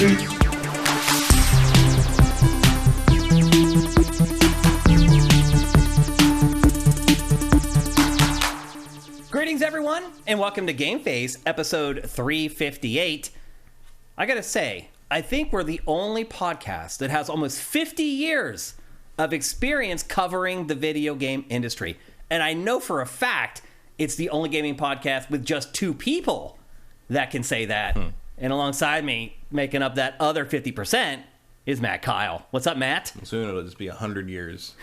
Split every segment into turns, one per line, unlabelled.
Greetings, everyone, and welcome to GameFace, episode 358. I gotta say, I think we're the only podcast that has almost 50 years of experience covering the video game industry. And I know for a fact it's the only gaming podcast with just two people that can say that. And alongside me, making up that other 50%, is Matt Kyle. What's up, Matt?
Soon it'll just be 100 years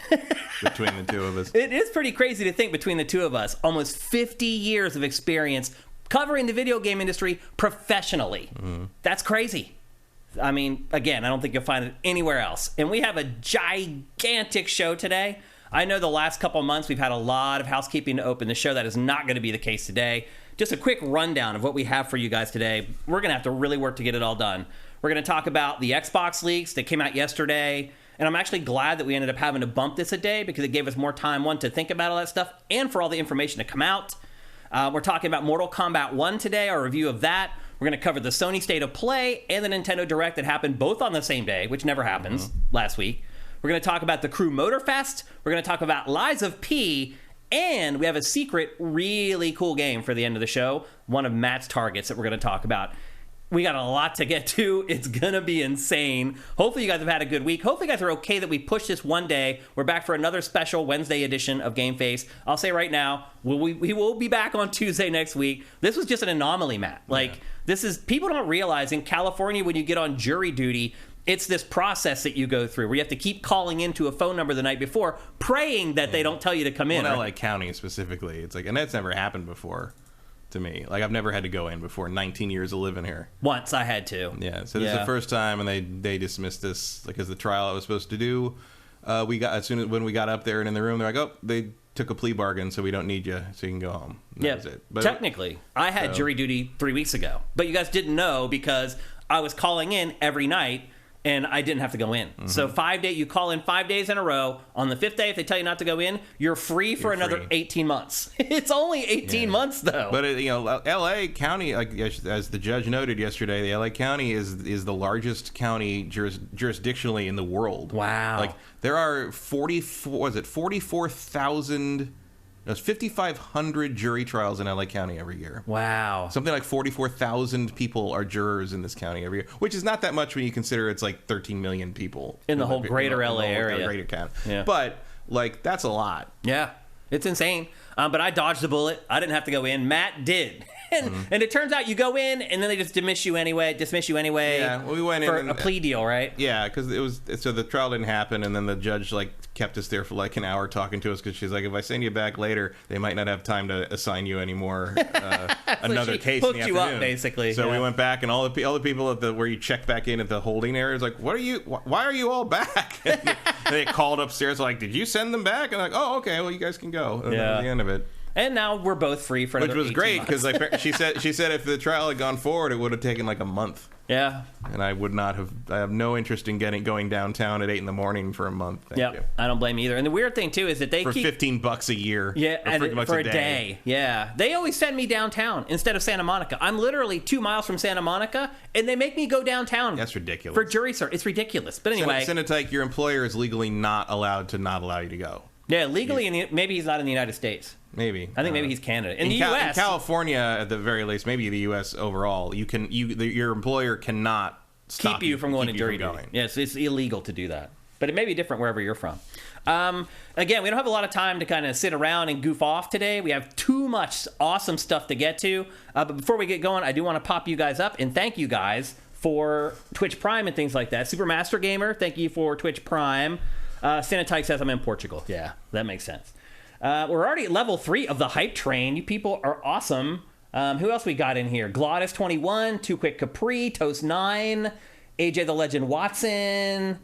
between the two of us.
It is pretty crazy to think between the two of us, almost 50 years of experience covering the video game industry professionally. That's crazy. I mean, again, I don't think you'll find it anywhere else. And we have a gigantic show today. I know the last couple of months we've had a lot of housekeeping to open the show. That is not going to be the case today. Just a quick rundown of what we have for you guys today. We're going to have to really work to get it all done. We're going to talk about the Xbox leaks that came out yesterday. And I'm actually glad that we ended up having to bump this a day because it gave us more time, one, to think about all that stuff and for all the information to come out. We're talking about Mortal Kombat 1 today, our review of that. We're going to cover the Sony State of Play and the Nintendo Direct that happened both on the same day, which never happens, last week. We're going to talk about the Crew Motorfest. We're going to talk about Lies of P. And we have a secret, really cool game for the end of the show. One of Matt's targets that we're going to talk about. We got a lot to get to. It's going to be insane. Hopefully you guys have had a good week. Hopefully you guys are okay that we pushed this one day. We're back for another special Wednesday edition of GameFace. I'll say right now, we will be back on Tuesday next week. This was just an anomaly, Matt. This is, people don't realize in California when you get on jury duty, it's this process that you go through where you have to keep calling into a phone number the night before, praying that they don't tell you to come in.
Well, LA County specifically. It's like, and that's never happened before. To me, like, I've never had to go in before 19 years of living here.
Once I had to.
Yeah, so this is the first time, and they dismissed this because the trial I was supposed to do. We got, as soon as when we got up there and in the room, they're like, "Oh, they took a plea bargain, so we don't need you, so you can go home." And that was it. But
technically, I had jury duty 3 weeks ago, but you guys didn't know because I was calling in every night. And I didn't have to go in. So 5 days, you call in 5 days in a row. On the fifth day, if they tell you not to go in, you're free for another 18 months. It's only 18 months, though.
But, L.A. County, like as the judge noted yesterday, the L.A. County is the largest county jurisdictionally in the world.
Wow.
Like, there are 44,000... There's 5,500 jury trials in LA County every year.
Wow.
Something like 44,000 people are jurors in this county every year, which is not that much when you consider it's like 13 million people.
In the whole greater LA area.
Greater county.
Yeah.
But, like, that's a lot.
Yeah. It's insane. But I dodged the bullet. I didn't have to go in. Matt did. And it turns out you go in, and then they just dismiss you anyway.
Yeah, well, we went
for
in
a plea deal, right?
Yeah, because so the trial didn't happen, and then the judge kept us there for like an hour talking to us because she's like, if I send you back later, they might not have time to assign you anymore another
she
case.
Hooked
in the
you
afternoon.
up, basically.
So we went back, and all the people at where you check back in at the holding area is like, why are you all back? And they called upstairs like, did you send them back? And like, oh, okay, well, you guys can go. And that was the end of it.
And now we're both free for another 18 months.
Which was great because she said if the trial had gone forward, it would have taken like a month.
Yeah.
And I would not have. I have no interest in going downtown at 8 a.m. for a month. Thank you.
I don't blame you either. And the weird thing too is that they
keep $15 a year.
Yeah, for a day. Yeah, they always send me downtown instead of Santa Monica. I'm literally 2 miles from Santa Monica, and they make me go downtown.
That's ridiculous.
For jury service, it's ridiculous. But anyway,
Cinetike, your employer is legally not allowed to not allow you to go.
Yeah, legally, maybe he's not in the United States.
Maybe.
I think maybe he's Canada. In the U.S.
In California, at the very least, maybe the U.S. overall, your employer cannot
keep you from going to jury duty. Yes, it's illegal to do that. But it may be different wherever you're from. Again, we don't have a lot of time to kind of sit around and goof off today. We have too much awesome stuff to get to. But before we get going, I do want to pop you guys up and thank you guys for Twitch Prime and things like that. Supermaster Gamer, thank you for Twitch Prime. Cinetike says I'm in Portugal. Yeah, that makes sense. We're already at level 3 of the hype train. You people are awesome. Who else we got in here? Glottis21, Too Quick Capri, Toast9, AJ the Legend Watson,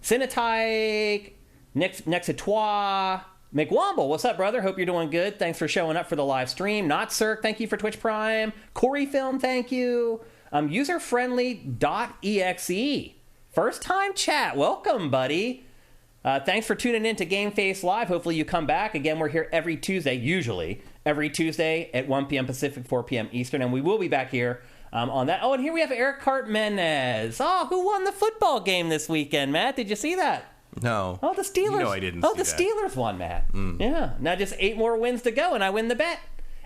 Cinetike, Nexitois, McWomble. What's up, brother? Hope you're doing good. Thanks for showing up for the live stream. Not Cirque, thank you for Twitch Prime. Corey Film, thank you. Userfriendly.exe. First time chat. Welcome, buddy. Thanks for tuning in to GameFace Live. Hopefully you come back. Again, we're here every Tuesday, usually every Tuesday at 1 p.m. Pacific, 4 p.m. Eastern, and we will be back here on that. Oh, and here we have Eric Cartmenez. Oh, who won the football game this weekend, Matt? Did you see that?
No.
Oh, the Steelers.
You know I didn't
Oh,
see
the
that.
Steelers won, Matt. Yeah. Now just 8 more wins to go, and I win the bet.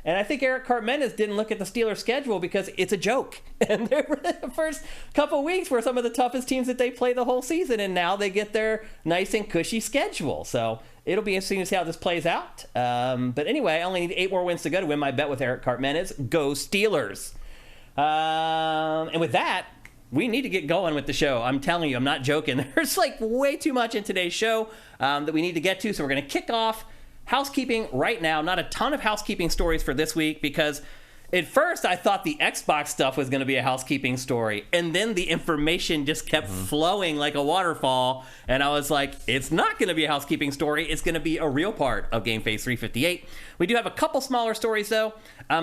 And I think Eric Cartmenez didn't look at the Steelers' schedule because it's a joke. And they were the first couple weeks were some of the toughest teams that they play the whole season, and now they get their nice and cushy schedule. So it'll be interesting to see how this plays out. But anyway, I only need 8 more wins to go to win my bet with Eric Cartmenez. Go Steelers. And with that, we need to get going with the show. I'm telling you, I'm not joking. There's like way too much in today's show that we need to get to. So we're going to kick off housekeeping right now. Not a ton of housekeeping stories for this week because at first I thought the Xbox stuff was going to be a housekeeping story. And then the information just kept flowing like a waterfall. And I was like, it's not going to be a housekeeping story. It's going to be a real part of GameFace 358. We do have a couple smaller stories, though.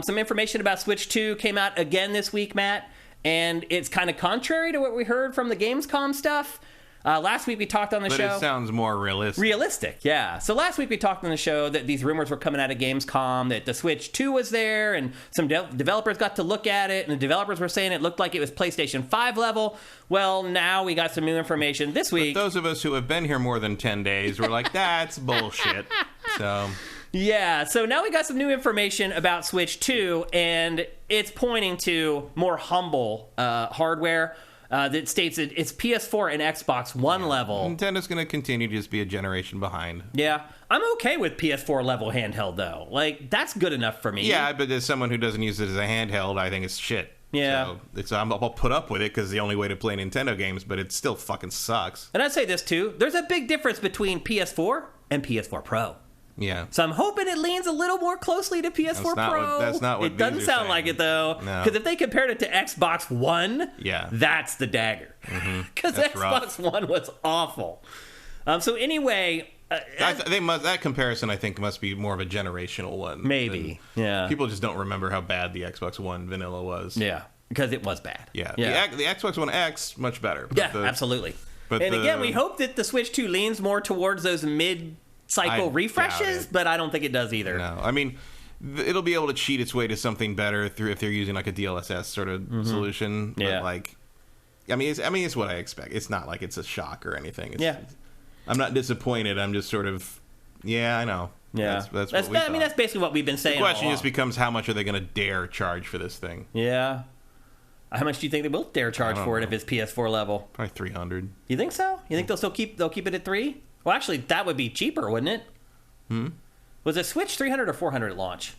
Some information about Switch 2 came out again this week, Matt. And it's kind of contrary to what we heard from the Gamescom stuff. Last week we talked on the show.
But it sounds more realistic.
Realistic, yeah. So last week we talked on the show that these rumors were coming out of Gamescom, that the Switch 2 was there, and some developers got to look at it, and the developers were saying it looked like it was PlayStation 5 level. Well, now we got some new information this week.
But those of us who have been here more than 10 days were like, that's bullshit. So...
Yeah, so now we got some new information about Switch 2, and it's pointing to more humble hardware that states that it's PS4 and Xbox One level.
Nintendo's going to continue to just be a generation behind.
Yeah, I'm okay with PS4 level handheld, though. Like, that's good enough for me.
Yeah, but as someone who doesn't use it as a handheld, I think it's shit.
Yeah.
So I'll put up with it because it's the only way to play Nintendo games, but it still fucking sucks.
And I'd say this, too. There's a big difference between PS4 and PS4 Pro.
Yeah.
So I'm hoping it leans a little more closely to PS4 Pro.
That's not what
it doesn't
these are
sound
saying.
like it, though.
No.
Because if they compared it to Xbox One,
yeah,
that's the dagger. Because Xbox One was awful. So anyway...
that comparison, I think, must be more of a generational one.
Maybe, yeah.
People just don't remember how bad the Xbox One vanilla was.
Yeah, because it was bad.
Yeah.
Yeah.
The Xbox One X, much better.
Yeah, absolutely. Again, we hope that the Switch 2 leans more towards those mid-cycle refreshes, but I don't think it does either.
No, I mean, it'll be able to cheat its way to something better if they're using like a DLSS sort of solution.
Yeah.
But like, I mean, it's what I expect. It's not like it's a shock or anything. I'm not disappointed. I'm just sort of, I know.
Yeah,
that's what we thought.
I mean, that's basically what we've been saying.
The question
all
just becomes, how much are they going to dare charge for this thing?
Yeah. How much do you think they will dare charge for it if it's PS4 level?
Probably $300.
You think so? You think they'll keep it at $300? Well, actually, that would be cheaper, wouldn't it? Was it Switch $300 or $400 at launch?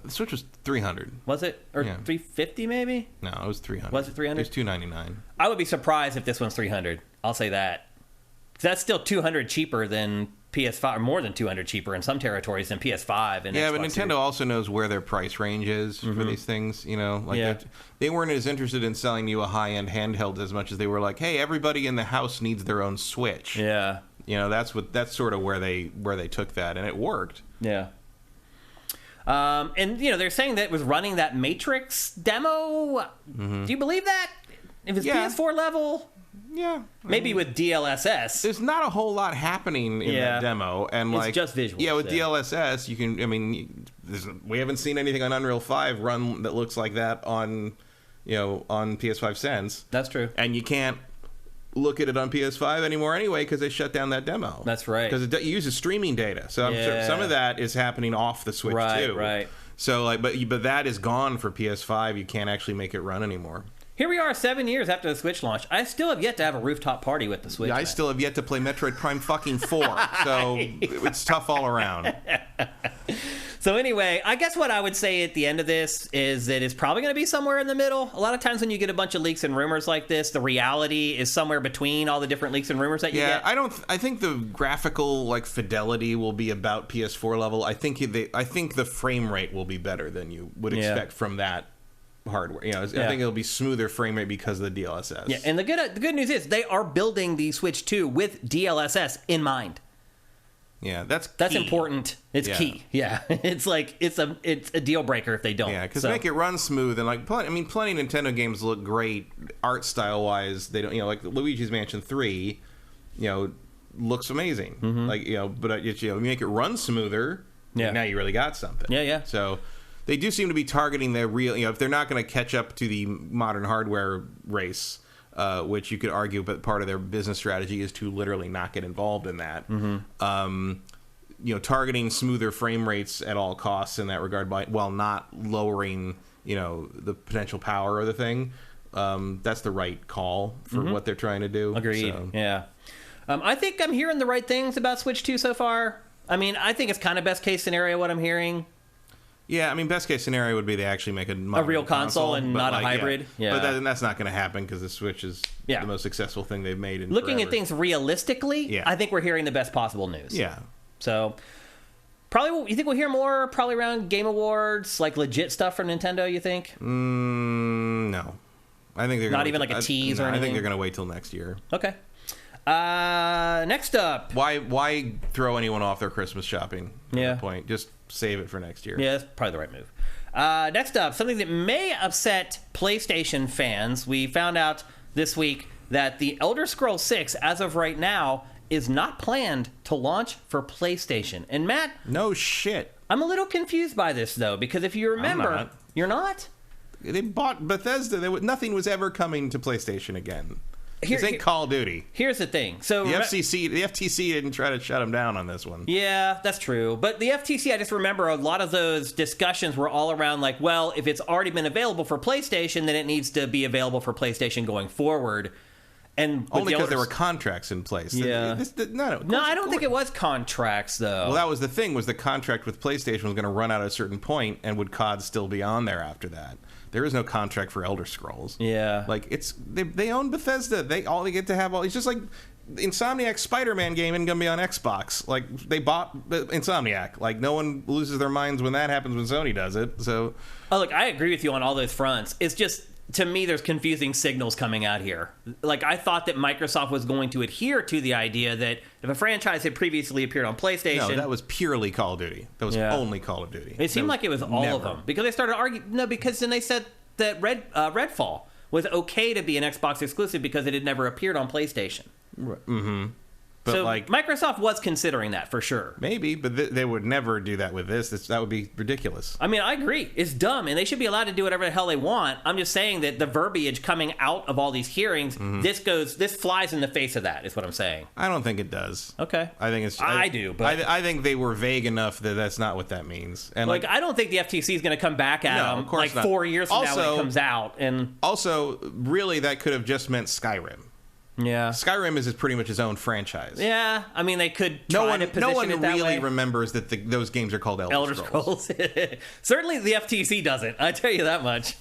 The Switch was $300.
Was it? Or $350 maybe?
No, it was $300.
Was it $300?
It was $299.
I would be surprised if this one's $300. I'll say that. 'Cause that's still $200 cheaper than PS5, or more than $200 cheaper in some territories than PS5. And
yeah,
Xbox
but Nintendo
Series.
also knows where their price range is for these things. You know, like they weren't as interested in selling you a high-end handheld as much as they were like, hey, everybody in the house needs their own Switch.
Yeah.
You know, that's sort of where they took that, and it worked.
Yeah. And they're saying that it was running that Matrix demo. Do you believe that? If it's PS4 level?
Yeah.
Maybe with DLSS.
There's not a whole lot happening in that demo, and
it's just visual.
Yeah, with DLSS, you can. I mean, we haven't seen anything on Unreal 5 run that looks like that on PS5 Sense.
That's true.
And you can't look at it on PS5 anymore anyway because they shut down that demo.
That's right.
Because it uses streaming data, so I'm sure some of that is happening off the Switch too.
Right.
So but that is gone for PS5. You can't actually make it run anymore.
Here we are 7 years after the Switch launch. I still have yet to have a rooftop party with the Switch.
I still have yet to play Metroid Prime fucking 4, so it's tough all around.
So anyway, I guess what I would say at the end of this is that it's probably going to be somewhere in the middle. A lot of times when you get a bunch of leaks and rumors like this, the reality is somewhere between all the different leaks and rumors that you get.
I think the graphical fidelity will be about PS4 level. I think the frame rate will be better than you would expect from that hardware. I think it'll be smoother frame rate because of the DLSS.
Yeah, and the good news is they are building the Switch 2 with DLSS in mind.
Yeah, that's
key. Important. It's key. Yeah, it's a deal breaker if they don't.
Yeah, because make it run smooth and plenty of Nintendo games look great art style wise. They don't like Luigi's Mansion 3, looks amazing. But you make it run smoother.
Yeah.
Now you really got something.
Yeah.
So they do seem to be targeting the real. If they're not going to catch up to the modern hardware race, which you could argue, but part of their business strategy is to literally not get involved in that. Targeting smoother frame rates at all costs in that regard, while not lowering, the potential power of the thing. That's the right call for what they're trying to do.
Agreed.
So.
Yeah. I think I'm hearing the right things about Switch 2 so far. I mean, I think it's kind of best case scenario what I'm hearing.
Yeah, I mean, best case scenario would be they actually make a
real console and not a hybrid. Yeah.
But that's not going to happen because the Switch is the most successful thing they've made in
Looking
forever.
at things realistically, I think we're hearing the best possible news.
Yeah.
So, probably, you think we'll hear more probably around Game Awards, like legit stuff from Nintendo, you think?
No. I think they're
not even like a tease or anything?
I think they're going to wait till next year.
Okay. Next up.
Why throw anyone off their Christmas shopping at that point? Just save it for next year.
Yeah, that's probably the right move. Next up, something that may upset PlayStation fans. We found out this week that the Elder Scrolls 6, as of right now, is not planned to launch for PlayStation. And Matt...
No shit.
I'm a little confused by this, though, because if you remember...
I'm not.
You're not?
They bought Bethesda. Nothing was ever coming to PlayStation again. This ain't Call of Duty.
Here's the thing. So
the FTC didn't try to shut them down on this one.
Yeah, that's true. But the FTC, I just remember a lot of those discussions were all around like, well, if it's already been available for PlayStation, then it needs to be available for PlayStation going forward. And
only because there were contracts in place.
Yeah. No, I don't think it was contracts, though.
Well, that was the thing, was the contract with PlayStation was going to run out at a certain point, and would COD still be on there after that? There is no contract for Elder Scrolls.
Yeah.
Like, they own Bethesda. They get to have all... It's just like Insomniac's Spider-Man game isn't going to be on Xbox. Like, they bought Insomniac. Like, no one loses their minds when that happens when Sony does it, so...
Oh, look, I agree with you on all those fronts. It's just... To me, there's confusing signals coming out here. Like, I thought that Microsoft was going to adhere to the idea that if a franchise had previously appeared on PlayStation...
No, that was purely Call of Duty. That was only Call of Duty.
It seemed like it was all of them. Because they started arguing... No, because then they said that Redfall was okay to be an Xbox exclusive because it had never appeared on PlayStation.
Mm-hmm. But
so Microsoft was considering that for sure.
Maybe, but they would never do that with this. That would be ridiculous.
I mean, I agree. It's dumb, and they should be allowed to do whatever the hell they want. I'm just saying that the verbiage coming out of all these hearings, this flies in the face of that, is what I'm saying.
I don't think it does.
Okay.
I think it's...
I do, but...
I think they were vague enough that that's not what that means. And
I don't think the FTC is going to come back at them
of course not.
4 years from now when it comes out. And
also, really, that could have just meant Skyrim.
Yeah,
Skyrim is pretty much his own franchise.
Yeah, I mean they could try to position it that way.
No one really remembers that those games are called Elder Scrolls.
Certainly the FTC doesn't. I tell you that much.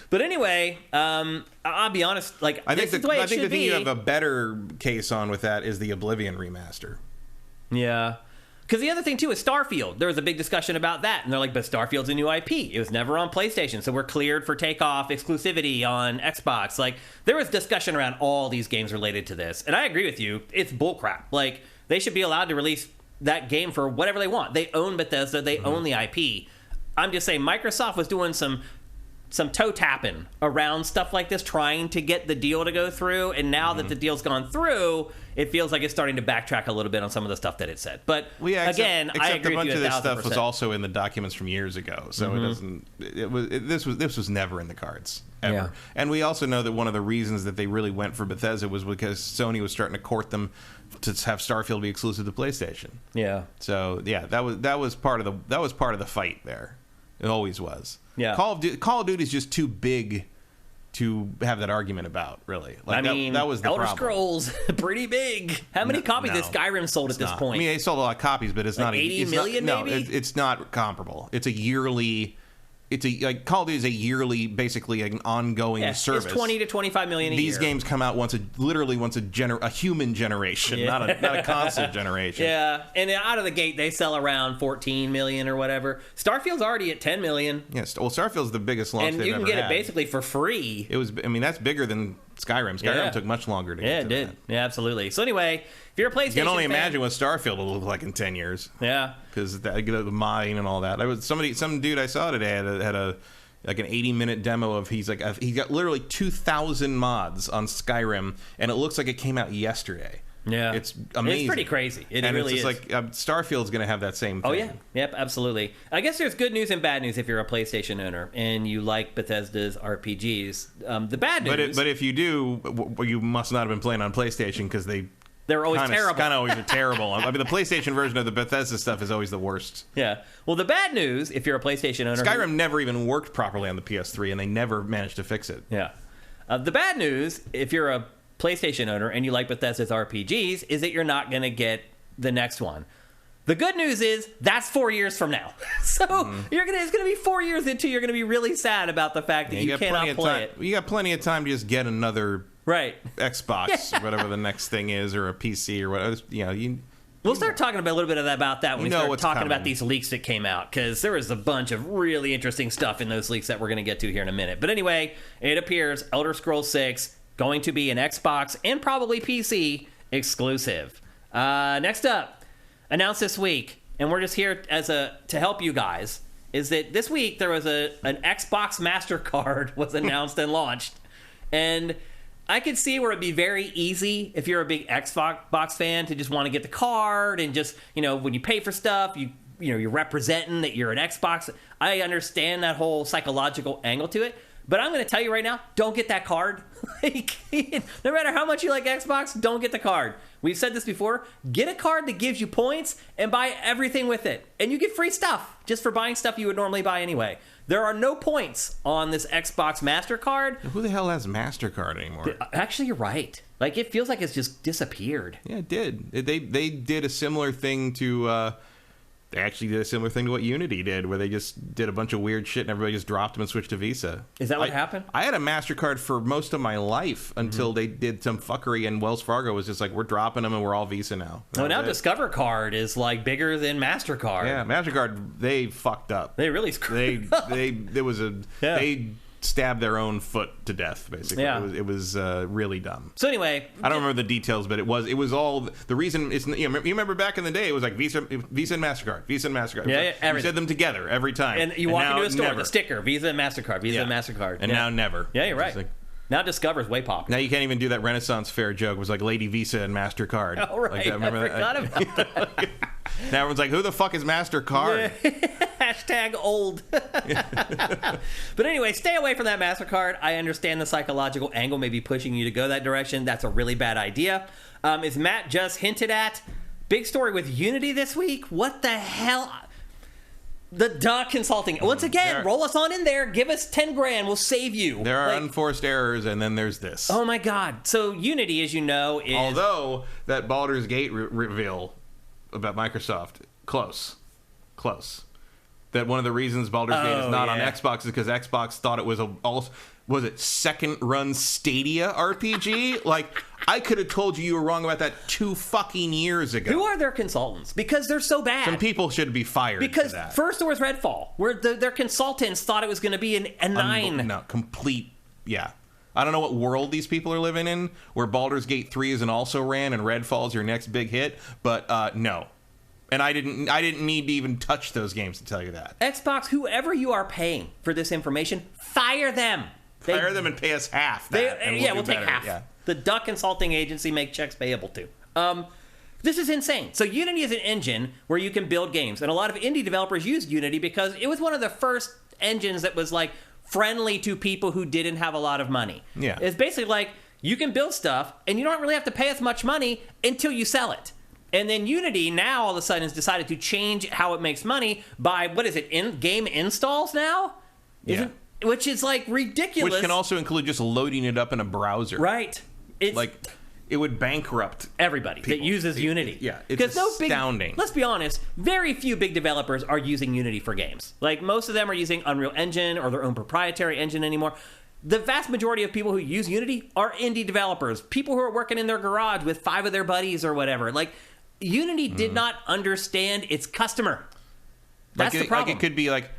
But anyway, I'll be honest. Like, I think the
thing you have a better case on with that is the Oblivion remaster.
Yeah. Because the other thing, too, is Starfield. There was a big discussion about that. And they're like, but Starfield's a new IP. It was never on PlayStation. So we're cleared for takeoff exclusivity on Xbox. Like, there was discussion around all these games related to this. And I agree with you. It's bullcrap. Like, they should be allowed to release that game for whatever they want. They own Bethesda. They own the IP. I'm just saying Microsoft was doing some toe tapping around stuff like this, trying to get the deal to go through. And now that the deal's gone through, it feels like it's starting to backtrack a little bit on some of the stuff that it said. But again, I agree with you 1,000%.
A bunch of this stuff was also in the documents from years ago, so it doesn't. This was never in the cards ever. Yeah. And we also know that one of the reasons that they really went for Bethesda was because Sony was starting to court them to have Starfield be exclusive to PlayStation.
Yeah.
So yeah, that was part of the fight there. It always was.
Yeah.
Call of Duty is just too big to have that argument about, really. Like, that was the
Elder
problem.
Scrolls, pretty big. How many copies has Skyrim sold at this point?
I mean, they sold a lot of copies, but it's
like
not
80 million, maybe?
No, it's not comparable. It's a yearly... Call of Duty is a yearly, basically an ongoing service.
It's 20 to 25 million a year.
These games come out once a human generation, not a console generation.
Yeah, and out of the gate they sell around 14 million or whatever. Starfield's already at 10 million.
Yes, well, Starfield's the biggest launch they've ever had.
And you can get it basically for free.
It was. I mean, that's bigger than Skyrim. Skyrim took much longer to get to
it did.
That.
Yeah, absolutely. So anyway, if you're a PlayStation fan...
You can only imagine what Starfield will look like in 10 years.
Yeah.
Because the modding and all that. Some dude I saw today had an 80-minute demo of he got literally 2,000 mods on Skyrim, and it looks like it came out yesterday.
Yeah.
It's amazing.
It's pretty crazy. It
and
really
it's just
is.
like Starfield's going to have that same thing.
Oh, yeah. Yep, absolutely. I guess there's good news and bad news if you're a PlayStation owner and you like Bethesda's RPGs. The bad news...
But if you do, you must not have been playing on PlayStation because they're
always terrible.
Kind of always terrible. I mean, the PlayStation version of the Bethesda stuff is always the worst.
Yeah. Well, the bad news, if you're a PlayStation owner...
Skyrim never even worked properly on the PS3, and they never managed to fix it.
Yeah. The bad news, if you're a PlayStation owner and you like Bethesda's RPGs, is that you're not going to get the next one. The good news is that's 4 years from now. So it's going to be 4 years into you're going to be really sad about the fact that you cannot play it.
You got plenty of time to just get another Xbox, or whatever the next thing is, or a PC or whatever.
We'll start talking about a little bit about that when we start talking about these leaks that came out, because there was a bunch of really interesting stuff in those leaks that we're going to get to here in a minute. But anyway, it appears Elder Scrolls 6 going to be an Xbox and probably PC exclusive. Next up, announced this week, and we're just here to help you guys, is that this week there was an Xbox MasterCard was announced and launched. And I could see where it'd be very easy if you're a big Xbox fan to just want to get the card and just, when you pay for stuff, you're representing that you're an Xbox. I understand that whole psychological angle to it, but I'm going to tell you right now, don't get that card. No matter how much you like Xbox, don't get the card. We've said this before. Get a card that gives you points and buy everything with it. And you get free stuff just for buying stuff you would normally buy anyway. There are no points on this Xbox MasterCard.
Who the hell has MasterCard anymore?
Actually, you're right. Like, it feels like it's just disappeared.
Yeah, it did. They did a similar thing to... They actually did a similar thing to what Unity did, where they just did a bunch of weird shit and everybody just dropped them and switched to Visa.
Is that what happened?
I had a MasterCard for most of my life until they did some fuckery, and Wells Fargo was just like, we're dropping them and we're all Visa now.
Oh, now Discover Card is like bigger than MasterCard.
Yeah, MasterCard, they fucked up.
They really screwed up.
They stabbed their own foot to death, basically.
Yeah.
It was really dumb.
So anyway,
I don't remember the details, but it was all the reason. You remember back in the day, it was like Visa and MasterCard, Visa and MasterCard.
Yeah,
you said them together every time.
And you walk into a store, the sticker, Visa and MasterCard, Visa and MasterCard,
and now never.
Yeah, you're right. Now Discover's way popular.
Now you can't even do that Renaissance Fair joke. It was like Lady Visa and MasterCard.
Oh, right. I forgot about that.
Now everyone's like, who the fuck is MasterCard?
Hashtag old. But anyway, stay away from that MasterCard. I understand the psychological angle may be pushing you to go that direction. That's a really bad idea. As Matt just hinted at, big story with Unity this week. What the hell? The Duck Consulting. Once again, roll us on in there. Give us 10 grand. We'll save you.
There are unforced errors, and then there's this.
Oh, my God. So Unity, as you know, is...
Although that Baldur's Gate reveal about Microsoft, close. That one of the reasons Baldur's Gate is not on Xbox is because Xbox thought it was second run Stadia RPG? Like, I could have told you were wrong about that 2 fucking years ago.
Who are their consultants? Because they're so bad.
Some people should be fired
because
for that.
First there was Redfall, where their consultants thought it was going to be a 9.
No, complete, yeah. I don't know what world these people are living in, where Baldur's Gate 3 is an also ran and Redfall's your next big hit, but no. And I didn't need to even touch those games to tell you that.
Xbox, whoever you are paying for this information, fire them.
Fire them and pay us half that.
We'll take half. Yeah. The Duck Consulting Agency make checks payable too. This is insane. So Unity is an engine where you can build games. And a lot of indie developers use Unity because it was one of the first engines that was like friendly to people who didn't have a lot of money.
Yeah.
It's basically like you can build stuff and you don't really have to pay as much money until you sell it. And then Unity now all of a sudden has decided to change how it makes money by, what is it, in-game installs now? Which is like ridiculous.
Which can also include just loading it up in a browser.
Right. It's
like, it would bankrupt
everybody that uses Unity.
Yeah, it's astounding.
Let's be honest, very few big developers are using Unity for games. Like, most of them are using Unreal Engine or their own proprietary engine anymore. The vast majority of people who use Unity are indie developers. People who are working in their garage with 5 of their buddies or whatever. Like, Unity did not understand its customer. That's the problem.
Like, it could be like,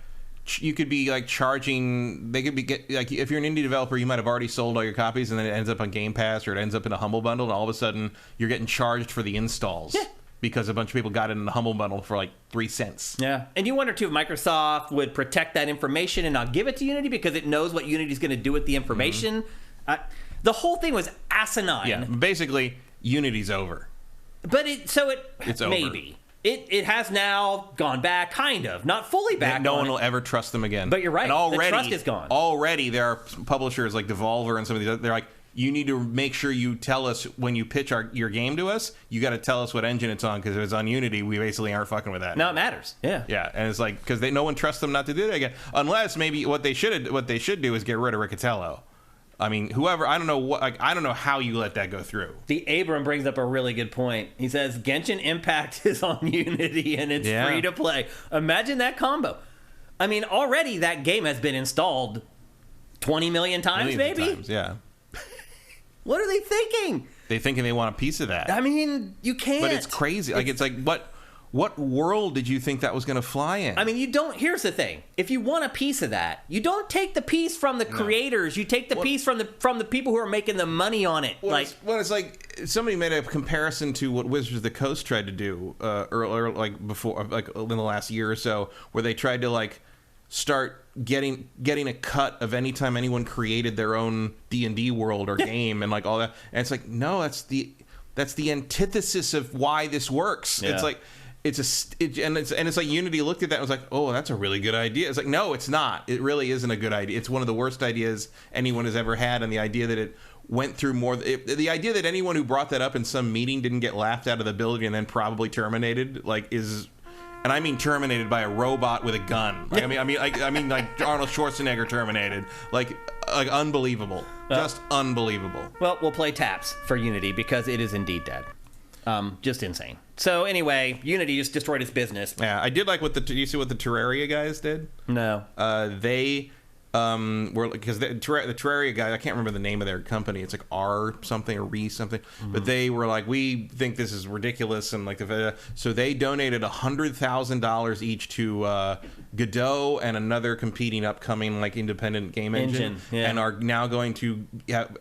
you could be like charging. They could be like, if you're an indie developer, you might have already sold all your copies, and then it ends up on Game Pass or it ends up in a Humble Bundle, and all of a sudden you're getting charged for the installs. Yeah. Because a bunch of people got it in the Humble Bundle for like 3 cents.
Yeah. And you wonder too if Microsoft would protect that information and not give it to Unity because it knows what Unity's going to do with the information. The whole thing was asinine.
Yeah. Basically, Unity's over.
But it's maybe.
Over.
It has now gone back, kind of. Not fully back.
No one will ever trust them again.
But you're right.
And already,
the trust is gone.
Already, there are publishers like Devolver and some of these. They're like, you need to make sure you tell us when you pitch your game to us. You got to tell us what engine it's on, because if it's on Unity, we basically aren't fucking with that.
No, it matters. Yeah.
Yeah, and it's like because no one trusts them not to do that again, unless maybe what they should do is get rid of Riccatello. I mean, whoever, I don't know how you let that go through.
The Abram brings up a really good point. He says Genshin Impact is on Unity and it's free to play. Imagine that combo. I mean, already that game has been installed 20 million times,
Millions
maybe?
of times, yeah.
What are they thinking?
They're thinking they want a piece of that.
I mean, you can't.
But it's crazy. It's like, what world did you think that was going to fly in?
I mean, here's the thing. If you want a piece of that, you don't take the piece from the creators. You take the piece from the people who are making the money on it.
It's like somebody made a comparison to what Wizards of the Coast tried to do earlier, before, in the last year or so, where they tried to start getting a cut of any time anyone created their own D&D world or game and all that. And it's like, no, that's the antithesis of why this works. Yeah. It's like it's like Unity looked at that and was like, oh, that's a really good idea. It's like, no, it's not. It really isn't a good idea. It's one of the worst ideas anyone has ever had, and the idea that it went through the idea that anyone who brought that up in some meeting didn't get laughed out of the building and then probably terminated is. And I mean terminated by a robot with a gun. I mean like Arnold Schwarzenegger terminated. Like unbelievable. Just unbelievable.
Well, we'll play taps for Unity because it is indeed dead. Just insane. So anyway, Unity just destroyed its business.
Yeah, I did like do you see what the Terraria guys did?
No.
They were, because the Terraria guy, I can't remember the name of their company. It's like R something or Re something. Mm-hmm. But they were like, we think this is ridiculous, and so they donated $100,000 each to Godot and another competing upcoming independent game engine. Yeah. And are now going to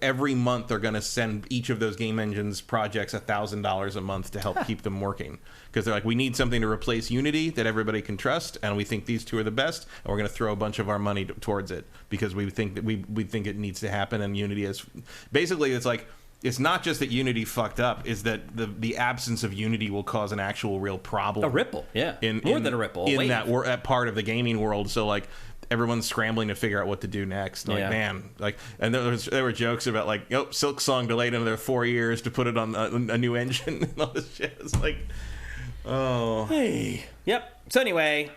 every month they're going to send each of those game engines projects $1,000 a month to help keep them working. Because they're like, we need something to replace Unity that everybody can trust, and we think these two are the best, and we're going to throw a bunch of our money towards it because we think that we think it needs to happen. And Unity is basically, it's like, it's not just that Unity fucked up; is that the absence of Unity will cause an actual real problem,
a ripple, more than a ripple,
in that part of the gaming world. So everyone's scrambling to figure out what to do next. And there were jokes about Silk Song delayed another 4 years to put it on a new engine and all this shit. It's like. Oh.
Hey. Yep. So anyway,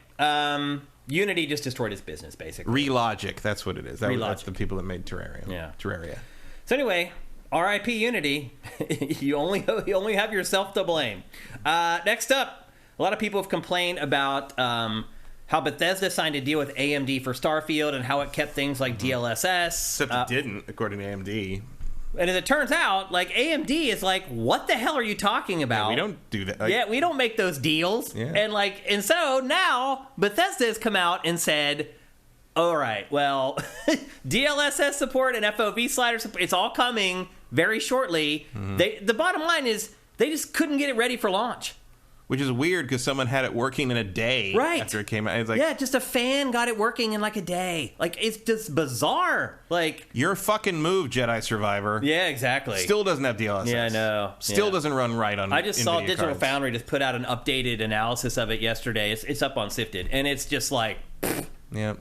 Unity just destroyed its business, basically.
Relogic, that's what it is. That's the people that made Terraria.
Yeah.
Terraria.
So anyway, RIP Unity. you only have yourself to blame. Next up, a lot of people have complained about how Bethesda signed a deal with AMD for Starfield and how it kept things like DLSS.
Except it didn't, according to AMD.
And as it turns out, AMD is what the hell are you talking about?
Yeah, we don't do that.
We don't make those deals.
Yeah.
And so now Bethesda has come out and said, all right, well, DLSS support and FOV slider support, it's all coming very shortly. Mm-hmm. The bottom line is they just couldn't get it ready for launch.
Which is weird because someone had it working in a day after it came out. It's
just a fan got it working in a day. It's just bizarre.
Your fucking move, Jedi Survivor.
Yeah, exactly.
Still doesn't have DLSS.
Yeah, I know.
Still doesn't run right on.
I just saw
NVIDIA
Digital
cards.
Foundry just put out an updated analysis of it yesterday. It's up on Sifted, and it's just
yeah.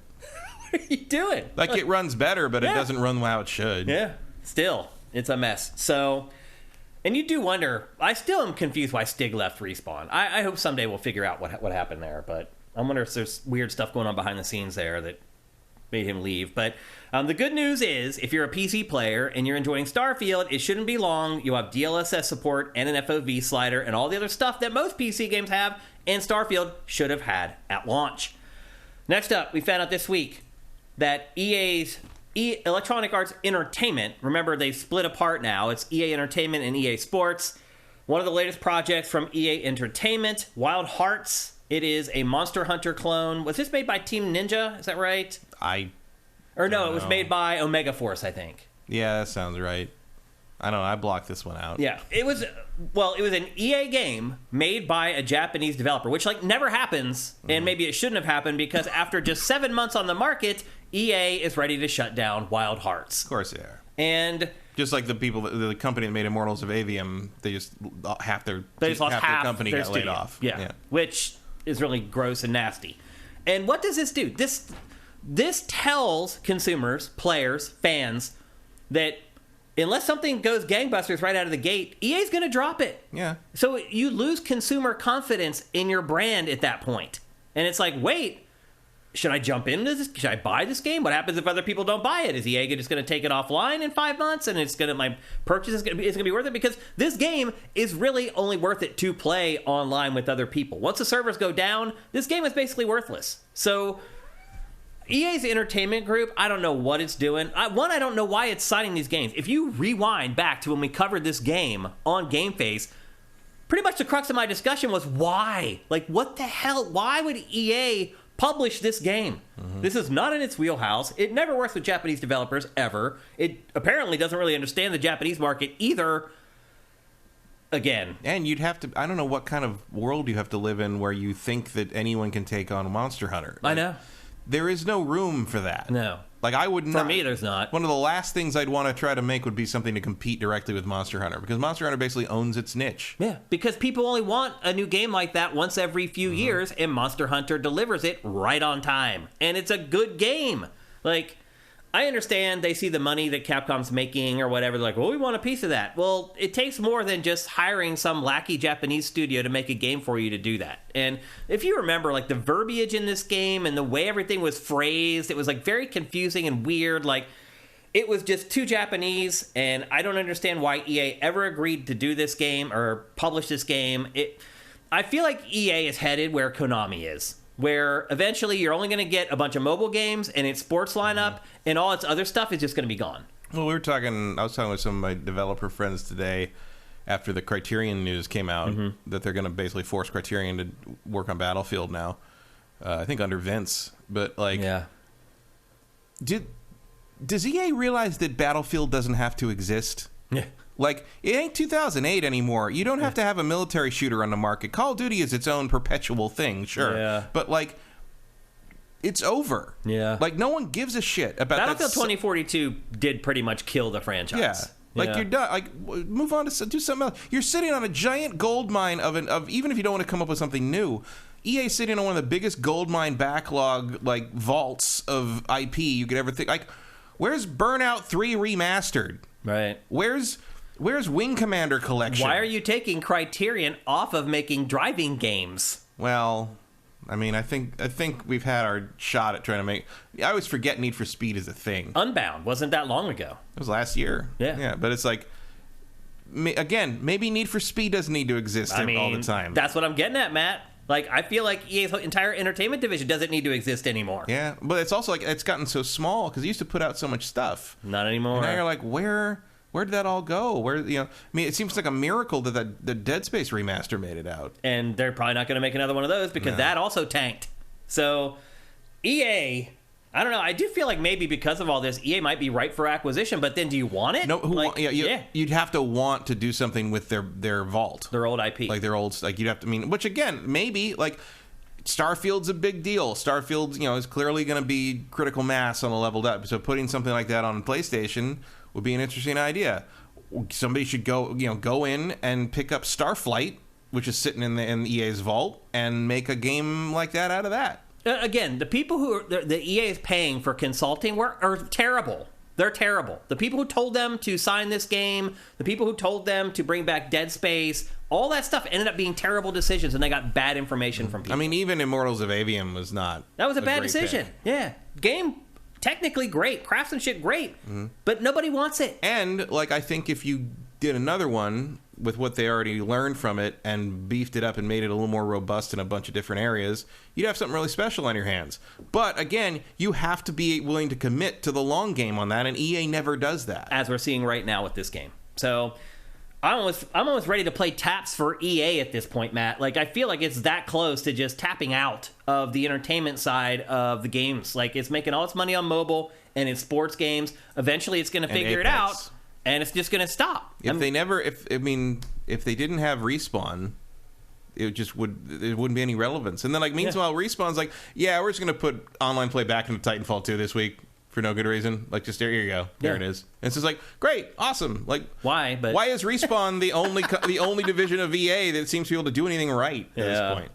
What are you doing?
It runs better, but it doesn't run how it should.
Yeah. Still, it's a mess. So. And you do wonder, I still am confused why Stig left Respawn. I hope someday we'll figure out what happened there, but I wonder if there's weird stuff going on behind the scenes there that made him leave. But the good news is, if you're a PC player and you're enjoying Starfield, it shouldn't be long. You'll have DLSS support and an FOV slider and all the other stuff that most PC games have, and Starfield should have had at launch. Next up, we found out this week that Electronic Arts Entertainment, remember they've split apart now, it's EA Entertainment and EA Sports. One of the latest projects from EA Entertainment, Wild Hearts. It is a Monster Hunter clone. Was this made by Team Ninja? Is that right?
It
was made by Omega Force, I think.
Yeah, that sounds right. I don't know, I blocked this one out.
Yeah, it was an EA game made by a Japanese developer, which never happens, and maybe it shouldn't have happened because after just 7 months on the market, EA is ready to shut down Wild Hearts.
Of course they are.
And
just like the company that made Immortals of Avium, they just lost half their company got laid off.
Yeah, which is really gross and nasty. And what does this do? This tells consumers, players, fans that unless something goes gangbusters right out of the gate, EA's going to drop it.
Yeah.
So you lose consumer confidence in your brand at that point. And it's like, wait, should I jump into this? Should I buy this game? What happens if other people don't buy it? Is EA just going to take it offline in 5 months, and my purchase is going to be worth it? Because this game is really only worth it to play online with other people. Once the servers go down, this game is basically worthless. So EA's entertainment group, I don't know what it's doing. I don't know why it's signing these games. If you rewind back to when we covered this game on GameFace, pretty much the crux of my discussion was why? Like, what the hell? Why would EA publish this game? This is not in its wheelhouse. It never works with Japanese developers, ever. It apparently doesn't really understand the Japanese market either. Again.
And you'd have to, I don't know what kind of world you have to live in where you think that anyone can take on Monster Hunter.
I know.
There is no room for that.
No.
Like, I would not.
For me, there's not.
One of the last things I'd want to try to make would be something to compete directly with Monster Hunter, because Monster Hunter basically owns its niche.
Yeah, because people only want a new game like that once every few years, and Monster Hunter delivers it right on time. And it's a good game. Like, I understand they see the money that Capcom's making or whatever. They're like, well, we want a piece of that. Well, it takes more than just hiring some lackey Japanese studio to make a game for you to do that. And if you remember, like, the verbiage in this game and the way everything was phrased, it was, like, very confusing and weird. Like, it was just too Japanese, and I don't understand why EA ever agreed to do this game or publish this game. I feel like EA is headed where Konami is, where eventually you're only going to get a bunch of mobile games and its sports lineup, and all its other stuff is just going to be gone.
Well, I was talking with some of my developer friends today after the Criterion news came out, that they're going to basically force Criterion to work on Battlefield now. I think under Vince. But, like, does EA realize that Battlefield doesn't have to exist?
Yeah.
Like, it ain't 2008 anymore. You don't have to have a military shooter on the market. Call of Duty is its own perpetual thing, sure.
Yeah.
But, like, it's over.
Yeah.
Like, no one gives a shit about that.
Battlefield 2042 did pretty much kill the franchise.
Yeah. Like, you're done. Like, move on to do something else. You're sitting on a giant gold mine of even if you don't want to come up with something new, EA sitting on one of the biggest gold mine backlog, like, vaults of IP you could ever think. Like, where's Burnout 3 Remastered?
Right.
Where's Wing Commander Collection?
Why are you taking Criterion off of making driving games?
Well, I mean, I think we've had our shot at trying to make. I always forget Need for Speed is a thing.
Unbound wasn't that long ago.
It was last year.
Yeah.
But it's like, again, maybe Need for Speed doesn't need to exist all the time.
That's what I'm getting at, Matt. Like, I feel like EA's entire entertainment division doesn't need to exist anymore.
Yeah, but it's also like it's gotten so small because it used to put out so much stuff.
Not anymore.
And now you're like, where did that all go? I mean, it seems like a miracle that the Dead Space remaster made it out.
And they're probably not going to make another one of those because that also tanked. So, EA, I don't know. I do feel like maybe because of all this, EA might be ripe for acquisition. But then, do you want it?
No, you'd have to want to do something with their vault,
their old IP,
like their old. Like you'd have to. I mean, which again, maybe like Starfield's a big deal. Starfield, is clearly going to be critical mass on a leveled up. So putting something like that on PlayStation would be an interesting idea. Somebody should go in and pick up Starflight, which is sitting in EA's vault, and make a game like that out of that.
Again, the people the EA is paying for consulting work are terrible. They're terrible. The people who told them to sign this game, the people who told them to bring back Dead Space, all that stuff ended up being terrible decisions, and they got bad information from people.
I mean, even Immortals of Avium was not.
That was a bad decision. Pick. Yeah, game technically great, craftsmanship great, but nobody wants it.
And like, I think if you did another one with what they already learned from it and beefed it up and made it a little more robust in a bunch of different areas, you'd have something really special on your hands. But again, you have to be willing to commit to the long game on that, and EA never does that.
As we're seeing right now with this game. So I'm almost ready to play taps for EA at this point, Matt. Like, I feel like it's that close to just tapping out of the entertainment side of the games. Like, it's making all its money on mobile and in sports games. Eventually, it's going to figure it out. And it's just going to stop.
If they didn't have Respawn, it wouldn't be any relevance. And then, like, meanwhile, Respawn's like, yeah, we're just going to put online play back into Titanfall 2 this week for no good reason. Like, just there you go. There it is. And it's just like, great, awesome. Like,
why? But
why is Respawn the only division of EA that seems to be able to do anything right at this point?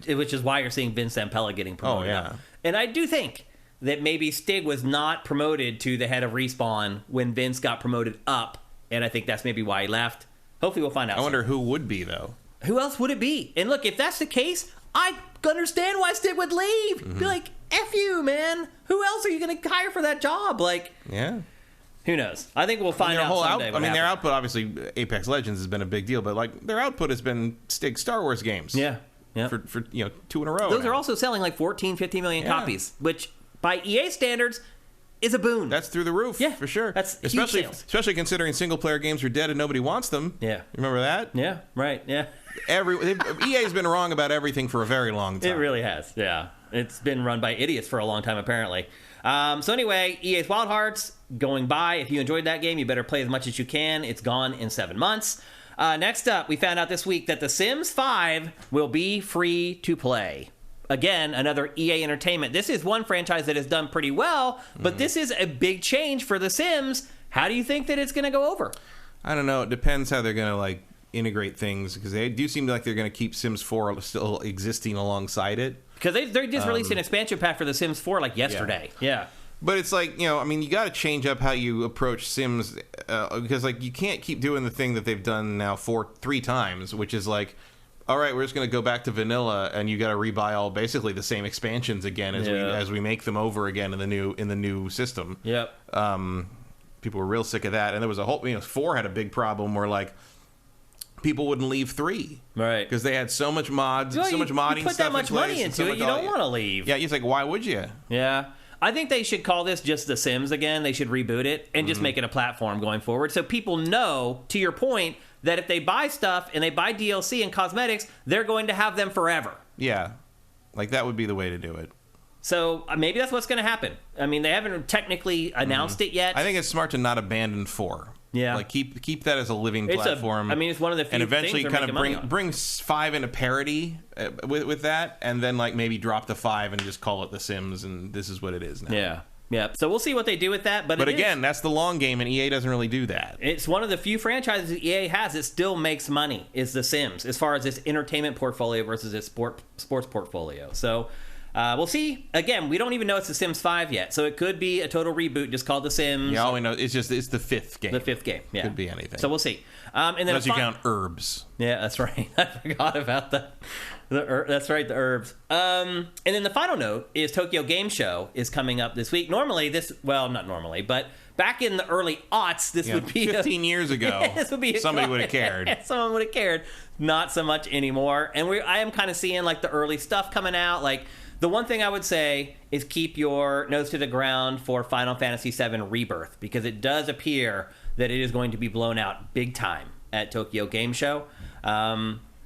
Which is why you're seeing Vince Zampella getting promoted.
Oh, yeah.
And I do think that maybe Stig was not promoted to the head of Respawn when Vince got promoted up, and I think that's maybe why he left. Hopefully we'll find out.
I wonder who would be, though.
Who else would it be? And look, if that's the case, I understand why Stig would leave. Mm-hmm. Be like, F you, man. Who else are you going to hire for that job? Like,
yeah.
Who knows? I think we'll find out someday.
Their output, obviously, Apex Legends has been a big deal, but like their output has been Stig Star Wars games.
Yeah.
For 2 in a row.
Those are also selling like 14, 15 million copies, which by EA standards is a boon.
That's through the roof, for sure.
That's
especially considering single player games are dead and nobody wants them.
Yeah.
Remember that?
Yeah, right. Yeah.
EA's been wrong about everything for a very long time.
It really has. Yeah. It's been run by idiots for a long time, apparently. So anyway, EA's Wild Hearts going by. If you enjoyed that game, you better play as much as you can. It's gone in 7 months. Next up, we found out this week that The Sims 5 will be free to play. Again, another EA Entertainment. This is one franchise that has done pretty well, but this is a big change for The Sims. How do you think that it's going to go over?
I don't know. It depends how they're going to integrate things, because they do seem like they're going to keep Sims 4 still existing alongside it. Because
they just released an expansion pack for The Sims 4 yesterday. Yeah.
But it's like, you got to change up how you approach Sims, because you can't keep doing the thing that they've done now 3 times, which is like, all right, we're just going to go back to vanilla, and you got to rebuy basically the same expansions again as we make them over again in the new system.
Yep.
People were real sick of that, and there was a whole 4 had a big problem where people wouldn't leave 3,
right?
Because they had so much mods, so much modding
you put
stuff
that much money into it, you don't want to leave.
Yeah, it's like, why would you?
Yeah. I think they should call this just The Sims again. They should reboot it and just make it a platform going forward, so people know, to your point, that if they buy stuff and they buy DLC and cosmetics, they're going to have them forever.
Yeah. That would be the way to do it.
So maybe that's what's going to happen. I mean, they haven't technically announced it yet.
I think it's smart to not abandon 4.
Yeah.
Keep that as a living platform.
It's one of the few
and eventually
things
kind of bring 5 into parity with that, and then maybe drop the 5 and just call it The Sims, and this is what it is now.
Yeah. Yeah, so we'll see what they do with that. But
again, that's the long game, and EA doesn't really do that.
It's one of the few franchises that EA has that still makes money, is The Sims, as far as its entertainment portfolio versus its sports portfolio. So we'll see. Again, we don't even know it's The Sims 5 yet, so it could be a total reboot just called The Sims.
Yeah, all we know it's the 5th game.
The 5th game, yeah.
Could be anything.
So we'll see. And then
unless you count herbs.
Yeah, that's right. I forgot about that. That's right, the herbs. And then the final note is Tokyo Game Show is coming up this week. Not normally, but back in the early aughts, this would be
15 years ago.
This would be
somebody would have cared.
Someone would have cared. Not so much anymore. And I am kind of seeing the early stuff coming out. The one thing I would say is keep your nose to the ground for Final Fantasy VII Rebirth, because it does appear that it is going to be blown out big time at Tokyo Game Show.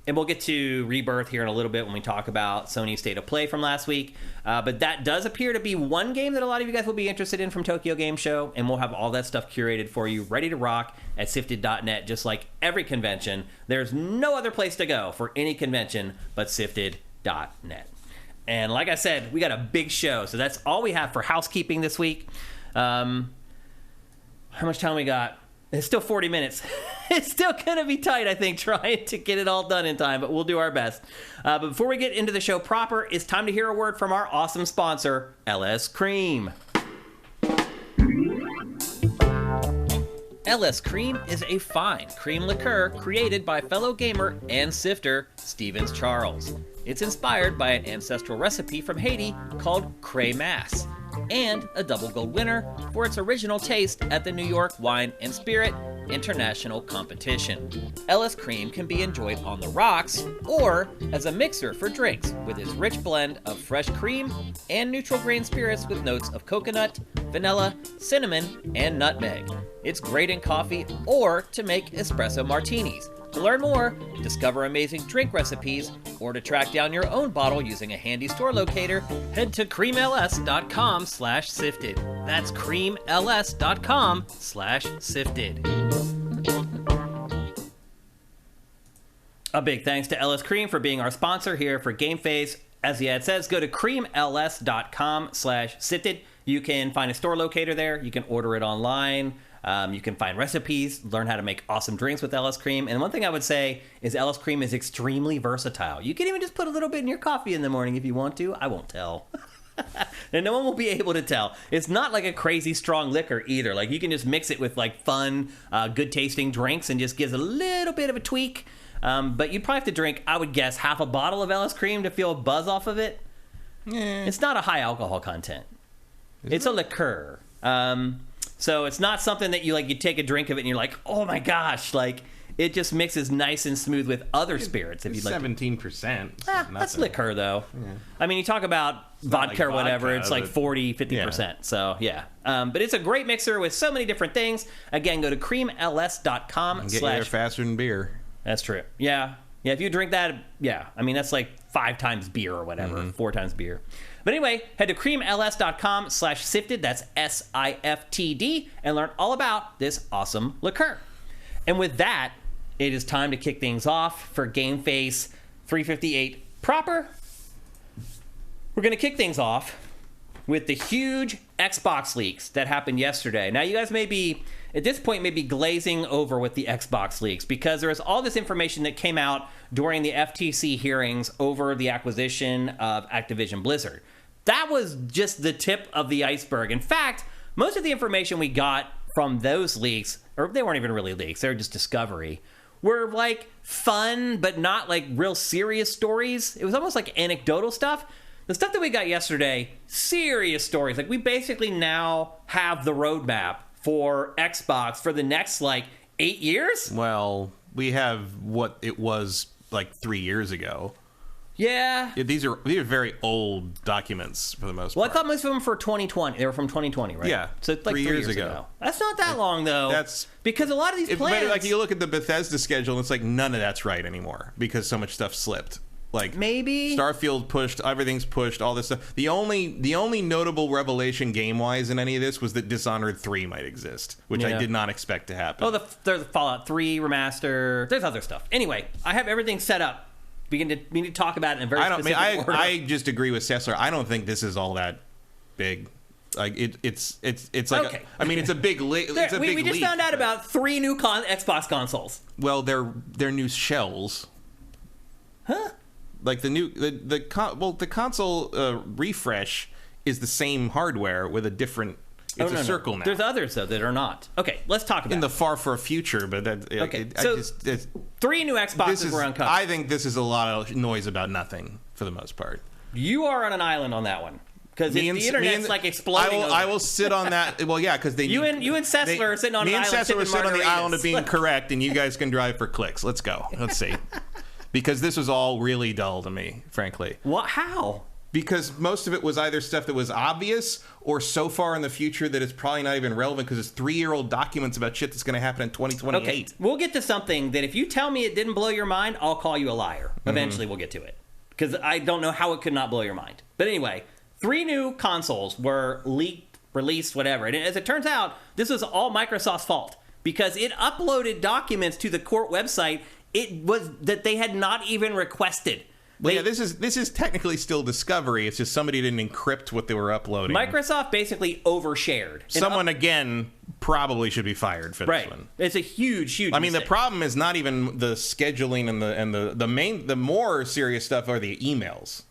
And we'll get to Rebirth here in a little bit when we talk about Sony's State of Play from last week. But that does appear to be one game that a lot of you guys will be interested in from Tokyo Game Show. And we'll have all that stuff curated for you, ready to rock at Sifted.net. Just like every convention, there's no other place to go for any convention but Sifted.net. And like I said, we got a big show. So that's all we have for housekeeping this week. How much time we got? It's still 40 minutes. It's still going to be tight, I think, trying to get it all done in time, but we'll do our best. But before we get into the show proper, it's time to hear a word from our awesome sponsor, LS Cream. LS Cream is a fine cream liqueur created by fellow gamer and sifter Stevens Charles. It's inspired by an ancestral recipe from Haiti called Crémasse, and a double gold winner for its original taste at the New York Wine and Spirit International Competition. LS Cream can be enjoyed on the rocks or as a mixer for drinks with its rich blend of fresh cream and neutral grain spirits with notes of coconut, vanilla, cinnamon, and nutmeg. It's great in coffee or to make espresso martinis. To learn more, discover amazing drink recipes, or to track down your own bottle using a handy store locator, head to creamls.com/sifted. That's creamls.com/sifted. A big thanks to LS Cream for being our sponsor here for GameFace. As the ad says, go to creamls.com/sifted. You can find a store locator there. You can order it online. You can find recipes, learn how to make awesome drinks with LS Cream. And one thing I would say is LS Cream is extremely versatile. You can even just put a little bit in your coffee in the morning if you want to. I won't tell. And no one will be able to tell. It's not like a crazy strong liquor either. Like, you can just mix it with like fun, good tasting drinks and just gives a little bit of a tweak. But you'd probably have to drink, I would guess, half a bottle of LS Cream to feel a buzz off of it. It's not a high alcohol content. It's a liqueur. So it's not something that you take a drink of it and you're like, oh my gosh, like it just mixes nice and smooth with other spirits. If you'd like
17%.
That's liquor though. Yeah. I mean, you talk about vodka or whatever, it's like 40-50%. Yeah. So yeah, but it's a great mixer with so many different things. Again, go to creamls.com.
Get you there faster than beer.
That's true. Yeah. If you drink that, I mean, that's like 5 times beer or whatever, 4 times beer. But anyway, head to creamls.com/sifted, that's SIFTD, and learn all about this awesome liqueur. And with that, it is time to kick things off for GameFace 358 proper. We're going to kick things off with the huge Xbox leaks that happened yesterday. Now, you guys may be, at this point, maybe glazing over with the Xbox leaks because there was all this information that came out during the FTC hearings over the acquisition of Activision Blizzard. That was just the tip of the iceberg. In fact, most of the information we got from those leaks, or they weren't even really leaks, they were just discovery, were like fun, but not like real serious stories. It was almost like anecdotal stuff. The stuff that we got yesterday, serious stories. Like, we basically now have the roadmap for Xbox for the next, 8 years?
Well, we have what it was, 3 years ago.
Yeah.
These are very old documents for the most part.
Well, I thought most of them were 2020. They were from 2020, right?
Yeah.
So it's 3 years ago. That's not that long, though.
That's
because a lot of these plans...
But you look at the Bethesda schedule, and it's none of that's right anymore because so much stuff slipped.
Maybe
Starfield pushed, everything's pushed, all this stuff. The only notable revelation game-wise in any of this was that Dishonored 3 might exist, which I did not expect to happen.
Oh, there's Fallout 3 remaster. There's other stuff. Anyway, I have everything set up. We need to talk about it in a very specific order.
I just agree with Sessler. I don't think this is all that big. It's like
okay.
It's a big leap.
We just found out about 3 new Xbox consoles.
Well, they're new shells.
Huh?
Like the console refresh is the same hardware with a different. It's a circle now.
There's others though that are not. Okay, let's talk about
in the far future, but that okay.
3 new Xboxes were uncovered.
I think this is a lot of noise about nothing for the most part.
You are on an island on that one because the internet's exploding.
I will sit on that. Well, yeah, because
you and Sessler are sitting on an island.
Me and Sessler are sitting on the island of being correct, and you guys can drive for clicks. Let's go. Let's see. Because this was all really dull to me, frankly.
What? How?
Because most of it was either stuff that was obvious or so far in the future that it's probably not even relevant because it's 3-year-old documents about shit that's going to happen in 2028.
Okay, we'll get to something that if you tell me it didn't blow your mind, I'll call you a liar. Eventually we'll get to it. Because I don't know how it could not blow your mind. But anyway, 3 new consoles were leaked, released, whatever. And as it turns out, this was all Microsoft's fault. Because it uploaded documents to the court website it was that they had not even requested.
This is technically still discovery. It's just somebody didn't encrypt what they were uploading.
Maicrosoft basically overshared.
Someone again probably should be fired for this one.
It's a huge
mistake. The problem is not even the scheduling and the more serious stuff are the emails.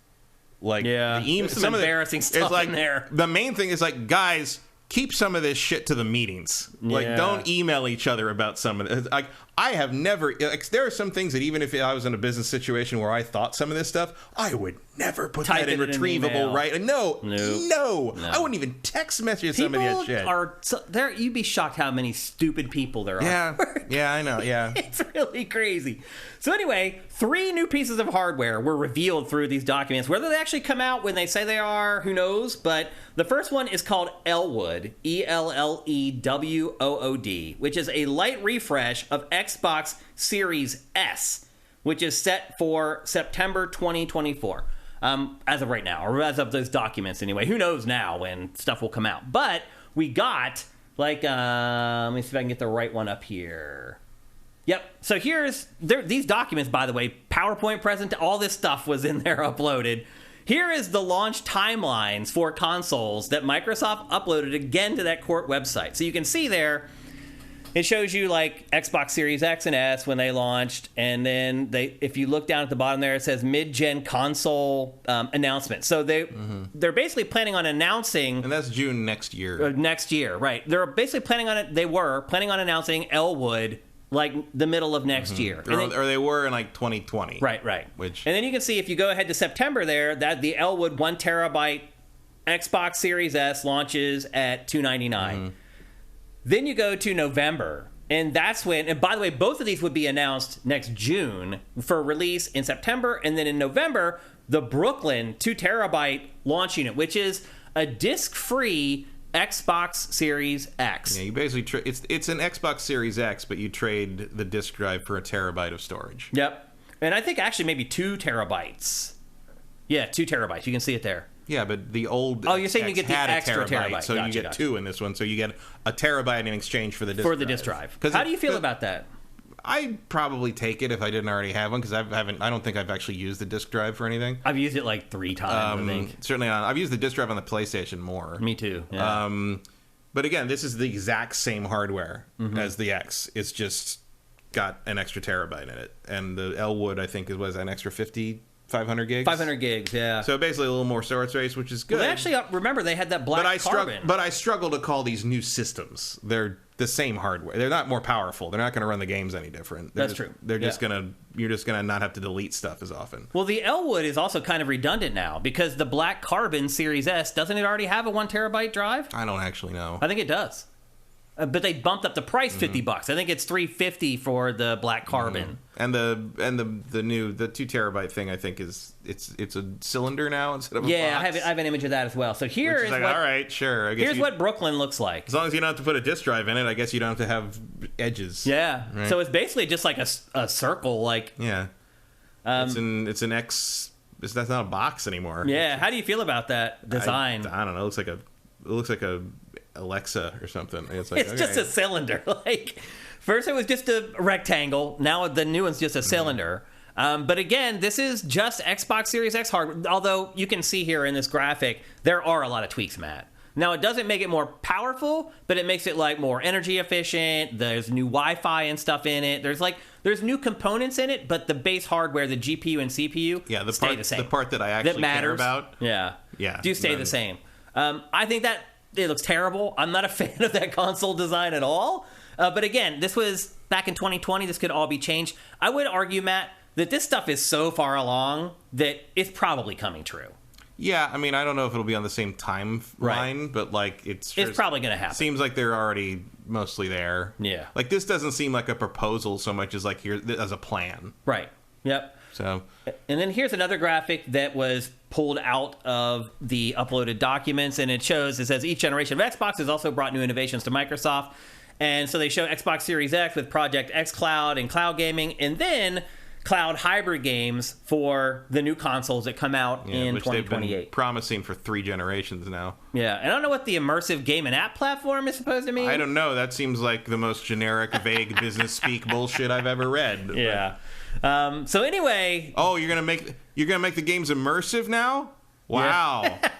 There's some embarrassing stuff in there.
The main thing is guys, keep some of this shit to the meetings. Don't email each other about some of it. I have never... there are some things that even if I was in a business situation where I thought some of this stuff, I would never put that in retrievable, right? No. I wouldn't even text message somebody that shit.
You'd be shocked how many stupid people there are.
Yeah, I know, yeah.
It's really crazy. So anyway, 3 new pieces of hardware were revealed through these documents. Whether they actually come out when they say they are, who knows? But the first one is called Elwood, ELLEWOOD, which is a light refresh of Xbox Series S, which is set for September 2024. As of right now, or as of those documents anyway. Who knows now when stuff will come out. But we got, let me see if I can get the right one up here. Yep. So these documents, by the way, PowerPoint present, all this stuff was in there uploaded. Here is the launch timelines for consoles that Microsoft uploaded again to that court website. So you can see there, it shows you like Xbox Series X and S when they launched, and then if you look down at the bottom there, it says mid-gen console announcement. So they're basically planning on announcing,
and that's June next year.
Next year, right? They're basically planning on it. They were planning on announcing Elwood like the middle of next year,
or they were in like 2020.
Right. And then you can see if you go ahead to September there, that the Elwood 1 terabyte Xbox Series S launches at $299. Then you go to November, and that's when, and by the way, both of these would be announced next June for release in September, and then in November, the Brooklyn 2 terabyte launch unit, which is a disc-free Xbox Series X.
Yeah, you basically it's an Xbox Series X, but you trade the disk drive for a terabyte of storage.
Yep. And I think actually maybe 2 terabytes. Yeah, 2 terabytes. You can see it there.
Yeah, but the old
you're saying
X
you get the
had
extra
a terabyte,
terabyte.
so
Gotcha,
you get 2 in this one. So you get a terabyte in exchange for the disk
drive. How do you feel about that?
I'd probably take it if I didn't already have one, because I don't think I've actually used the disk drive for anything.
I've used it like 3 times, I think.
Certainly I've used the disk drive on the PlayStation more.
Me too. Yeah.
But again, this is the exact same hardware as the X. It's just got an extra terabyte in it. And the Elwood, I think, was an extra 500 gigs?
500 gigs, yeah.
So basically a little more storage space, which is good.
Well, actually, remember, they had that black carbon.
But I struggle to call these new systems. They're the same hardware. They're not more powerful. They're not going to run the games any different.
That's true.
They're just you're just going to not have to delete stuff as often.
Well, the Elwood is also kind of redundant now, because the black carbon Series S, doesn't it already have a 1 terabyte drive?
I don't actually know.
I think it does. But they bumped up the price $50. I think it's $350 for the black carbon.
And the new 2 terabyte thing, I think it's a cylinder now instead of a box.
I have an image of that as well. So here is
all right, sure.
Here's what Brooklyn looks like.
As long as you don't have to put a disk drive in it, I guess you don't have to have edges.
Yeah.
Right?
So it's basically just like a circle, like
it's an X. That's not a box anymore.
Yeah. How do you feel about that design?
I don't know. It looks like a Alexa or something. It's
just a cylinder. Like, first it was just a rectangle. Now the new one's just a cylinder. But again, this is just Xbox Series X hardware. Although you can see here in this graphic, there are a lot of tweaks, Matt. Now, it doesn't make it more powerful, but it makes it like more energy efficient. There's new Wi-Fi and stuff in it. There's new components in it, but the base hardware, the GPU and CPU, stay the same.
The part that I actually care about,
do stay the same. I think that it looks terrible. I'm not a fan of that console design at all. But again, this was back in 2020. This could all be changed. I would argue, Matt, that this stuff is so far along that it's probably coming true.
Yeah, I mean, I don't know if it'll be on the same timeline, but like it's
probably going to happen.
Seems like they're already mostly there.
Yeah,
like this doesn't seem like a proposal so much as like here as a plan.
Right. Yep.
So,
and then here's another graphic that was pulled out of the uploaded documents, and it says each generation of Xbox has also brought new innovations to Microsoft, and so they show Xbox Series X with Project X Cloud and cloud gaming, and then cloud hybrid games for the new consoles that come out in 2028.
They've been promising for 3 generations now.
Yeah, and I don't know what the immersive game and app platform is supposed to mean.
I don't know. That seems like the most generic, vague business speak bullshit I've ever read.
Yeah. So anyway,
you're gonna make the games immersive now? Wow. Yeah.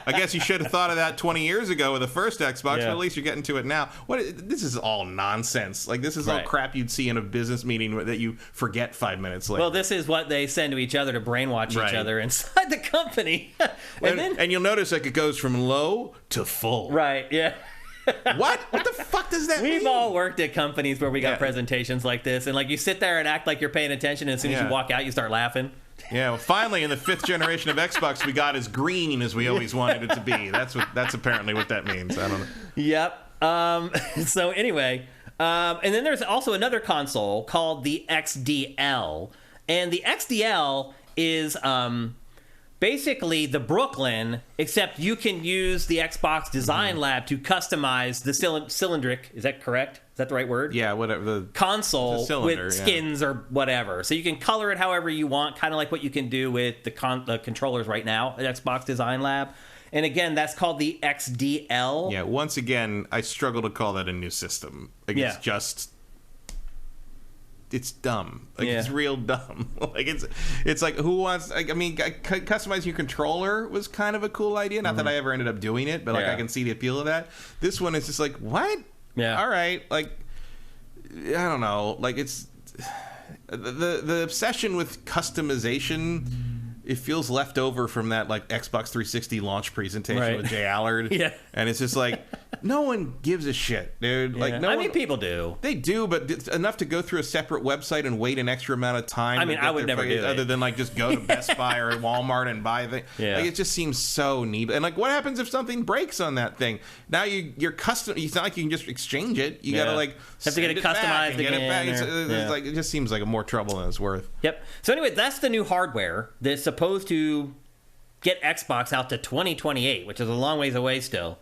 I guess you should have thought of that 20 years ago with the first Xbox, but at least you're getting to it now. This is all nonsense. Like, this is all crap you'd see in a business meeting that you forget 5 minutes later.
Well, this is what they send to each other to brainwash each other inside the company.
and you'll notice like it goes from low to full.
Right, yeah.
What the fuck does that mean?
We've all worked at companies where we got presentations like this, and like you sit there and act like you're paying attention, and as soon as you walk out, you start laughing.
Yeah, well, finally, in the 5th generation of Xbox, we got as green as we always wanted it to be. That's apparently what that means. I don't know.
Yep. So anyway, and then there's also another console called the XDL, and the XDL is basically the Brooklyn, except you can use the Xbox Design Lab to customize the cylindric. Is that correct? Is that the right word?
Yeah, whatever. The
console with skins or whatever. So you can color it however you want, kind of like what you can do with the controllers right now at Xbox Design Lab. And again, that's called the XDL.
Yeah, once again, I struggle to call that a new system. Like, it's just it's dumb. Like it's real dumb. Like it's like who wants? Like, I mean, customizing your controller was kind of a cool idea. Not that I ever ended up doing it, but like I can see the appeal of that. This one is just like what? Yeah. All right. Like I don't know. Like it's the obsession with customization. It feels left over from that like Xbox 360 launch presentation with Jay Allard. And it's just like no one gives a shit, dude. Like I mean,
people do.
They do, but it's enough to go through a separate website and wait an extra amount of time.
I mean, I would never do it
other than like just go to Best Buy or Walmart and buy the. Like it just seems so neat. And like, what happens if something breaks on that thing? Now you're custom. It's not like you can just exchange it. You gotta like
have to get it customized again.
Get it back. It's like it just seems like more trouble than it's worth.
Yep. So anyway, that's the new hardware that's supposed to get Xbox out to 2028, which is a long ways away still.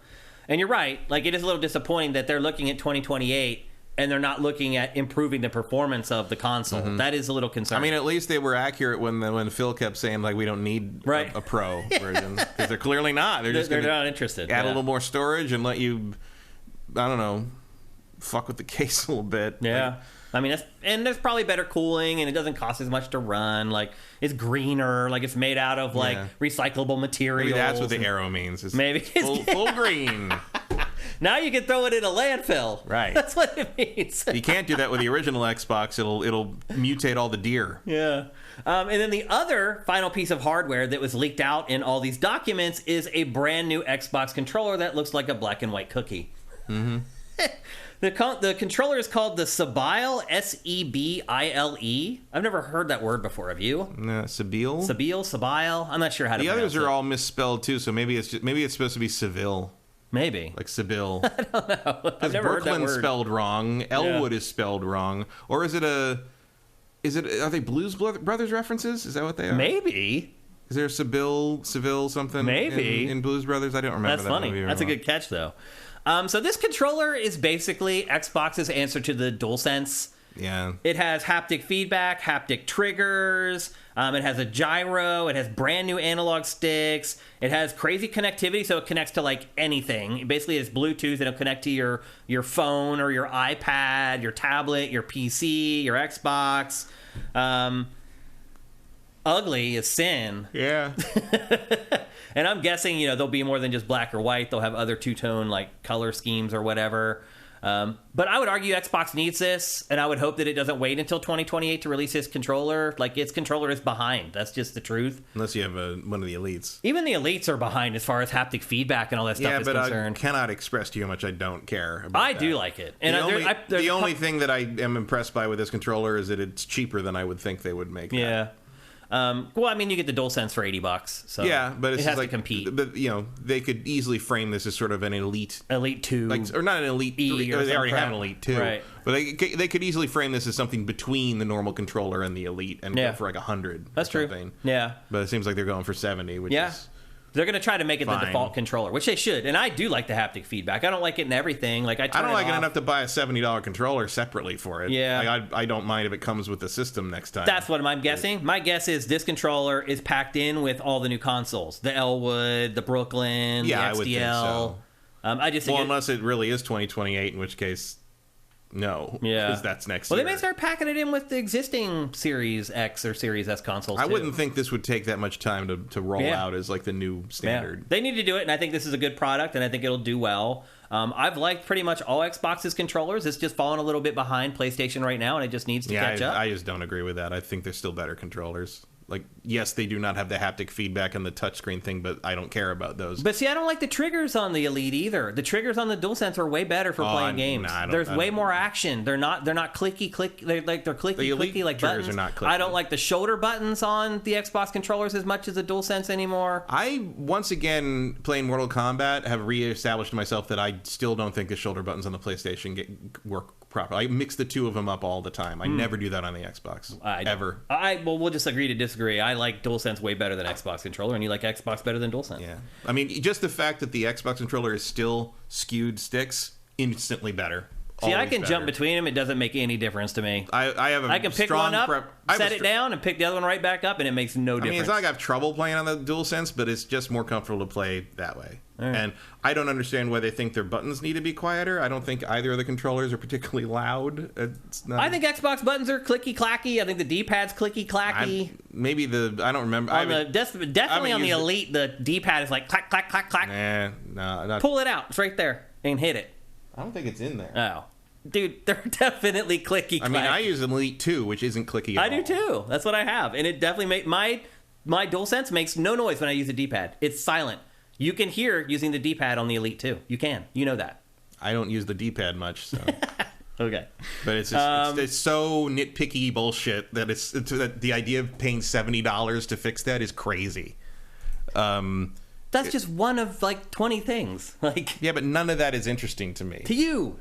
And you're right, like it is a little disappointing that they're looking at 2028 and they're not looking at improving the performance of the console. That is a little concerning.
I mean, at least they were accurate when Phil kept saying like we don't need a Pro version, because they're clearly not. They're
not interested.
Add a little more storage and let you, I don't know, fuck with the case a little bit.
Yeah.
Like,
I mean, there's probably better cooling, and it doesn't cost as much to run. Like, it's greener. Like, it's made out of, like, recyclable materials.
Maybe that's what the arrow means. It's
maybe.
Full green.
Now you can throw it in a landfill.
Right.
That's what it means.
You can't do that with the original Xbox. It'll mutate all the deer.
Yeah. And then the other final piece of hardware that was leaked out in all these documents is a brand new Xbox controller that looks like a black and white cookie. The controller is called the Sebile, Sebile. I've never heard that word before. Have you?
Sebile?
Sebile. I'm not sure how to pronounce it.
The others are all misspelled too, so maybe it's supposed to be Seville.
Maybe.
Like Seville.
I don't know. I've never heard that word.
Brooklyn's spelled wrong. Elwood is spelled wrong. Or are they Blues Brothers references? Is that what they are?
Maybe.
Is there Seville something?
Maybe.
In Blues Brothers? I don't remember.
That's funny. That's a good catch, though. So this controller is basically Xbox's answer to the DualSense.
Yeah.
It has haptic feedback, haptic triggers. It has a gyro. It has brand new analog sticks. It has crazy connectivity, so it connects to like anything. Basically, it's Bluetooth, and it'll connect to your phone or your iPad, your tablet, your PC, your Xbox. Ugly is sin.
Yeah.
And I'm guessing, there'll be more than just black or white. They'll have other two-tone like color schemes or whatever. But I would argue Xbox needs this, and I would hope that it doesn't wait until 2028 to release its controller. Like, its controller is behind. That's just the truth.
Unless you have one of the Elites.
Even the Elites are behind as far as haptic feedback and all that stuff is concerned.
I cannot express to you how much I don't care about
I do like it. And
the only thing that I am impressed by with this controller is that it's cheaper than I would think they would make.
Yeah. Well, I mean, you get the DualSense for $80, so
yeah, but it has
to compete.
But they could easily frame this as sort of an Elite
2,
or not an Elite 3. They already have an Elite 2,
right?
But they could easily frame this as something between the normal controller and the Elite and go for like 100.
That's true. Yeah,
but it seems like they're going for 70, which is.
They're going to try to make it the default controller, which they should. And I do like the haptic feedback. I don't like it in everything. Like I don't
like it enough to buy a $70 controller separately for it.
Yeah.
I don't mind if it comes with the system next time.
That's what I'm guessing. My guess is this controller is packed in with all the new consoles. The Elwood, the Brooklyn, the XDL.
I would think so.
I just think
unless it really is 2028, in which case... No, because that's next year.
Well, they may start packing it in with the existing Series X or Series S consoles,
I wouldn't think this would take that much time to roll out as like the new standard.
Yeah. They need to do it, and I think this is a good product, and I think it'll do well. I've liked pretty much all Xbox's controllers. It's just fallen a little bit behind PlayStation right now, and it just needs to catch up.
I just don't agree with that. I think there's still better controllers. Like, yes, they do not have the haptic feedback and the touchscreen thing, but I don't care about those.
But see, I don't like the triggers on the Elite either. The triggers on the DualSense are way better for playing games. There's way more action. They're not clicky click. They're clicky like buttons.
Are not clicky.
I don't like the shoulder buttons on the Xbox controllers as much as the DualSense anymore.
I once again, playing Mortal Kombat, have reestablished myself that I still don't think the shoulder buttons on the PlayStation work properly. I mix the two of them up all the time. I never do that on the Xbox. Ever.
Well, we'll just agree to disagree. I like DualSense way better than Xbox controller, and you like Xbox better than DualSense.
Yeah. I mean, just the fact that the Xbox controller is still skewed sticks, instantly better.
See, I can
better.
jump between them. It doesn't make any difference to me.
I
can pick one up, set it down, and pick the other one right back up, and it makes no difference.
I mean, it's not like I have trouble playing on the DualSense, but it's just more comfortable to play that way. Right. And I don't understand why they think their buttons need to be quieter. I don't think either of the controllers are particularly loud.
I think Xbox buttons are clicky-clacky. I think the D-pad's clicky-clacky.
I don't remember.
Definitely on the Elite, the D-pad is like clack, clack, clack, clack.
No.
Pull it out. It's right there. And hit it.
I don't think it's in there.
Oh. Dude, they're definitely clicky-clacky.
I mean, I use an Elite 2, which isn't clicky at all.
I do too. That's what I have. And it definitely makes... My DualSense makes no noise when I use the D-pad. It's silent. You can hear using the D-pad on the Elite 2. You can. You know that.
I don't use the D-pad much, so...
Okay.
But it's so nitpicky bullshit that that the idea of paying $70 to fix that is crazy.
That's just one of like 20 things.
Yeah, but none of that is interesting to me.
To you.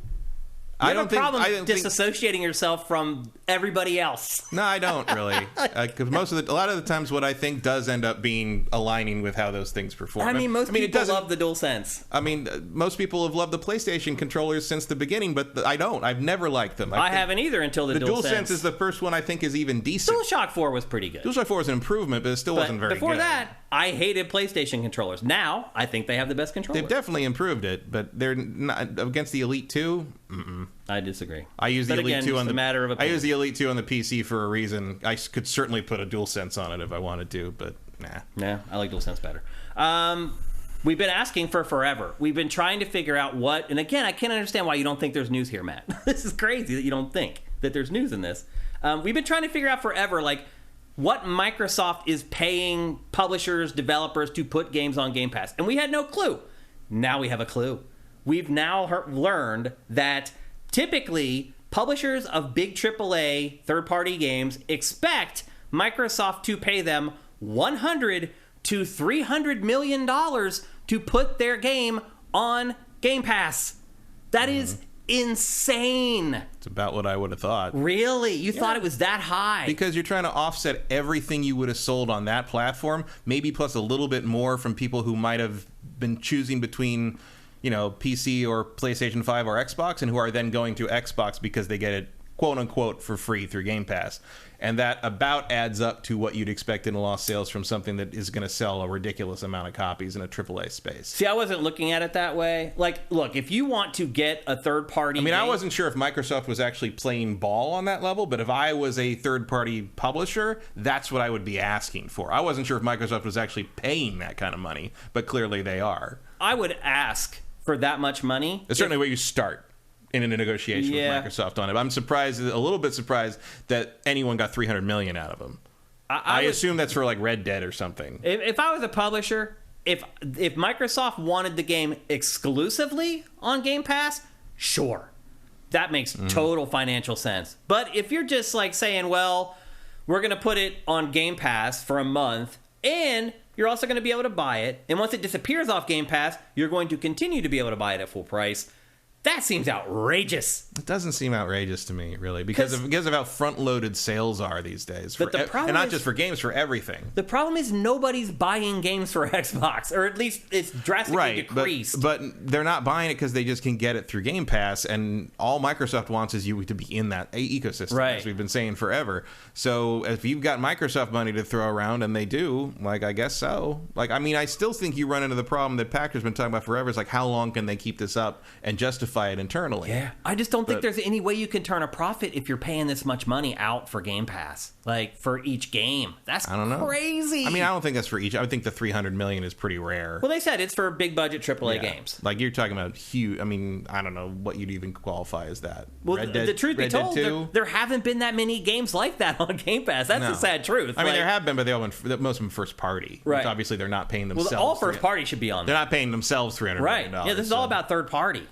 I don't have a problem disassociating yourself from everybody else.
No, I don't really. Because a lot of the times what I think does end up being aligning with how those things perform.
I mean, most people love the DualSense.
I mean, most people have loved the PlayStation controllers since the beginning, but I don't. I've never liked them.
I haven't either until the DualSense.
The DualSense is the first one I think is even decent.
DualShock 4 was pretty good.
DualShock 4 was an improvement, but it still wasn't very good.
Before that, I hated PlayStation controllers. Now, I think they have the best controller.
They've definitely improved it, but they're not against the Elite 2.
I disagree.
I use the Elite 2 on the
matter of opinion.
I use the Elite 2 on the PC for a reason. I could certainly put a DualSense on it if I wanted to, but nah.
Nah, I like DualSense better. We've been asking for forever. We've been trying to figure out what, and again, I can't understand why you don't think there's news here, Matt. This is crazy that you don't think that there's news in this. We've been trying to figure out forever, like, what Microsoft is paying publishers, developers to put games on Game Pass. And we had no clue. Now we have a clue. We've now learned that typically publishers of big AAA third-party games expect Microsoft to pay them $100 to $300 million to put their game on Game Pass. That is insane.
It's about what I would have thought.
Really? You thought it was that high?
Because you're trying to offset everything you would have sold on that platform, maybe plus a little bit more from people who might have been choosing between, PC or PlayStation 5 or Xbox, and who are then going to Xbox because they get it, quote unquote, for free through Game Pass. And that about adds up to what you'd expect in lost sales from something that is going to sell a ridiculous amount of copies in a AAA space.
See, I wasn't looking at it that way. Like, look, if you want to get a third-party game...
I wasn't sure if Microsoft was actually playing ball on that level, but if I was a third-party publisher, that's what I would be asking for. I wasn't sure if Microsoft was actually paying that kind of money, but clearly they are.
I would ask for that much money.
It's certainly where you start in a negotiation with Microsoft on it. I'm a little bit surprised that anyone got $300 million out of them. I assume that's for like Red Dead or something.
If I was a publisher, if Microsoft wanted the game exclusively on Game Pass, sure. That makes total financial sense. But if you're just like saying, well, we're going to put it on Game Pass for a month, and you're also going to be able to buy it, and once it disappears off Game Pass, you're going to continue to be able to buy it at full price, that seems outrageous.
It doesn't seem outrageous to me, really, because of how front-loaded sales are these days.
But the problem
and not just for games, for everything.
The problem is nobody's buying games for Xbox, or at least it's drastically decreased.
But they're not buying it because they just can get it through Game Pass, and all Microsoft wants is you to be in that ecosystem, as we've been saying forever. So if you've got Microsoft money to throw around, and they do, I guess so. I still think you run into the problem that Packer's been talking about forever. It's like, how long can they keep this up and justify it internally?
Yeah, I just don't think there's any way you can turn a profit if you're paying this much money out for Game Pass, for each game. That's crazy.
I don't think that's for each. I think the $300 million is pretty rare.
Well, they said it's for big budget AAA games.
You're talking about huge. I don't know what you'd even qualify as that.
Well, the truth be told, there haven't been that many games like that on Game Pass. That's the sad truth.
There have been, but most of them first party.
Right.
Which obviously they're not paying themselves.
Well, all first party should be on there.
They're not paying themselves $300 million.
Yeah, this is all about third party.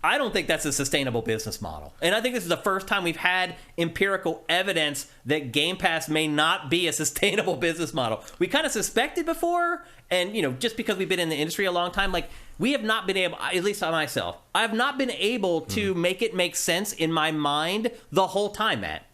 I don't think that's a sustainable business model. And I think this is the first time we've had empirical evidence that Game Pass may not be a sustainable business model. We kind of suspected before, and, just because we've been in the industry a long time, we have not been able, at least on myself, I have not been able to make it make sense in my mind the whole time, Matt.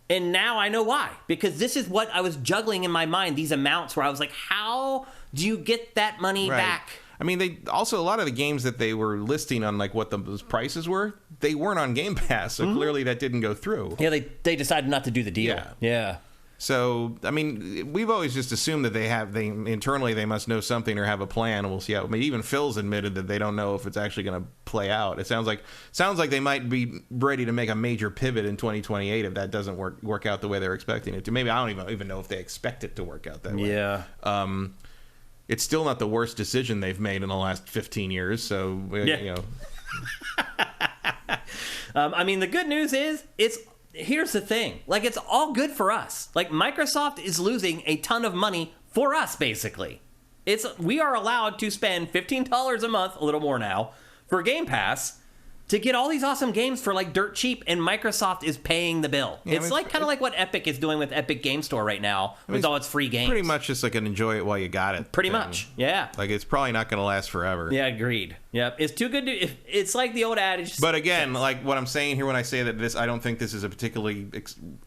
And now I know why. Because this is what I was juggling in my mind, these amounts where I was like, how do you get that money back?
They also, a lot of the games that they were listing on what those prices were they weren't on Game Pass, so clearly that didn't go through.
Yeah, they decided not to do the deal. Yeah.
So, I mean, we've always just assumed that internally they must know something or have a plan, and we'll see how. I mean, even Phil's admitted that they don't know if it's actually going to play out. It sounds like they might be ready to make a major pivot in 2028 if that doesn't work out the way they're expecting it to. Maybe I don't even know if they expect it to work out that way.
Yeah.
It's still not the worst decision they've made in the last 15 years, so, you know.
I mean, the good news is here's the thing. Like, it's all good for us. Like, Microsoft is losing a ton of money for us, basically. We are allowed to spend $15 a month, a little more now, for Game Pass to get all these awesome games for, like, dirt cheap, and Microsoft is paying the bill. Yeah, it's kind of like what Epic is doing with Epic Game Store right now with all its free games.
Pretty much just like an enjoy it while you got it.
Pretty much, yeah.
Like, it's probably not going to last forever.
Yeah, agreed. Yep, it's too good to... It's like the old adage...
But again, like, what I'm saying here when I say that I don't think this is a particularly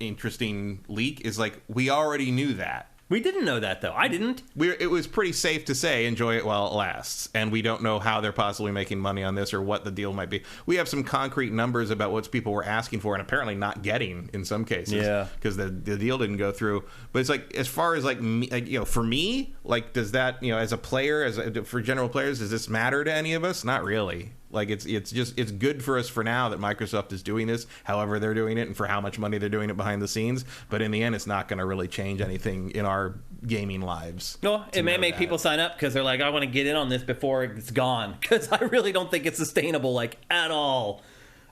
interesting leak, is like, we already knew that.
We didn't know that, though. I didn't.
It was pretty safe to say, enjoy it while it lasts. And we don't know how they're possibly making money on this or what the deal might be. We have some concrete numbers about what people were asking for and apparently not getting in some cases.
Yeah.
Because the deal didn't go through. But it's like, as far as, like, you know, for me, like, does that, you know, as a player, for general players, does this matter to any of us? Not really. Like, it's good for us for now that Microsoft is doing this, however they're doing it, and for how much money they're doing it behind the scenes. But in the end, it's not going to really change anything in our gaming lives.
No, it may make people sign up because they're like, I want to get in on this before it's gone. Because I really don't think it's sustainable, like, at all.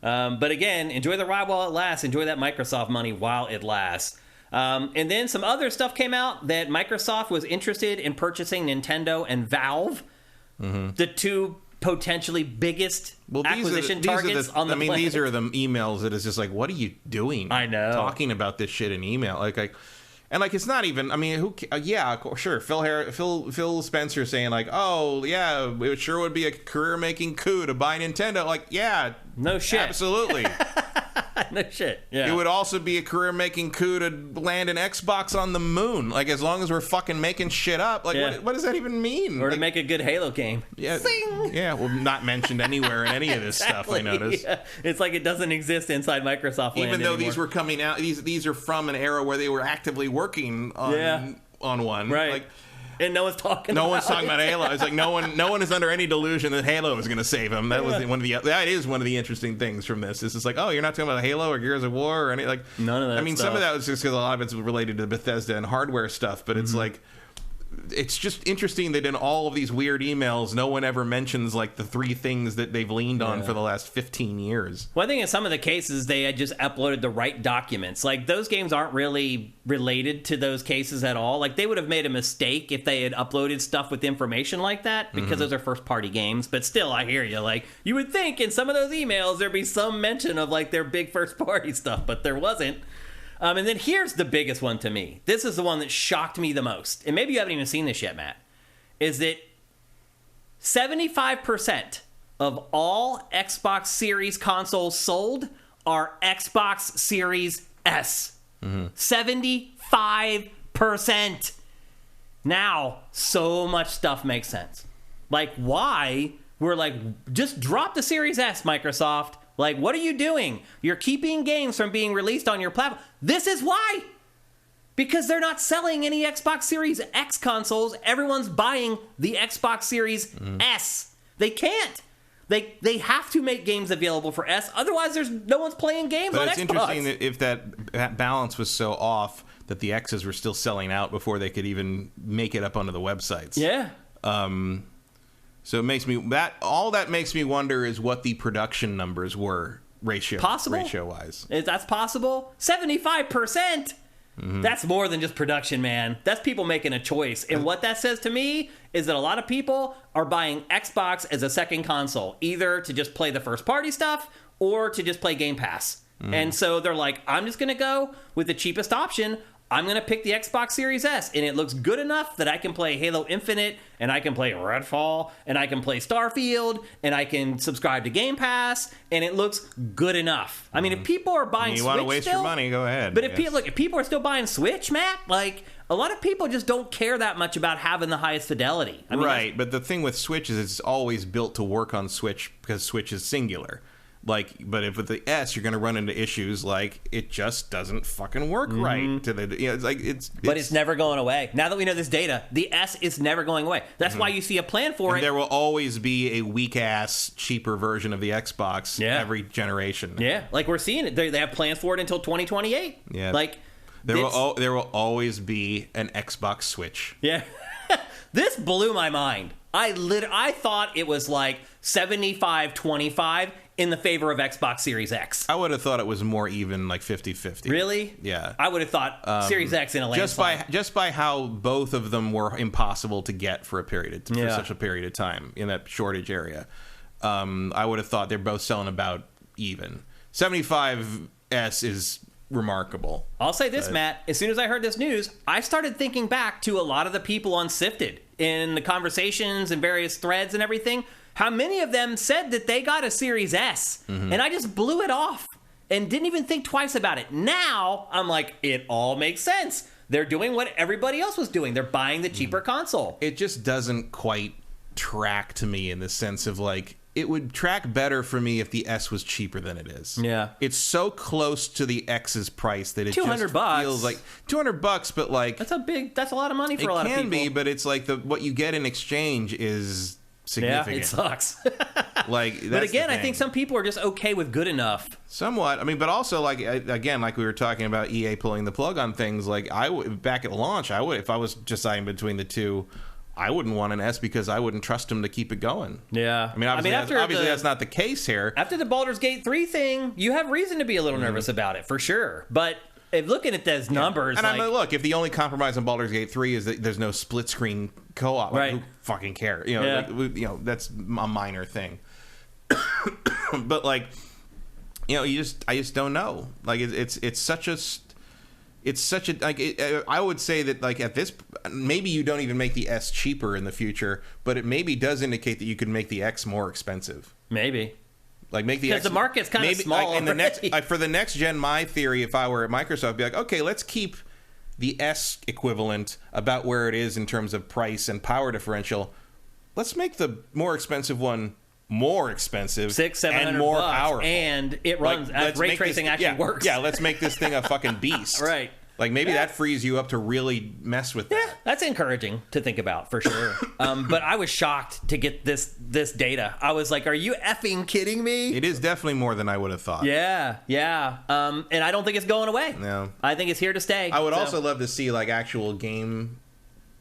But again, enjoy the ride while it lasts. Enjoy that Microsoft money while it lasts. And then some other stuff came out that Microsoft was interested in purchasing Nintendo and Valve, the two potentially biggest acquisition targets on the planet.
These are the emails that is just like, what are you doing?
I know.
Talking about this shit in email. Like, it's not even, I mean, sure. Phil Spencer saying like, oh, yeah, it sure would be a career-making coup to buy Nintendo. Like, yeah.
No shit.
Absolutely.
No shit. Yeah.
It would also be a career-making coup to land an Xbox on the moon. Like, as long as we're fucking making shit up. Like, what does that even mean?
Or
like,
to make a good Halo game.
Yeah.
Sing!
Yeah, well, not mentioned anywhere in any of this
Exactly.
stuff, I noticed.
Yeah. It's like it doesn't exist inside Microsoft land
Even though
anymore.
these were coming out, these are from an era where they were actively working on one.
Right.
Like,
and no one's talking
no
about
one's talking about Halo. It's like no one is under any delusion that Halo is going to save him. That is one of the interesting things from this. It's just like, oh, you're not talking about Halo or Gears of War or any, like,
none of that.
I mean,
stuff.
some of that was just because a lot of it's related to Bethesda and hardware stuff, but it's like, it's just interesting that in all of these weird emails, no one ever mentions like the three things that they've leaned on for the last 15 years.
Well, I think in some of the cases, they had just uploaded the right documents. Like, those games aren't really related to those cases at all. Like, they would have made a mistake if they had uploaded stuff with information like that, because those are first-party games. But still, I hear you. Like, you would think in some of those emails, there'd be some mention of, like, their big first-party stuff, but there wasn't. And then here's the biggest one to me. This is the one that shocked me the most. And maybe you haven't even seen this yet, Matt. Is that 75% of all Xbox Series consoles sold are Xbox Series S. 75%. Now, so much stuff makes sense. Like, why? We're like, just drop the Series S, Microsoft. Like, what are you doing? You're keeping games from being released on your platform. This is why. Because they're not selling any Xbox Series X consoles. Everyone's buying the Xbox Series S. They can't. They have to make games available for S. Otherwise, there's no one's playing games on Xbox. But it's interesting
that if that balance was so off that the X's were still selling out before they could even make it up onto the websites.
Yeah.
So it makes me that makes me wonder is what the production numbers were ratio wise.
That's possible. 75%. That's more than just production, man. That's people making a choice. And what that says to me is that a lot of people are buying Xbox as a second console, either to just play the first party stuff or to just play Game Pass. And so they're like, I'm just going to go with the cheapest option. I'm going to pick the Xbox Series S, and it looks good enough that I can play Halo Infinite, and I can play Redfall, and I can play Starfield, and I can subscribe to Game Pass, and it looks good enough. I mean, if people are buying Switch
you want to waste your money, go ahead.
But if people are still buying Switch, Matt, like, a lot of people just don't care that much about having the highest fidelity. I mean,
right, but the thing with Switch is it's always built to work on Switch because Switch is singular. Like, but if with the S, you're going to run into issues like it just doesn't fucking work right. To the, it's like
but it's never going away. Now that we know this data, the S is never going away. That's why you see a plan for it.
There will always be a weak ass, cheaper version of the Xbox every generation.
Yeah, like we're seeing it. They have plans for it until 2028.
Yeah,
like
there will always be an Xbox Switch.
Yeah, this blew my mind. I thought it was like 75-25 in the favor of Xbox Series X.
I would have thought it was more even, like 50-50.
Really?
Yeah.
I would have thought Series X in a landslide.
Just by how both of them were impossible to get for such a period of time in that shortage area. I would have thought they're both selling about even. 75S is remarkable.
I'll say this, Matt. As soon as I heard this news, I started thinking back to a lot of the people on Sifted in the conversations and various threads and everything. How many of them said that they got a Series S, and I just blew it off and didn't even think twice about it. Now, I'm like, it all makes sense. They're doing what everybody else was doing. They're buying the cheaper console.
It just doesn't quite track to me in the sense of, like, it would track better for me if the S was cheaper than it is.
Yeah.
It's so close to the X's price that it just
$200
feels like $200, but like
that's a lot of money for a lot of people.
It can be, but it's like what you get in exchange is significant.
Yeah, it sucks.
Like,
but again, I think some people are just okay with good enough.
Somewhat. I mean, but also, like, again, like we were talking about EA pulling the plug on things. Like, back at launch, I would, if I was deciding between the two, I wouldn't want an S because I wouldn't trust them to keep it going.
Yeah.
I mean, obviously that's not the case here.
After the Baldur's Gate 3 thing, you have reason to be a little nervous about it, for sure. But if looking at those numbers...
And I mean, look, if the only compromise on Baldur's Gate 3 is that there's no split-screen co-op, like, who fucking cares? You know, that's a minor thing. But, like, you know, I just don't know. Like, it's such a... It's such a, like, I would say that, like, at this, maybe you don't even make the S cheaper in the future, but it maybe does indicate that you could make the X more expensive.
Maybe.
Like, make the X...
Because the market's kind of small.
Like, in the next, for the next gen, my theory, if I were at Microsoft, would be like, okay, let's keep the S equivalent about where it is in terms of price and power differential. Let's make the more expensive one more expensive,
$600-700
and more powerful,
and it runs. Like, ray tracing actually works.
Yeah, let's make this thing a fucking beast.
Right.
Like, maybe that frees you up to really mess with that.
Yeah, that's encouraging to think about, for sure. But I was shocked to get this data. I was like, are you effing kidding me?
It is definitely more than I would have thought.
Yeah. And I don't think it's going away.
No.
I think it's here to stay.
I would also love to see, like, actual game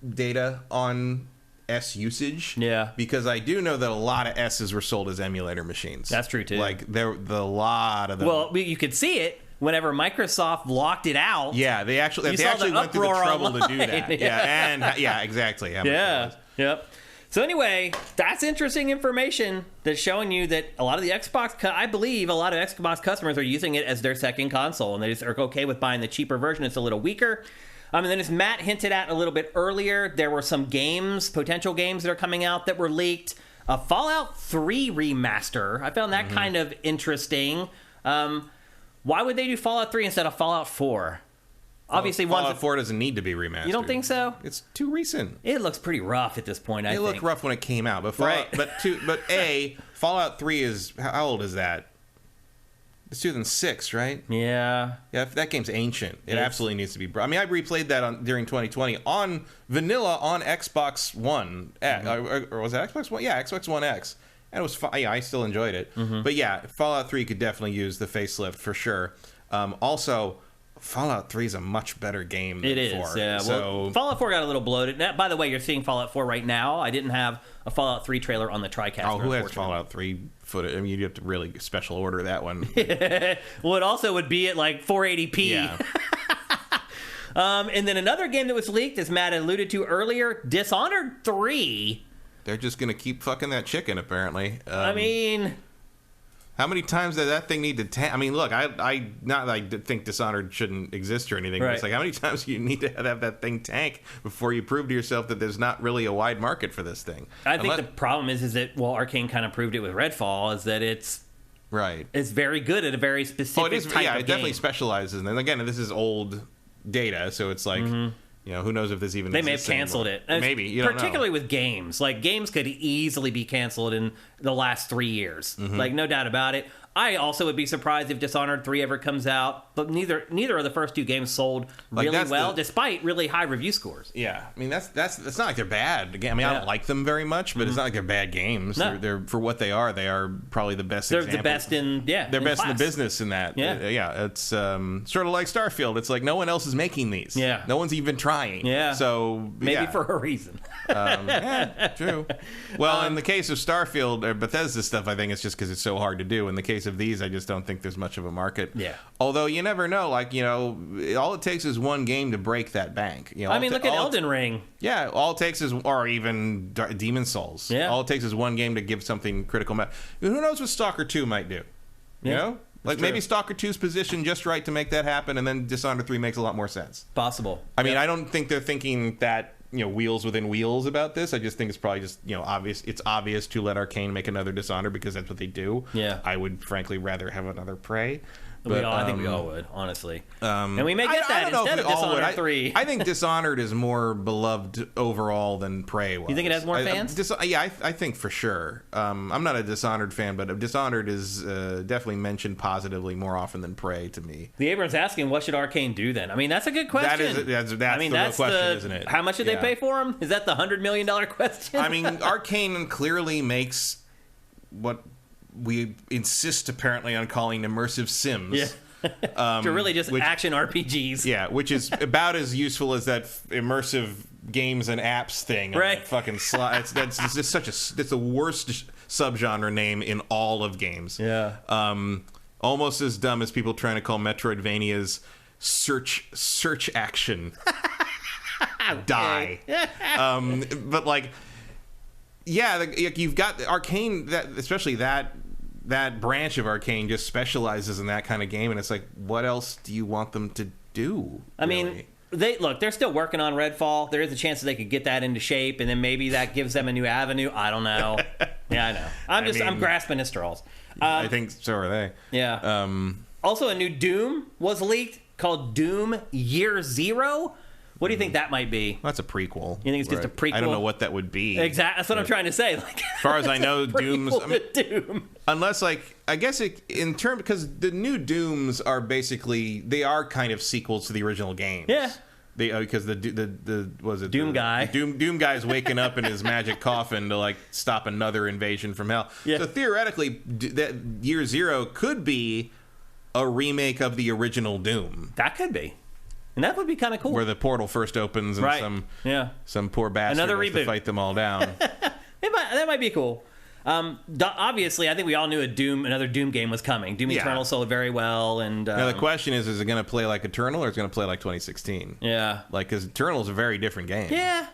data on S usage.
Yeah.
Because I do know that a lot of S's were sold as emulator machines.
That's true, too.
Like, a lot of them.
Well, you could see it. Whenever Microsoft locked it out,
they actually went through the trouble online to do that. Exactly.
Yep. So anyway, that's interesting information that's showing you that a lot of the I believe a lot of Xbox customers are using it as their second console, and they just are okay with buying the cheaper version. It's a little weaker. And then, as Matt hinted at a little bit earlier, there were some potential games that are coming out that were leaked. A Fallout 3 remaster. I found that kind of interesting. Why would they do Fallout 3 instead of Fallout 4? Obviously,
Fallout 4 doesn't need to be remastered.
You don't think so?
It's too recent.
It looks pretty rough at this point, I think.
It looked rough when it came out. But Fallout 3 is... How old is that? It's 2006, right?
Yeah.
Yeah, that game's ancient. It absolutely needs to be... I mean, I replayed that during 2020 on vanilla on Xbox One. Or was it Xbox One? Yeah, Xbox One X. And it was fun. Yeah, I still enjoyed it. But yeah, Fallout 3 could definitely use the facelift for sure. Also, Fallout 3 is a much better game than 4.
It is, yeah. So, well, Fallout 4 got a little bloated. Now, by the way, you're seeing Fallout 4 right now. I didn't have a Fallout 3 trailer on the TriCaster.
Oh, who has Fallout 3 footage? I mean, you'd have to really special order that one.
Well, it also would be at like 480p.
Yeah.
And then another game that was leaked, as Matt alluded to earlier, Dishonored 3.
They're just going to keep fucking that chicken, apparently.
I mean...
How many times does that thing need to tank? I mean, look, I not that I think Dishonored shouldn't exist or anything, but it's like, how many times do you need to have that thing tank before you prove to yourself that there's not really a wide market for this thing?
I think the problem is that, well, Arcane kind of proved it with Redfall, is that it's very good at a very specific type of game.
It definitely specializes. And then again, this is old data, so it's like... You know, who knows if this even
They may have
exists
canceled
anymore.
it.
Maybe. You don't
particularly
know.
with games. Like, games could easily be canceled in the last 3 years. Like, no doubt about it. I also would be surprised if Dishonored 3 ever comes out, but neither of the first two games sold really well, despite really high review scores.
Yeah, I mean that's not like they're bad. Again, I mean I don't like them very much, but it's not like they're bad games.
No.
They're for what they are probably the best.
They're the best in
they're best
class.
in the business in that. Yeah. It's sort of like Starfield. It's like no one else is making these.
Yeah,
no one's even trying.
Yeah,
so
maybe for a reason.
True. Well, in the case of Starfield or Bethesda stuff, I think it's just because it's so hard to do. In the case of these, I just don't think there's much of a market.
Yeah.
Although you never know. Like, you know, all it takes is one game to break that bank. You know,
I mean, look at Elden Ring.
Yeah, all it takes is, or even Demon Souls.
Yeah.
All it takes is one game to give something critical. Who knows what Stalker 2 might do? You know? Like, maybe Stalker 2's positioned just right to make that happen, and then Dishonored 3 makes a lot more sense.
Possible.
I mean, I don't think they're thinking that, you know, wheels within wheels about this. I just think it's probably just, you know, obvious. It's obvious to let Arcane make another Dishonored because that's what they do.
Yeah.
I would frankly rather have another Prey.
But, I think we all would, honestly. And we may get that instead of Dishonored 3.
I think Dishonored is more beloved overall than Prey was.
You think it has more fans?
I think for sure. I'm not a Dishonored fan, but Dishonored is definitely mentioned positively more often than Prey to me.
The Abrams asking, what should Arcane do then? I mean, that's a good question.
That's the real question, isn't it?
How much did they pay for him? Is that the $100 million question?
I mean, Arcane clearly makes what we insist apparently on calling immersive sims.
Yeah. To really just action RPGs.
Yeah, which is about as useful as that immersive games and apps thing.
Right.
Fucking that's just that's the worst subgenre name in all of games.
Yeah.
Almost as dumb as people trying to call Metroidvanias search action. Die. But like, yeah, you've got Arcane, especially that branch of Arcane just specializes in that kind of game, and it's like, what else do you want them to do?
I mean, they're still working on Redfall. There is a chance that they could get that into shape, and then maybe that gives them a new avenue. I don't know. Yeah, I know. I'm grasping at straws.
I think so are they.
Yeah. Also, a new Doom was leaked called Doom Year Zero. What do you think that might be?
Well, that's a prequel.
You think it's just a prequel?
I don't know what that would be.
Exactly. That's what I'm trying to say. Like,
as far as I know, Doom's...
Doom.
Unless, like, I guess because the new Dooms are basically... They are kind of sequels to the original games.
Yeah.
Because
Doom guy.
Doom guy's waking up in his magic coffin to, like, stop another invasion from hell.
Yeah.
So theoretically, that Year Zero could be a remake of the original Doom.
That could be. And that would be kind of cool.
Where the portal first opens and some poor bastard
Another
has to fight them all down.
That might be cool. Obviously, I think we all knew another Doom game was coming. Doom Eternal sold very well. And
now the question is it going to play like Eternal or is it going to play like 2016?
Yeah.
Like, because Eternal is a very different game.
Yeah.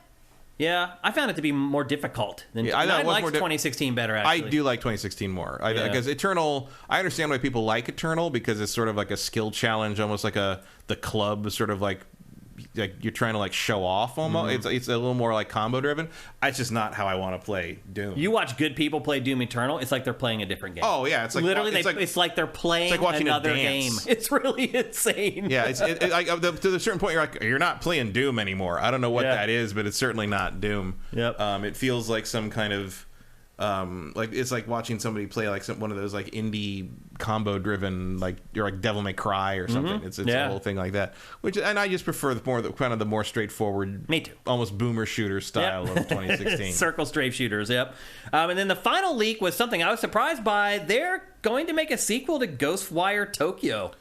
Yeah, I found it to be more difficult than I liked 2016 better, actually.
I do like 2016 more. Because Eternal, I understand why people like Eternal, because it's sort of like a skill challenge, almost like the club, sort of like you're trying to like show off almost. Mm-hmm. It's a little more like combo driven. It's just not how I want to play Doom.
You watch good people play Doom Eternal, it's like they're playing a different game.
Oh yeah, it's like
literally it's like they're playing another game. It's really insane.
Yeah, to a certain point you're like, you're not playing Doom anymore. I don't know what that is, but it's certainly not Doom.
Yep.
It feels like some kind of like it's like watching somebody play like one of those like indie combo driven, like you're like Devil May Cry or something. It's a whole thing like that. And I just prefer the more straightforward,
me too,
almost boomer shooter style of 2016.
Circle strafe shooters. Yep. And then the final leak was something I was surprised by. They're going to make a sequel to Ghostwire Tokyo.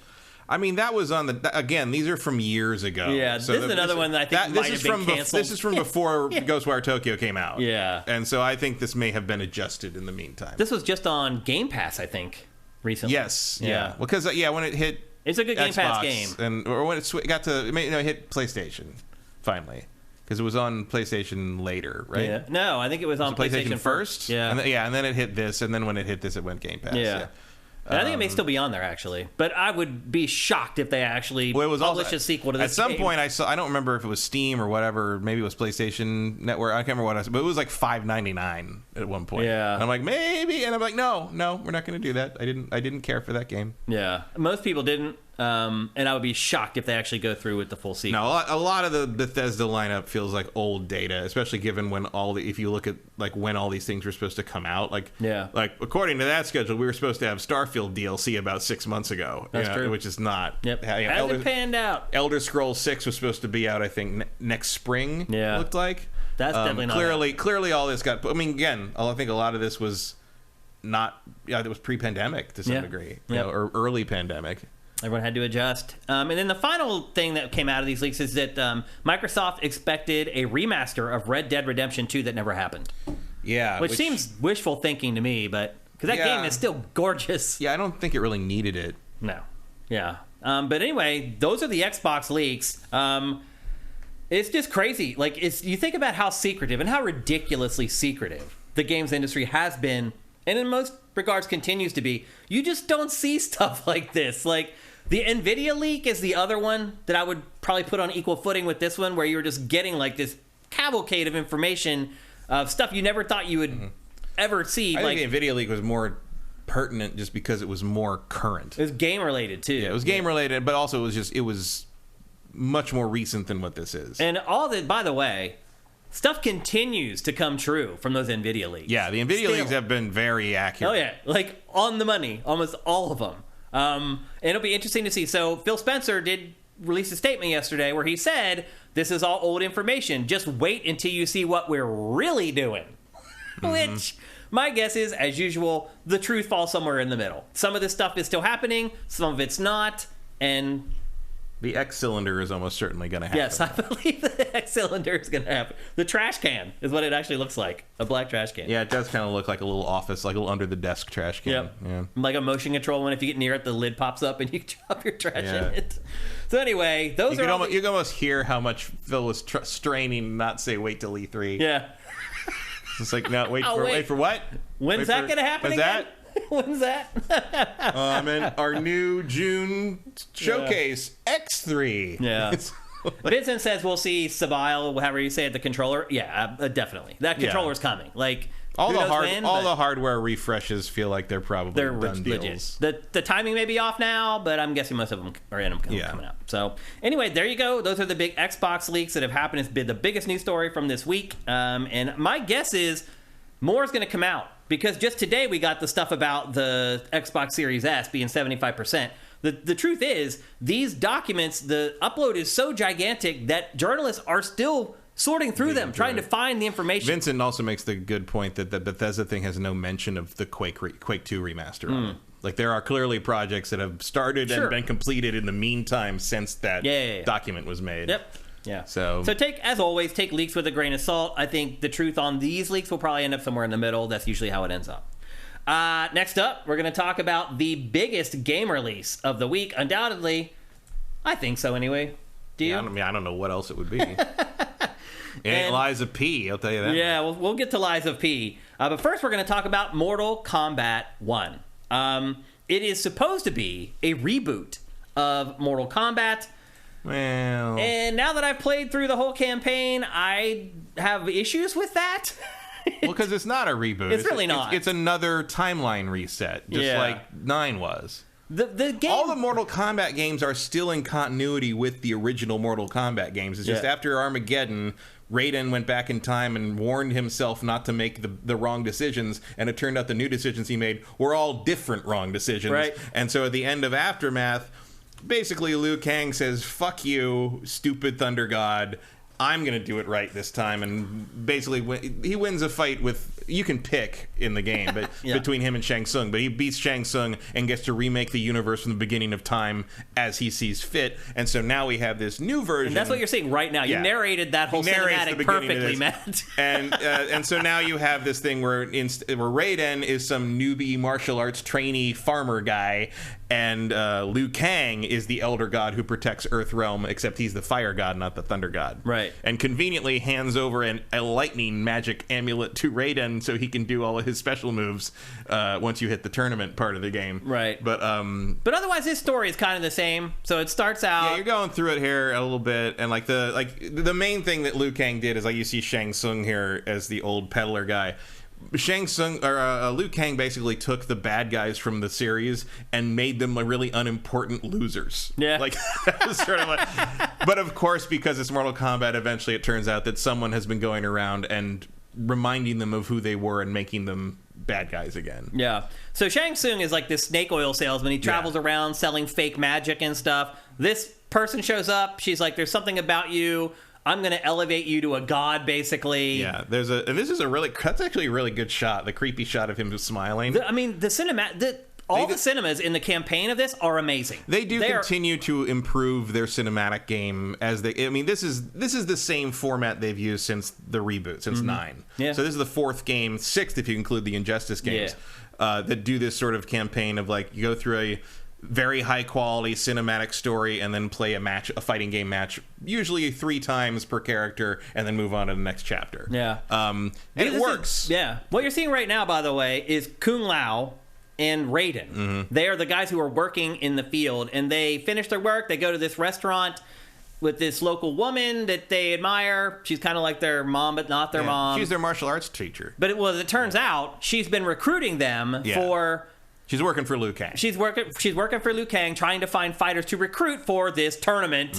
I mean, that was on again, these are from years ago.
Yeah, so this is another one that I think might have been canceled.
This is from before Ghostwire Tokyo came out.
Yeah.
And so I think this may have been adjusted in the meantime.
This was just on Game Pass, I think, recently.
Yes. Yeah. Because, when it hit
it's a good Game Pass game.
Or when it hit PlayStation, finally. Because it was on PlayStation later, right?
Yeah. No, I think it was on PlayStation first.
Yeah. And then it hit this, and then when it hit this, it went Game Pass.
Yeah. And I think it may still be on there, actually. But I would be shocked if they actually publish a sequel to this
At some
game.
point, I don't remember if it was Steam or whatever. Maybe it was PlayStation Network. I can't remember what it was. But it was like $5.99 at one point.
Yeah.
And I'm like, maybe. And I'm like, no, we're not going to do that. I didn't care for that game.
Yeah. Most people didn't. And I would be shocked if they actually go through with the full sequel.
No, a lot of the Bethesda lineup feels like old data, especially given when if you look at like when all these things were supposed to come out. Like according to that schedule, we were supposed to have Starfield DLC about 6 months ago.
That's true.
Which is not.
Yep. Hasn't panned out.
Elder Scrolls 6 was supposed to be out, I think, next spring.
Yeah.
It looked like.
That's definitely not.
Clearly, all this got. I mean, again, I think a lot of this was not. Yeah, it was pre-pandemic to some degree, or early pandemic.
Everyone had to adjust. And then the final thing that came out of these leaks is that Microsoft expected a remaster of Red Dead Redemption 2 that never happened.
Yeah.
Which seems wishful thinking to me, but because that game is still gorgeous.
Yeah, I don't think it really needed it.
No. Yeah. But anyway, those are the Xbox leaks. It's just crazy. Like, you think about how secretive and how ridiculously secretive the games industry has been, and in most regards continues to be. You just don't see stuff like this. Like, the NVIDIA leak is the other one that I would probably put on equal footing with this one, where you're just getting like this cavalcade of information of stuff you never thought you would ever see.
I think the NVIDIA leak was more pertinent just because it was more current.
It was game related too.
Yeah, it was game related, but also it was much more recent than what this is.
And all that, by the way, stuff continues to come true from those NVIDIA leaks.
Yeah, the NVIDIA leaks have been very accurate.
Oh yeah, like on the money, almost all of them. And it'll be interesting to see. So Phil Spencer did release a statement yesterday where he said, this is all old information. Just wait until you see what we're really doing. Which, my guess is, as usual, the truth falls somewhere in the middle. Some of this stuff is still happening, some of it's not, and
the X cylinder is almost certainly going to happen.
Yes, I believe the X cylinder is going to happen. The trash can is what it actually looks like. A black trash can.
Yeah, it does kind of look like a little office, like a little under the desk trash can.
Yep.
Yeah.
Like a motion control one. If you get near it, the lid pops up and you drop your trash in it. So anyway, you can
almost hear how much Phil was straining not say wait till E3.
Yeah.
It's like, no, wait for what?
When's that going to happen again? When's that?
And our new June showcase, X3.
Yeah. Vincent says we'll see Sabile, however you say it, the controller. Yeah, definitely. That controller's coming. Like,
all the hardware refreshes feel like they're probably done deals.
The timing may be off now, but I'm guessing most of them are in them coming out. So anyway, there you go. Those are the big Xbox leaks that have happened. It's been the biggest news story from this week. And my guess is more is going to come out, because just today we got the stuff about the Xbox Series S being 75%. The truth is, these documents, the upload is so gigantic that journalists are still sorting through them, trying to find the information.
Vincent also makes the good point that the Bethesda thing has no mention of the Quake 2 remaster on it. Like, there are clearly projects that have started and been completed in the meantime since that document was made.
Yep. Yeah.
So
as always, take leaks with a grain of salt. I think the truth on these leaks will probably end up somewhere in the middle. That's usually how it ends up. Next up, we're going to talk about the biggest game release of the week. Undoubtedly, I think so anyway. Do you?
I don't know what else it would be. And Lies of P, I'll tell you that.
Yeah, we'll get to Lies of P. But first, we're going to talk about Mortal Kombat 1. It is supposed to be a reboot of Mortal Kombat.
Well,
and now that I've played through the whole campaign, I have issues with that.
Well, because it's not a reboot.
It's really not.
It's another timeline reset, just like 9 was.
The game...
All the Mortal Kombat games are still in continuity with the original Mortal Kombat games. It's just after Armageddon, Raiden went back in time and warned himself not to make the wrong decisions, and it turned out the new decisions he made were all different wrong decisions.
Right.
And so at the end of Aftermath, basically Liu Kang says, "Fuck you, stupid Thunder God. I'm going to do it right this time." And basically, he wins a fight with, you can pick in the game, but between him and Shang Tsung. But he beats Shang Tsung and gets to remake the universe from the beginning of time as he sees fit. And so now we have this new version.
And that's what you're seeing right now. You narrated that whole cinematic perfectly, Matt.
And so now you have this thing where Raiden is some newbie martial arts trainee farmer guy, and Liu Kang is the elder god who protects Earthrealm, except he's the fire god, not the thunder god.
Right.
And conveniently hands over a lightning magic amulet to Raiden so he can do all of his special moves once you hit the tournament part of the game.
Right.
But
otherwise, his story is kind of the same. So it starts out...
Yeah, you're going through it here a little bit, and the main thing that Liu Kang did is, like, you see Shang Tsung here as the old peddler guy. Shang Tsung or Liu Kang basically took the bad guys from the series and made them really unimportant losers.
Yeah,
like that was sort of like. But of course, because it's Mortal Kombat, eventually it turns out that someone has been going around and reminding them of who they were and making them bad guys again.
Yeah. So Shang Tsung is like this snake oil salesman. He travels around selling fake magic and stuff. This person shows up. She's like, "There's something about you. I'm going to elevate you to a god," basically.
Yeah, and this is that's actually a really good shot. The creepy shot of him just smiling.
The cinemas in the campaign of this are amazing.
They continue to improve their cinematic game as they. I mean, this is the same format they've used since the reboot, since 9.
Yeah.
So this is the 4th game, 6th if you include the Injustice games, that do this sort of campaign of like you go through a very high quality cinematic story and then play a fighting game match, usually 3 times per character, and then move on to the next chapter.
Yeah.
And it works.
What you're seeing right now, by the way, is Kung Lao and Raiden.
Mm-hmm.
They are the guys who are working in the field, and they finish their work. They go to this restaurant with this local woman that they admire. She's kind of like their mom, but not their mom.
She's their martial arts teacher.
But it turns out she's been recruiting them for.
She's working for Liu Kang.
She's working for Liu Kang, trying to find fighters to recruit for this tournament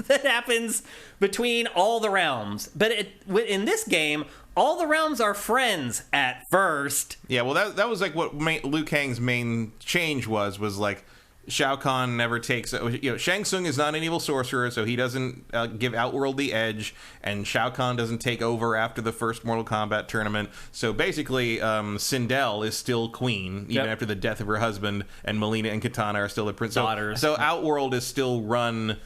that happens between all the realms. But in this game, all the realms are friends at first.
Yeah, well, that was like what Liu Kang's main change was like Shao Kahn never takes... Shang Tsung is not an evil sorcerer, so he doesn't give Outworld the edge, and Shao Kahn doesn't take over after the first Mortal Kombat tournament. So basically, Sindel is still queen, even after the death of her husband, and Melina and Kitana are still the prince.
Daughters.
So Outworld is still run...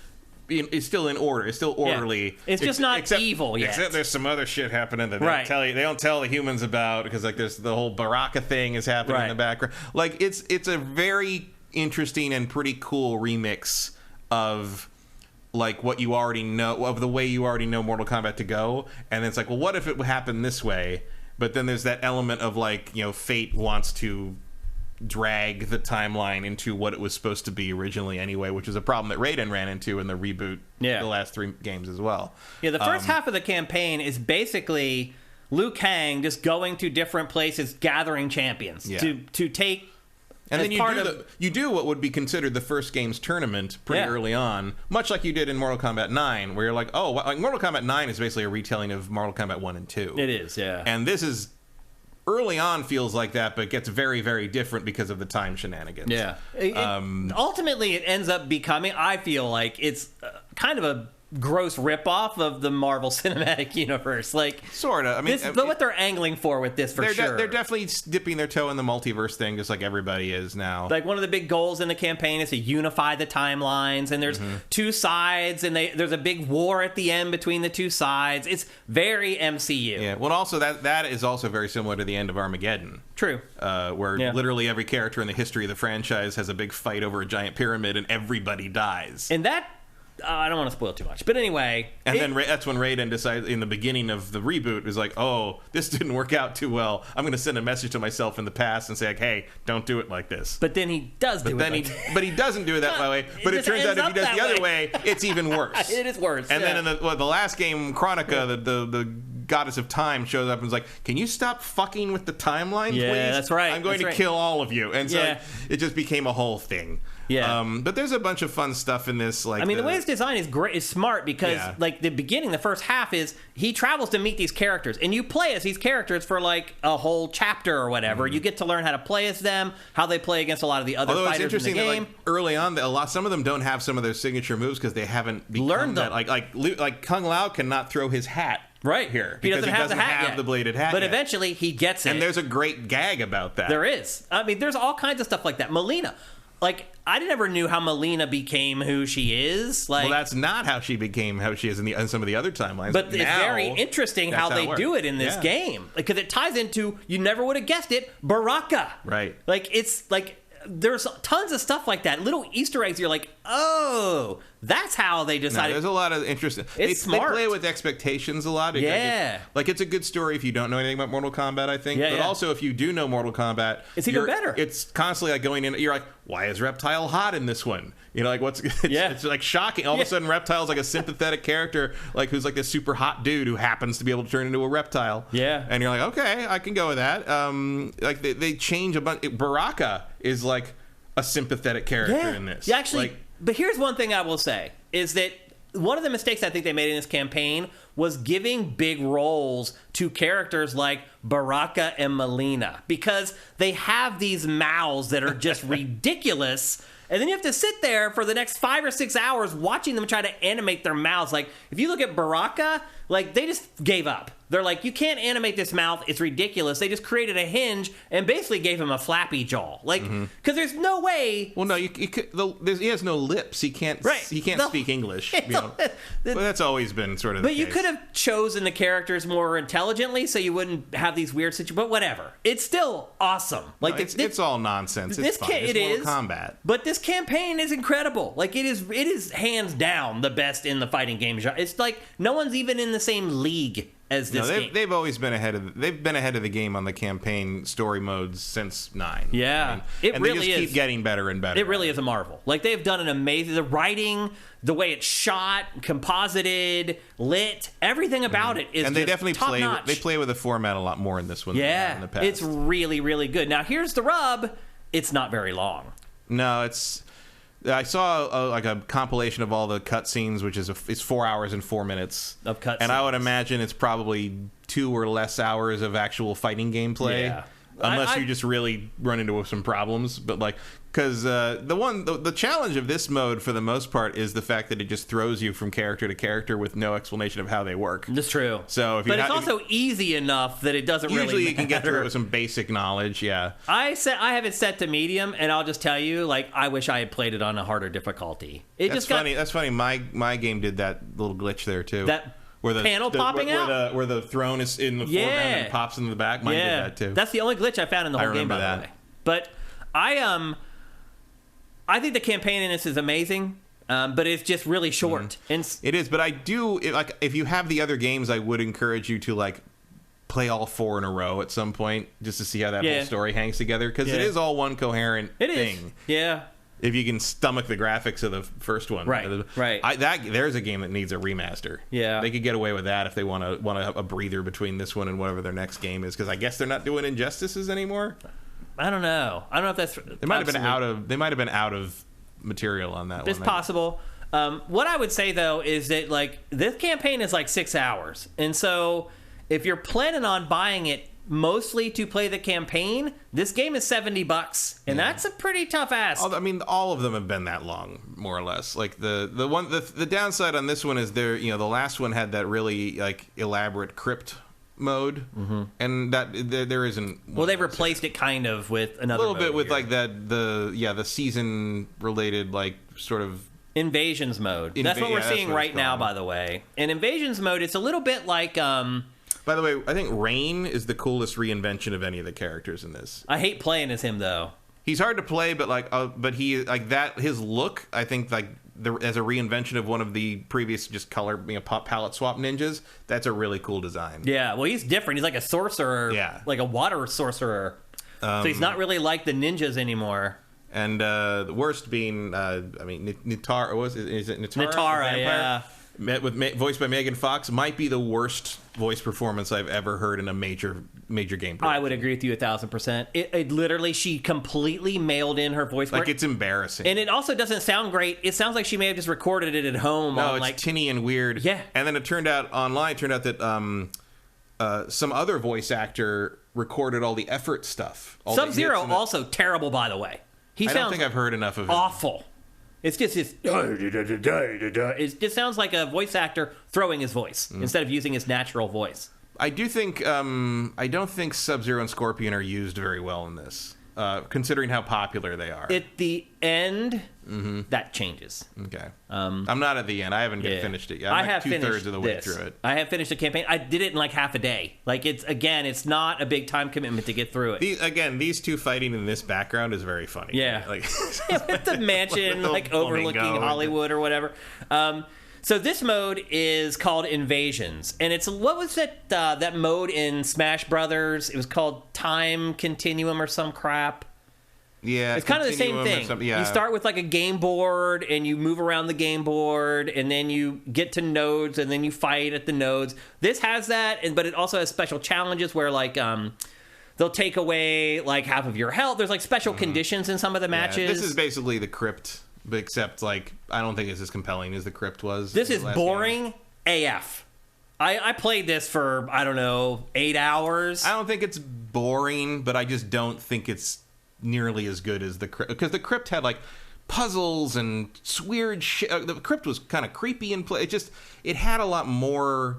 It's still in order. It's still orderly.
Yeah. It's just not evil yet.
Except there's some other shit happening that they don't tell the humans about, because like there's the whole Baraka thing is happening in the background. Like it's a very interesting and pretty cool remix of like what you already know, of the way you already know Mortal Kombat to go, and it's like, well, what if it happened this way? But then there's that element of like, fate wants to drag the timeline into what it was supposed to be originally anyway, which is a problem that Raiden ran into in the reboot, the last 3 games as well. Yeah,
the first half of the campaign is basically Liu Kang just going to different places, gathering champions to take.
And then you do what would be considered the first game's tournament pretty early on, much like you did in Mortal Kombat 9, where you're like, oh, like Mortal Kombat 9 is basically a retelling of Mortal Kombat 1 and 2.
It is, yeah.
And this is early on feels like that, but gets very, very different because of the time shenanigans.
Yeah. Ultimately, it ends up becoming, I feel like, it's kind of a gross ripoff of the Marvel Cinematic Universe. Like,
sort of. I mean,
what they're angling for with this, sure.
They're definitely dipping their toe in the multiverse thing, just like everybody is now.
Like, one of the big goals in the campaign is to unify the timelines, and there's 2 sides, and there's a big war at the end between the 2 sides. It's very MCU.
Yeah. Well, also that is also very similar to the end of Armageddon.
True.
Where literally every character in the history of the franchise has a big fight over a giant pyramid, and everybody dies.
And that. I don't want to spoil too much, but anyway.
And then that's when Raiden decides in the beginning of the reboot is like, oh, this didn't work out too well. I'm going to send a message to myself in the past and say, like, hey, don't do it like this.
But then he does do it.
But he doesn't do it that way. But it turns out if he does the other way, it's even worse.
It is worse.
And then in the last game, Chronica, the goddess of time shows up and is like, can you stop fucking with the timeline, please?
Yeah, that's right.
I'm going to kill all of you. And so it just became a whole thing.
Yeah.
But there's a bunch of fun stuff in this. Like,
I mean, the way it's designed is great, is smart, because like the beginning, the first half is he travels to meet these characters, and you play as these characters for like a whole chapter or whatever. You get to learn how to play as them, how they play against a lot of the other fighters in the game.
That, like, early on, some of them don't have some of their signature moves because they haven't
learned them.
Like Kung Lao cannot throw his hat.
Right
here.
He doesn't have the hat yet.
The bladed hat
But
yet.
eventually he gets it.
And there's a great gag about that.
There is. I mean, there's all kinds of stuff like that. Melina. Like, I never knew how Melina became who she is. Like,
well, that's not how she became how she is in some of the other timelines.
But it's very interesting how they do it in this game. Because it ties into, you never would have guessed it, Baraka.
Right.
Like, it's like, there's tons of stuff like that. Little Easter eggs, you're like, oh, That's how they decided.
There's a lot of interest.
It's smart.
They play with expectations a lot. It's a good story if you don't know anything about Mortal Kombat, I think. But also, if you do know Mortal Kombat,
it's even better.
It's constantly like going in. You're like, why is Reptile hot in this one? You know, like it's like shocking. All of a sudden, Reptile's like a sympathetic character, like who's like this super hot dude who happens to be able to turn into a reptile.
Yeah,
and you're like, okay, I can go with that. Like they change a bunch. Baraka is like a sympathetic character in this.
Yeah, actually. But here's one thing I will say, is that one of the mistakes I think they made in this campaign was giving big roles to characters like Baraka and Melina, because they have these mouths that are just ridiculous. And then you have to sit there for the next 5 or 6 hours watching them try to animate their mouths. Like, if you look at Baraka, like, they just gave up. They're like, you can't animate this mouth. It's ridiculous. They just created a hinge and basically gave him a flappy jaw. Like, because there's no way.
Well, no, he has no lips. He can't. Right. He can't speak English. But that's always been sort of.
But you could have chosen the characters more intelligently, so you wouldn't have these weird situations. But whatever, it's still awesome. Like,
it's all nonsense. It's fun. It's Mortal Kombat.
But this campaign is incredible. Like, it is hands down the best in the fighting game genre. It's like no one's even in the same league as this game.
They've always been ahead of the game on the campaign story modes since 9.
Yeah,
they just keep getting better and better.
It really is a marvel. Like, they've done an amazing, the writing, the way it's shot, composited, lit, everything about it is.
And they definitely
top-notch.
They play with the format a lot more in this one than in the past.
It's really, really good. Now here's the rub: it's not very long.
No, it's. I saw a compilation of all the cutscenes, which is it's 4 hours and 4 minutes
of cutscenes,
and I would imagine it's probably 2 or less hours of actual fighting gameplay.
Yeah.
Unless you just really run into some problems, but like, because the challenge of this mode for the most part is the fact that it just throws you from character to character with no explanation of how they work.
That's true.
So,
but it's also easy enough that it doesn't
usually
really matter.
You can get through it with some basic knowledge. Yeah,
I have it set to medium, and I'll just tell you, like, I wish I had played it on a harder difficulty. That's
funny. That's funny. My game did that little glitch there too.
Where the panel popping out?
Where the throne is in the foreground and pops in the back. Mine did that too.
That's the only glitch I found in the whole game, by the way. But I think the campaign in this is amazing, but it's just really short.
It is, but I do, if you have the other games, I would encourage you to, like, play all 4 in a row at some point, just to see how that whole story hangs together, because it is all one coherent thing.
Yeah.
If you can stomach the graphics of the first one,
right?
There's a game that needs a remaster.
Yeah,
they could get away with that if they want a breather between this one and whatever their next game is. Because I guess they're not doing Injustices anymore.
I don't know if that's.
They might have been out of material on that one.
It's possible. What I would say though is that, like, this campaign is like 6 hours, and so if you're planning on buying it mostly to play the campaign, this game is $70, and that's a pretty tough ask.
I mean, all of them have been that long, more or less. Like the downside on this one is the last one had that really, like, elaborate crypt mode, and that there isn't.
Well, they've replaced it kind of with another
little bit with
here.
Like the season related, like, sort of
invasions mode. That's what we're seeing right now, by the way. In invasions mode, it's a little bit like.
By the way, I think Rain is the coolest reinvention of any of the characters in this.
I hate playing as him, though.
He's hard to play, but he, like, that, his look, I think, like, as a reinvention of one of the previous just color palette swap ninjas, that's a really cool design.
Yeah, well, he's different. He's like a sorcerer, like a water sorcerer. So he's not really like the ninjas anymore.
And the worst being, Nitara, is it Nitara?
Nitara, yeah.
Voiced by Megan Fox, might be the worst voice performance I've ever heard in a major game production.
I would agree with you 1,000%. It literally, she completely mailed in her voice work.
Like, it's embarrassing.
And it also doesn't sound great. It sounds like she may have just recorded it at home.
No, it's tinny and weird.
Yeah.
And then it turned out that some other voice actor recorded all the effort stuff.
Sub-Zero, also terrible, by the way.
I don't think I've heard enough of it.
Awful. It's just this. It just sounds like a voice actor throwing his voice instead of using his natural voice.
I do think I don't think Sub-Zero and Scorpion are used very well in this. considering how popular they are.
At the end, that changes.
Okay. I'm not at the end. I haven't finished it yet.
I have
2/3 of the way through it.
I have finished the campaign. I did it in like half a day. Like, it's not a big time commitment to get through it.
These two fighting in this background is very funny.
Yeah.
Like
with the mansion, like, overlooking Hollywood or whatever. So this mode is called Invasions, and it's what was it? That mode in Smash Brothers? It was called Time Continuum or some crap.
Yeah,
it's kind of the same thing.
Yeah.
You start with like a game board, and you move around the game board, and then you get to nodes, and then you fight at the nodes. This has that, but it also has special challenges where like they'll take away like half of your health. There's like special conditions in some of the matches.
This is basically the Crypt. But except, like, I don't think it's as compelling as the Crypt was.
This is boring AF. I played this for, I don't know, 8 hours.
I don't think it's boring, but I just don't think it's nearly as good as the Crypt. Because the Crypt had, like, puzzles and weird shit. The Crypt was kind of creepy and it had a lot more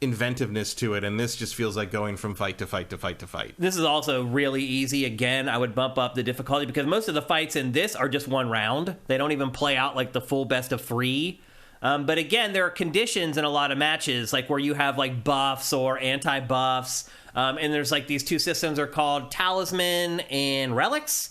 inventiveness to it, and this just feels like going from fight to fight to fight to fight.
This is also really easy. Again, I would bump up the difficulty because most of the fights in this are just one round. They don't even play out like the full best of 3. But again, there are conditions in a lot of matches, like where you have like buffs or anti-buffs, and there's like these two systems are called Talisman and Relics.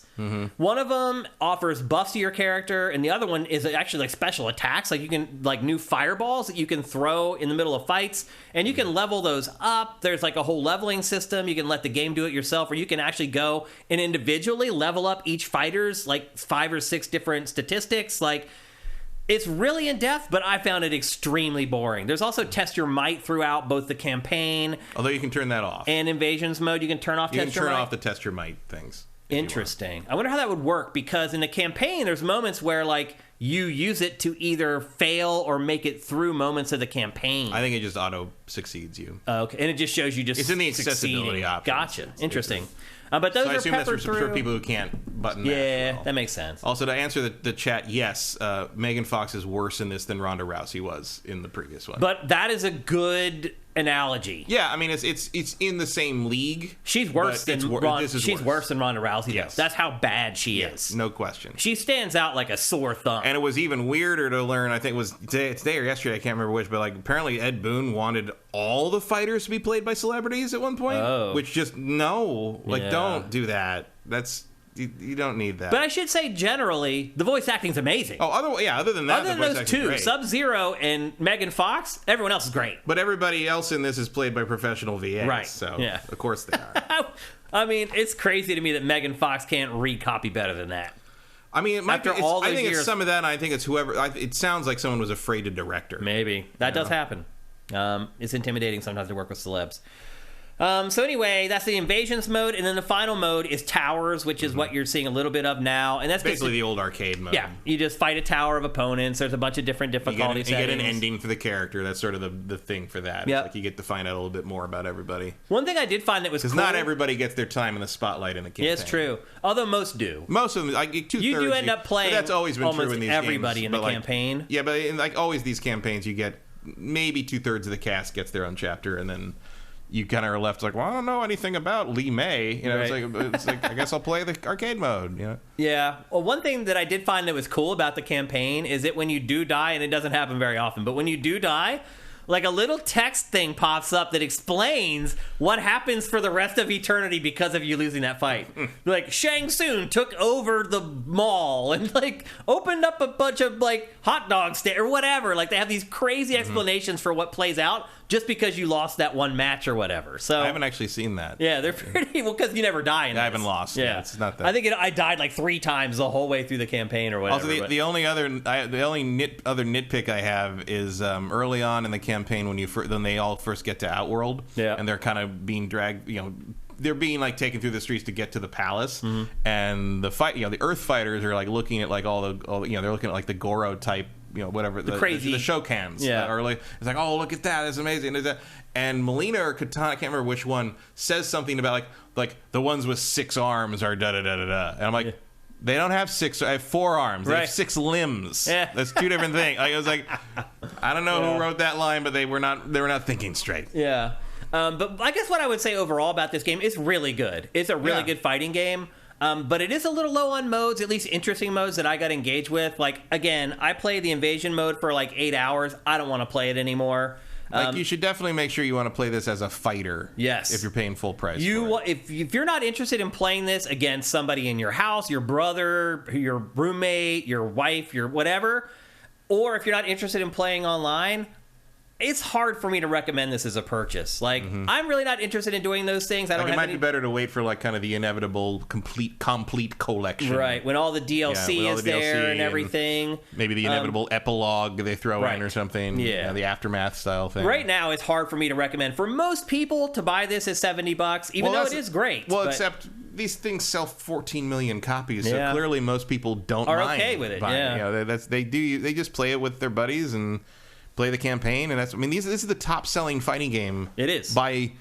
One of them offers buffs to your character, and the other one is actually like special attacks. Like you can like new fireballs that you can throw in the middle of fights, and you can level those up. There's like a whole leveling system. You can let the game do it yourself, or you can actually go and individually level up each fighter's like 5 or 6 different statistics. Like, it's really in depth, but I found it extremely boring. There's also Test Your Might throughout both the campaign,
although you can turn that off,
and Invasions mode. You can turn off.
You can turn off the Test Your Might things.
Interesting. I wonder how that would work, because in the campaign, there's moments where like you use it to either fail or make it through moments of the campaign.
I think it just auto succeeds you.
Okay, and it just shows you just
it's in the accessibility options.
Gotcha. Interesting. But those
so I assume
are peppered
that's
through
for people who can't button mash.
Yeah,
well.
That makes sense.
Also, to answer the chat, yes, Megan Fox is worse in this than Ronda Rousey was in the previous one.
But that is a good analogy.
Yeah, I mean it's in the same league.
She's worse than she's worse than Ronda Rousey.
Yes.
That's how bad she is.
No question.
She stands out like a sore thumb.
And it was even weirder to learn. I think it was today or yesterday. I can't remember which, but like apparently Ed Boon wanted all the fighters to be played by celebrities at one point.
Oh.
Which just don't do that. That's you don't need that.
But I should say generally the voice acting's amazing.
Oh, other than that,
other than those two, Sub-Zero and Megan Fox, everyone else is great.
But everybody else in this is played by professional VAs,
right?
So of course they are.
I mean, it's crazy to me that Megan Fox can't read copy better than that.
I mean, it might
I
think it's some of that, and I think it's whoever. It sounds like someone was afraid to direct her.
Maybe that does happen. It's intimidating sometimes to work with celebs. So anyway, that's the Invasions mode, and then the final mode is Towers, which is what you're seeing a little bit of now, and that's
basically the old arcade mode.
Yeah, you just fight a tower of opponents. There's a bunch of different difficulty settings.
You get an ending for the character. That's sort of the thing for that.
Yep.
It's like you get to find out a little bit more about everybody.
One thing I did find that was cool,
because not everybody gets their time in the spotlight in the campaign.
Yeah, it's true. Although most do.
Most of them, like 2/3.
You do end up playing.
That's always been
almost
true in these
everybody
games,
in the campaign.
Yeah, but in like always these campaigns, you get maybe 2/3 of the cast gets their own chapter, and then you kind of are left like, well, I don't know anything about Lee May. You know,
right.
it's like I guess I'll play the arcade mode. You know?
Yeah. Well, one thing that I did find that was cool about the campaign is that when you do die, and it doesn't happen very often, but when you do die, like a little text thing pops up that explains what happens for the rest of eternity because of you losing that fight. Like, Shang Tsung took over the mall and like opened up a bunch of like hot dog stand or whatever. Like, they have these crazy explanations for what plays out just because you lost that one match or whatever. So
I haven't actually seen that.
Yeah, they're pretty well because you never die in this.
I haven't lost. Yeah, it's not that.
I think I died like 3 times the whole way through the campaign or whatever.
Also, the only other nitpick I have is early on in the campaign when they all first get to Outworld, and they're kind of being dragged. You know, they're being like taken through the streets to get to the palace, and the Earth fighters are like looking at like all the they're looking at like the Goro type. You know, whatever the
crazy
the Shokans.
Yeah,
or like it's like, oh, look at that, that's amazing. And Melina or Katana, I can't remember which one, says something about like the ones with 6 arms are da da da da da. And I'm like, they don't have 6. I have 4 arms. They have 6 limbs.
Yeah.
That's 2 different things. Like, I was like, I don't know who wrote that line, but they were not thinking straight.
Yeah. But I guess what I would say overall about this game is really good. It's a really good fighting game. But it is a little low on modes, at least interesting modes that I got engaged with. Like, again, I played the invasion mode for like 8 hours. I don't want to play it anymore.
Like, you should definitely make sure you want to play this as a fighter.
Yes.
If you're paying full price for it.
If you're not interested in playing this against somebody in your house, your brother, your roommate, your wife, your whatever, or if you're not interested in playing online, it's hard for me to recommend this as a purchase. Like, I'm really not interested in doing those things.
It might be better to wait for like kind of the inevitable complete collection.
Right, when all the DLC is there and everything.
Maybe the inevitable epilogue they throw in or something.
Yeah.
The aftermath style thing.
Right now, it's hard for me to recommend for most people to buy this at $70, even though it is great.
Well, except these things sell 14 million copies, so clearly most people don't mind
okay with it.
buying. You know, they just play it with their buddies and play the campaign, and this is the top-selling fighting game.
It is
by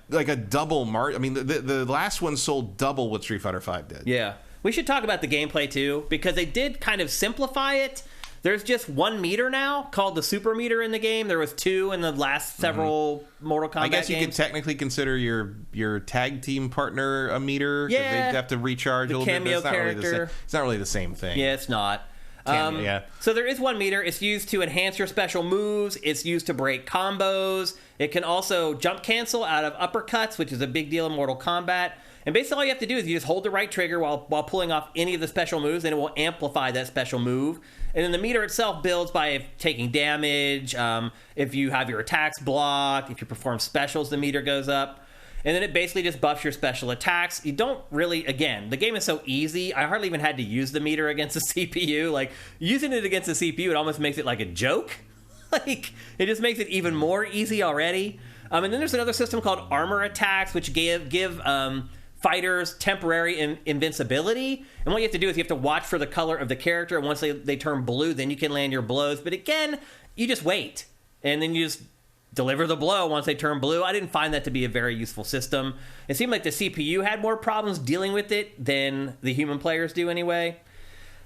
like a double mark. I mean, the last one sold double what Street Fighter V did.
Yeah, we should talk about the gameplay too, because they did kind of simplify it. There's just one meter now called the super meter in the game. There was two in the last several Mortal Kombat games.
I guess you could technically consider your tag team partner a meter.
Yeah,
they have to recharge a little bit.
Cameo character.
It's not really the same thing.
Yeah, it's not. So there is one meter. It's used to enhance your special moves. It's used to break combos. It can also jump cancel out of uppercuts, which is a big deal in Mortal Kombat. And basically all you have to do is you just hold the right trigger while pulling off any of the special moves, and it will amplify that special move. And then the meter itself builds by taking damage. If you have your attacks blocked, if you perform specials, the meter goes up. And then it basically just buffs your special attacks. You don't really, again, the game is so easy, I hardly even had to use the meter against the CPU. Like, using it against the CPU, it almost makes it like a joke. Like, it just makes it even more easy already. And then there's another system called armor attacks, which give fighters temporary invincibility. And what you have to do is you have to watch for the color of the character, and once they turn blue, then you can land your blows. But again, you just wait. And then you just deliver the blow once they turn blue. I didn't find that to be a very useful system. It seemed like the CPU had more problems dealing with it than the human players do anyway.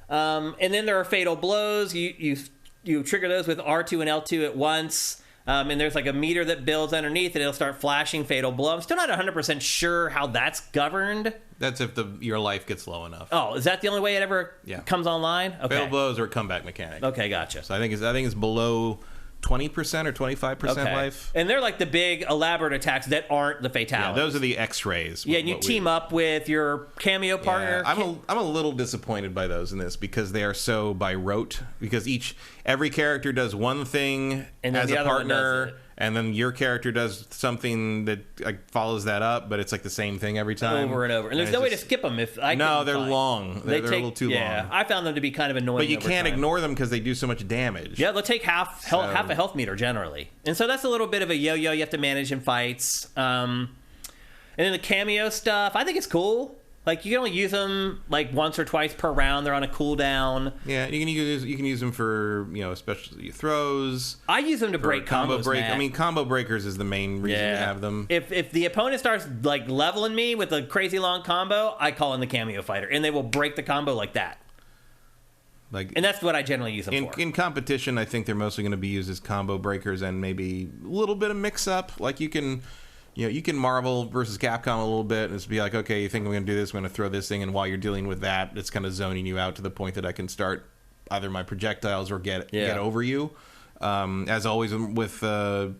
And then there are fatal blows. You trigger those with R2 and L2 at once. And there's like a meter that builds underneath, and it'll start flashing fatal blow. I'm still not 100% sure how that's governed.
That's if your life gets low enough.
Oh, is that the only way it ever comes online? Okay.
Fatal blows or a comeback mechanic.
Okay, gotcha.
So I think it's below 20% or 25% life.
And they're like the big elaborate attacks that aren't the fatalities.
Yeah, those are the X-rays.
Yeah, and you team up with your cameo partner.
Yeah, I'm a little disappointed by those in this because they are so by rote. Because every character does one thing and as a partner, and then your character does something that follows that up, but it's like the same thing every time.
Over and over. And there's no way to skip them.
No, they're long. They're a little too long.
Yeah, I found them to be kind of annoying.
But you can't ignore them because they do so much damage.
Yeah, they'll take half a health meter generally. And so that's a little bit of a yo-yo you have to manage in fights. And then the cameo stuff, I think it's cool. Like, you can only use them like once or twice per round. They're on a cooldown.
Yeah, you can use them for especially throws.
I use them to break combos.
I mean, combo breakers is the main reason to have them.
If the opponent starts like leveling me with a crazy long combo, I call in the cameo fighter, and they will break the combo like that. And that's what I generally use them for.
In competition, I think they're mostly going to be used as combo breakers and maybe a little bit of mix up. Like you can Marvel versus Capcom a little bit and just be like, okay, you think I'm going to do this, I'm going to throw this thing, and while you're dealing with that, it's kind of zoning you out to the point that I can start either my projectiles or get over you. As always with post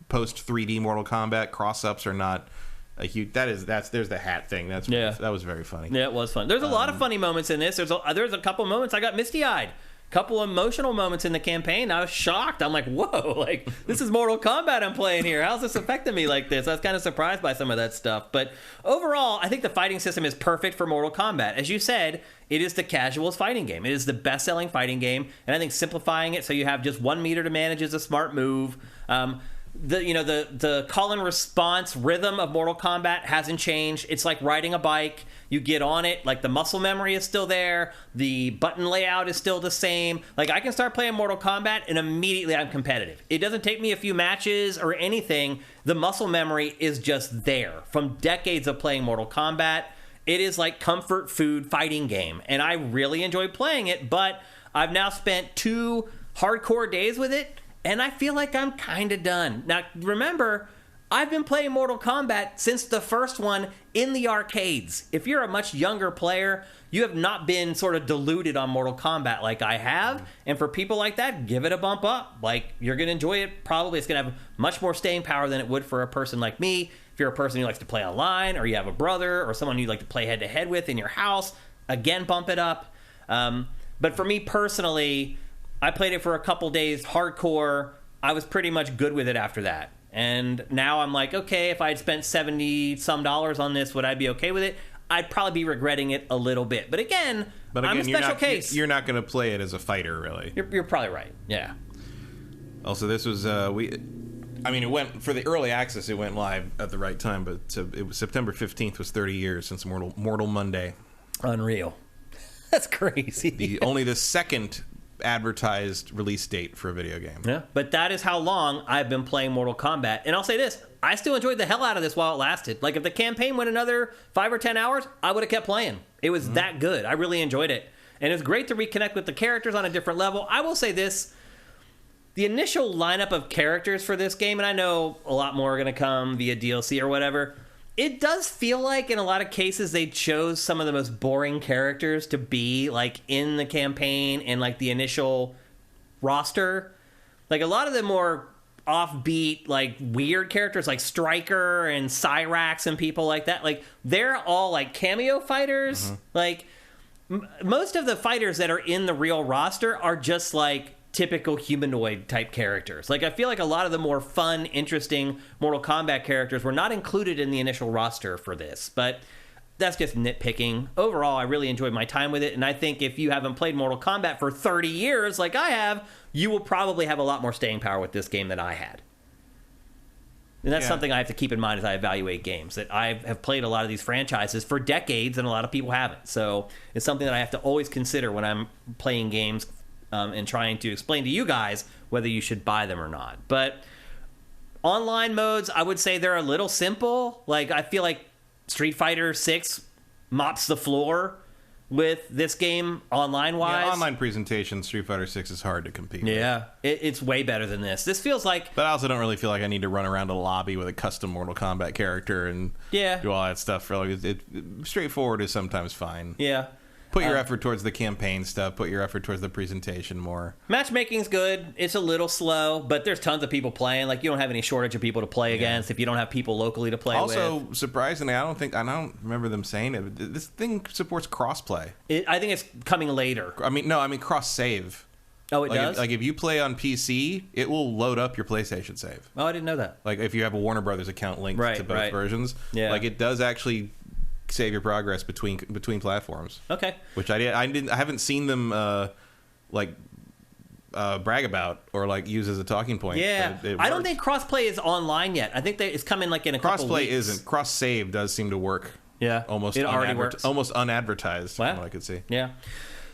3D Mortal Kombat, cross-ups are not a huge. There's the hat thing. That was very funny.
Yeah, it was fun. There's a lot of funny moments in this. There's a couple moments I got misty-eyed. Couple emotional moments in the campaign. I was shocked. I'm like, whoa, like, this is Mortal Kombat I'm playing here. How's this affecting me like this? I was kind of surprised by some of that stuff. But overall, I think the fighting system is perfect for Mortal Kombat. As you said, it is the casuals fighting game. It is the best-selling fighting game. And I think simplifying it so you have just 1 meter to manage is a smart move. The call and response rhythm of Mortal Kombat hasn't changed. It's like riding a bike. You get on it, like the muscle memory is still there. The button layout is still the same. Like, I can start playing Mortal Kombat and immediately I'm competitive. It doesn't take me a few matches or anything. The muscle memory is just there from decades of playing Mortal Kombat. It is like comfort food fighting game, and I really enjoy playing it, but I've now spent 2 hardcore days with it, and I feel like I'm kind of done. Now, remember, I've been playing Mortal Kombat since the first one in the arcades. If you're a much younger player, you have not been sort of deluded on Mortal Kombat like I have. And for people like that, give it a bump up. Like, you're going to enjoy it. Probably it's going to have much more staying power than it would for a person like me. If you're a person who likes to play online, or you have a brother or someone you like to play head-to-head with in your house, again, bump it up. But for me personally, I played it for a couple days hardcore. I was pretty much good with it after that. And now I'm like, okay, if I had spent $70-some on this, would I be okay with it? I'd probably be regretting it a little bit. But again, I'm a special case.
You're not going to play it as a fighter, really.
You're probably right. Yeah.
Also, this was it went for the early access. It went live at the right time, but it was September 15th was 30 years since Mortal Monday.
Unreal. That's crazy.
Only the second advertised release date for a video game.
Yeah, but that is how long I've been playing Mortal Kombat. And I'll say this, I still enjoyed the hell out of this while it lasted. Like, if the campaign went another 5 or 10 hours, I would have kept playing. It was that good. I really enjoyed it. And it was great to reconnect with the characters on a different level. I will say this, the initial lineup of characters for this game, and I know a lot more are going to come via DLC or whatever, it does feel like in a lot of cases they chose some of the most boring characters to be like in the campaign and like the initial roster. Like, a lot of the more offbeat, like weird characters like Stryker and Cyrax and people like that, like they're all like cameo fighters. Like most of the fighters that are in the real roster are just like typical humanoid type characters. Like, I feel like a lot of the more fun, interesting Mortal Kombat characters were not included in the initial roster for this, but that's just nitpicking. Overall, I really enjoyed my time with it, and I think if you haven't played Mortal Kombat for 30 years like I have, you will probably have a lot more staying power with this game than I had. And that's something I have to keep in mind as I evaluate games, that I have played a lot of these franchises for decades and a lot of people haven't. So it's something that I have to always consider when I'm playing games and trying to explain to you guys whether you should buy them or not. But online modes, I would say they're a little simple. Like, I feel like Street Fighter 6 mops the floor with this game online-wise.
Yeah, online presentation, Street Fighter 6 is hard to compete with.
Yeah, it's way better than this. This feels like...
But I also don't really feel like I need to run around a lobby with a custom Mortal Kombat character and do all that stuff. For like, straightforward is sometimes fine.
Yeah.
Put your effort towards the campaign stuff. Put your effort towards the presentation more.
Matchmaking's good. It's a little slow, but there's tons of people playing. Like, you don't have any shortage of people to play against if you don't have people locally to play with.
Also, surprisingly, I don't remember them saying it. This thing supports crossplay.
I think it's coming later.
I mean cross save.
Oh, it does?
If you play on PC, it will load up your PlayStation save.
Oh, I didn't know that.
Like, if you have a Warner Brothers account linked to both versions. Yeah. Like, it does actually save your progress between platforms.
Okay.
Which I haven't seen them brag about or like use as a talking point.
Yeah. I don't think crossplay is online yet. I think it's coming like in a couple weeks.
Crossplay isn't. Cross save does seem to work.
Yeah.
It already works. Almost unadvertised from what I could see.
Yeah.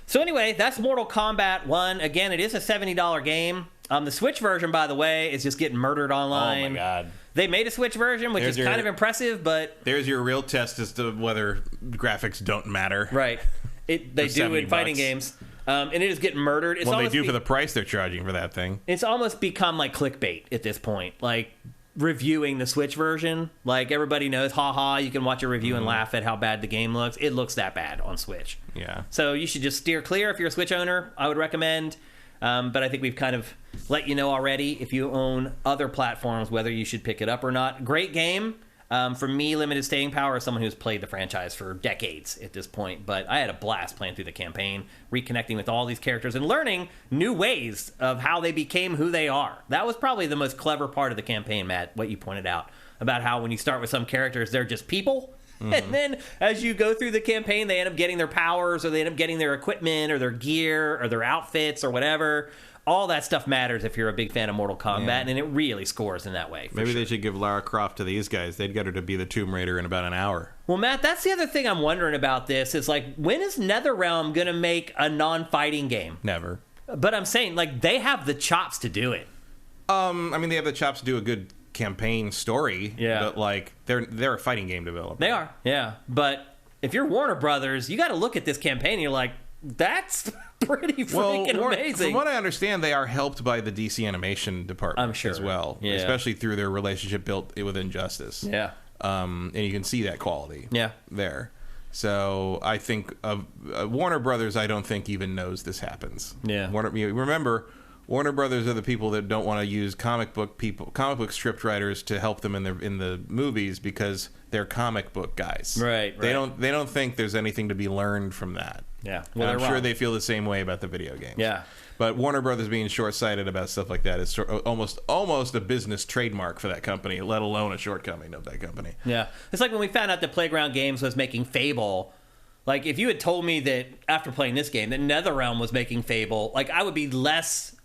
So anyway, that's Mortal Kombat 1. Again, it is a $70 game. The Switch version, by the way, is just getting murdered online.
Oh my god.
They made a Switch version, which is kind of impressive, but...
There's your real test as to whether graphics don't matter.
Right. They do in fighting games. And it is getting murdered.
Well, they do for the price they're charging for that thing.
It's almost become like clickbait at this point. Like, reviewing the Switch version. Like, everybody knows, haha, you can watch a review and laugh at how bad the game looks. It looks that bad on Switch.
Yeah.
So you should just steer clear if you're a Switch owner. I would recommend... but I think we've kind of let you know already, if you own other platforms, whether you should pick it up or not. Great game. For me, limited staying power as someone who's played the franchise for decades at this point. But I had a blast playing through the campaign, reconnecting with all these characters and learning new ways of how they became who they are. That was probably the most clever part of the campaign, Matt, what you pointed out, about how when you start with some characters, they're just people. And then as you go through the campaign, they end up getting their powers, or they end up getting their equipment or their gear or their outfits or whatever. All that stuff matters if you're a big fan of Mortal Kombat, and it really scores in that way.
Maybe they should give Lara Croft to these guys. They'd get her to be the Tomb Raider in about an hour.
Well, Matt, that's the other thing I'm wondering about this is, like, when is NetherRealm going to make a non-fighting game?
Never.
But I'm saying, like, they have the chops to do it.
I mean, they have the chops to do a good campaign story, but like they're a fighting game developer.
They are, yeah. But if you're Warner Brothers, you got to look at this campaign and you're like, That's pretty freaking amazing.
From what I understand, they are helped by the DC animation department
I'm sure.
as well, especially through their relationship built with Injustice.
Yeah.
And you can see that quality there. So I think Warner Brothers, I don't think even knows this happens.
Yeah.
Remember, Warner Brothers are the people that don't want to use comic book script writers to help them in the movies because they're comic book guys.
Right.
They don't think there's anything to be learned from that.
Yeah.
Well, I'm sure they feel the same way about the video games.
Yeah.
But Warner Brothers being short-sighted about stuff like that is almost a business trademark for that company, let alone a shortcoming of that company.
Yeah. It's like when we found out that Playground Games was making Fable. Like, if you had told me that after playing this game that NetherRealm was making Fable, like, I would be less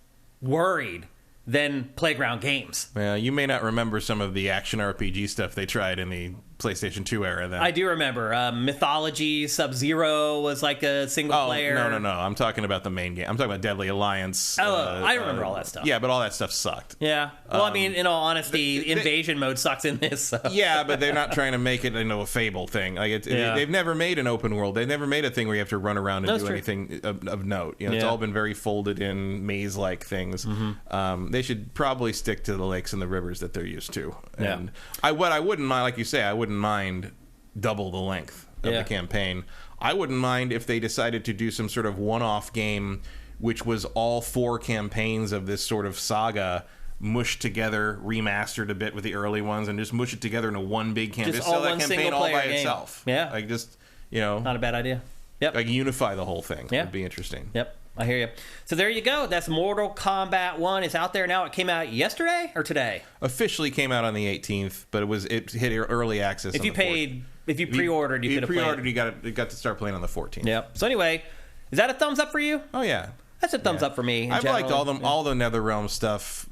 worried than Playground Games.
Well, you may not remember some of the action RPG stuff they tried in the PlayStation 2 era then.
I do remember. Mythology, Sub-Zero was like a single player.
No. I'm talking about the main game. I'm talking about Deadly Alliance.
I remember all that stuff.
Yeah, but all that stuff sucked.
Yeah. Well, I mean, in all honesty, invasion mode sucks in this. So.
Yeah, but they're not trying to make it into a Fable thing. Like they've never made an open world. They've never made a thing where you have to run around and do anything of note. You know, it's all been very folded in maze-like things. Mm-hmm. They should probably stick to the lakes and the rivers that they're used to. And what I wouldn't mind, like you say, I wouldn't mind double the length of the campaign. I wouldn't mind if they decided to do some sort of one-off game which was all 4 campaigns of this sort of saga mushed together, remastered a bit with the early ones, and just mush it together into one big campaign.
Just
sell
all
that campaign all by itself.
Yeah.
Like just, you know.
Not a bad idea. Yep.
Like unify the whole thing.
Yeah.
Would be interesting.
Yep. I hear you. So there you go. That's Mortal Kombat 1. It's out there now. It came out yesterday or today?
Officially came out on the 18th, but it hit early access.
If you pre-ordered, you could have played.
You got to start playing on the 14th.
Yep. So anyway, is that a thumbs up for you?
Oh yeah.
That's a thumbs up for me.
I've liked all the NetherRealm stuff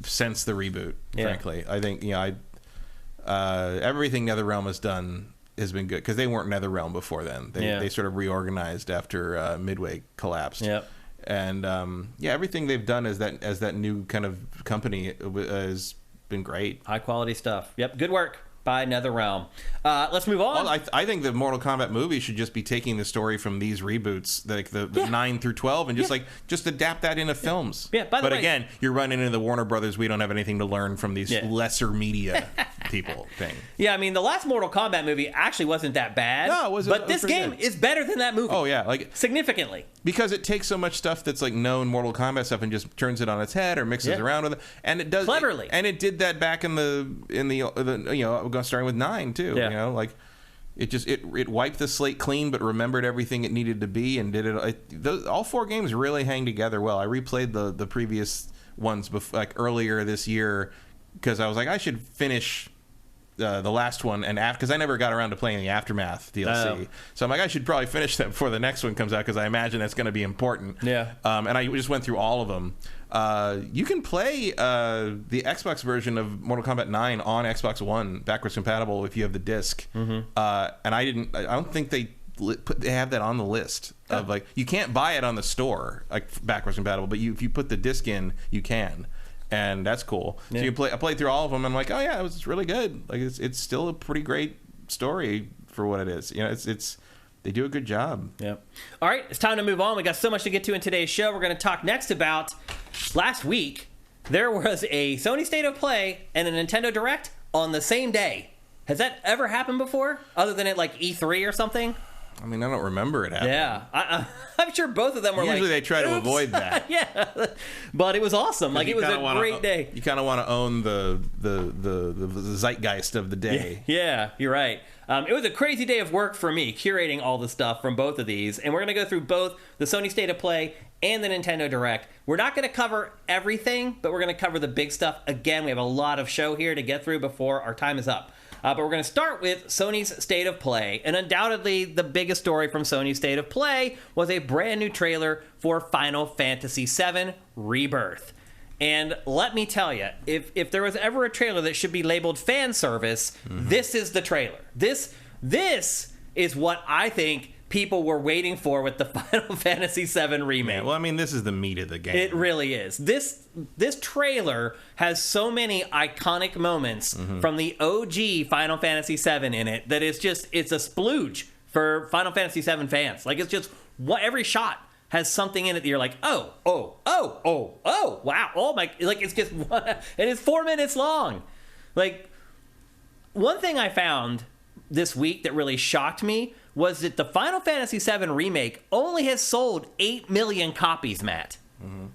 since the reboot. Frankly, I think everything NetherRealm has done has been good because they weren't NetherRealm before then. They sort of reorganized after Midway collapsed.
Yep.
And everything they've done as that new kind of company has been great.
High quality stuff. Yep. Good work by NetherRealm. Let's move on.
Well, I think the Mortal Kombat movie should just be taking the story from these reboots, like the 9 through 12, and just adapt that into films.
Yeah. By the way,
again, you're running into the Warner Brothers. We don't have anything to learn from these lesser media people thing.
Yeah, I mean, the last Mortal Kombat movie actually wasn't that bad.
No, it wasn't.
But this game is better than that movie.
Oh yeah, like
significantly.
Because it takes so much stuff that's like known Mortal Kombat stuff and just turns it on its head or mixes around with it, and it does
cleverly.
And it did that back in the starting with 9 too.
Yeah.
You know, like it wiped the slate clean, but remembered everything it needed to be, and did it. All 4 games really hang together well. I replayed the previous ones earlier this year because I was like, I should finish the last one, and because I never got around to playing the Aftermath DLC, so I'm like, I should probably finish that before the next one comes out because I imagine that's going to be important.
Yeah.
And I just went through all of them. You can play the Xbox version of Mortal Kombat 9 on Xbox One, backwards compatible if you have the disc. Mm-hmm. And I don't think they have that on the list of like, you can't buy it on the store like backwards compatible, but if you put the disc in, you can. And that's cool. Yeah. So I played through all of them. And I'm like, oh yeah, it's really good. Like it's still a pretty great story for what it is. You know, it's they do a good job.
Yep. All right, it's time to move on. We got so much to get to in today's show. We're going to talk next about last week. There was a Sony State of Play and a Nintendo Direct on the same day. Has that ever happened before, other than at like E3 or something?
I mean, I don't remember it happening.
Yeah, I'm sure both of them were
Usually they try to avoid that.
Yeah, but it was awesome. Like, it was a great day.
You kind of want to own the zeitgeist of the day.
Yeah, you're right. It was a crazy day of work for me, curating all the stuff from both of these. And we're going to go through both the Sony State of Play and the Nintendo Direct. We're not going to cover everything, but we're going to cover the big stuff. Again, we have a lot of show here to get through before our time is up. But we're going to start with Sony's State of Play. And undoubtedly, the biggest story from Sony's State of Play was a brand new trailer for Final Fantasy VII Rebirth. And let me tell you, if there was ever a trailer that should be labeled fan service, this is the trailer. This is what I think people were waiting for with the Final Fantasy VII remake.
Yeah, well, I mean, this is the meat of the game.
It really is. This trailer has so many iconic moments from the OG Final Fantasy VII in it that it's a splooge for Final Fantasy VII fans. Like, it's just every shot has something in it that you're like, oh, wow, oh my, like, it's just, and it's 4 minutes long. Like, one thing I found this week that really shocked me was that the Final Fantasy VII Remake only has sold 8 million copies, Matt. Mm-hmm.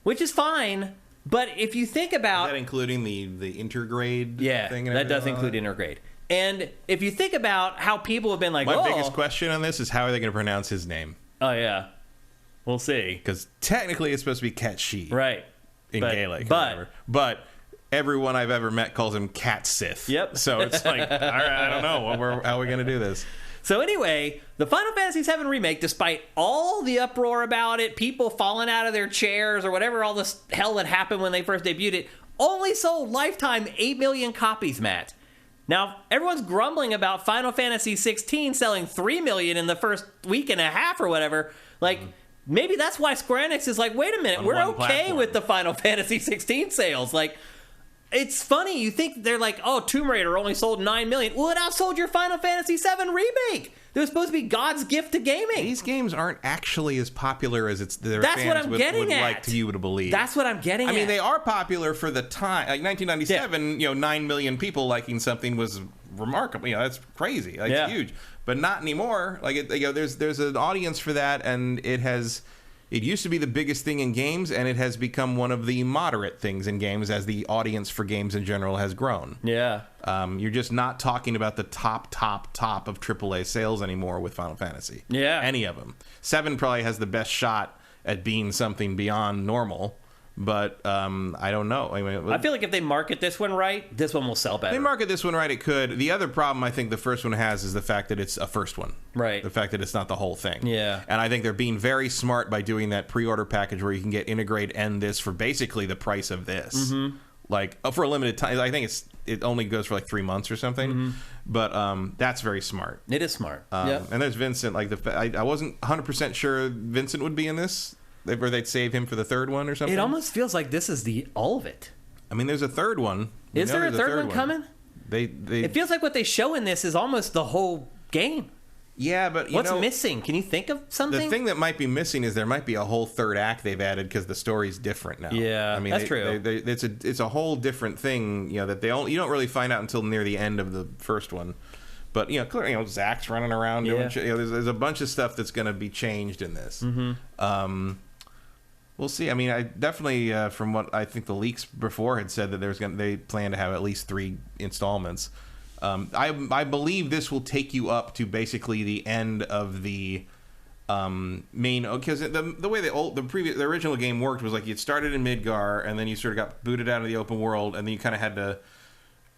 Which is fine, but if you think about...
Is that including the intergrade thing?
Yeah, that does include intergrade. And if you think about how people have been like,
My biggest question on this is how are they going to pronounce his name?
Oh, yeah. We'll see.
Because technically it's supposed to be Cat Shi.
Right.
In Gaelic. But everyone I've ever met calls him Cat Sith.
Yep.
So it's like, all right, I don't know. How are we going to do this?
So anyway, the Final Fantasy VII Remake, despite all the uproar about it, people falling out of their chairs or whatever all this hell that happened when they first debuted it, only sold lifetime 8 million copies, Matt. Now, everyone's grumbling about Final Fantasy 16 selling 3 million in the first week and a half or whatever. Like, maybe that's why Square Enix is like, wait a minute, we're okay with the Final Fantasy 16 sales. Like, it's funny. You think they're like, oh, Tomb Raider only sold 9 million. Well, it outsold your Final Fantasy VII Remake. They're supposed to be God's gift to gaming.
These games aren't actually as popular as their
That's
fans
what I'm
would like you to believe.
That's what I'm getting at.
I mean, they are popular for the time. Like 1997, 9 million people liking something was remarkable. That's crazy. That's huge. But not anymore. Like, there's an audience for that, and it used to be the biggest thing in games, and it has become one of the moderate things in games as the audience for games in general has grown.
Yeah.
You're just not talking about the top of AAA sales anymore with Final Fantasy.
Yeah.
Any of them. 7 probably has the best shot at being something beyond normal, but I don't know.
I feel like if they market this one right, this one will sell better.
If they market this one right, it could. The other problem I think the first one has is the fact that it's a first one.
Right.
The fact that it's not the whole thing.
Yeah.
And I think they're being very smart by doing that pre-order package where you can get Integrate and this for basically the price of this. Mm-hmm. Like, for a limited time. I think it only goes for like 3 months or something. Mm-hmm. But that's very smart.
It is smart.
And there's Vincent. Like, I wasn't 100% sure Vincent would be in this. Or they'd save him for the third one or something.
It almost feels like this is all of it.
I mean, there's a third one.
Is there a third one coming? It feels like what they show in this is almost the whole game.
Yeah, but
what's missing? Can you think of something?
The thing that might be missing is there might be a whole third act they've added because the story's different now.
Yeah, I mean, that's true.
It's a whole different thing. That you don't really find out until near the end of the first one. But clearly, Zach's running around doing. There's a bunch of stuff that's going to be changed in this. Mm-hmm. We'll see. I mean, I definitely, from what I think the leaks before had said that they plan to have at least 3 installments. I believe this will take you up to basically the end of the main, because the way the original game worked was like you started in Midgar and then you sort of got booted out of the open world and then you kind of had to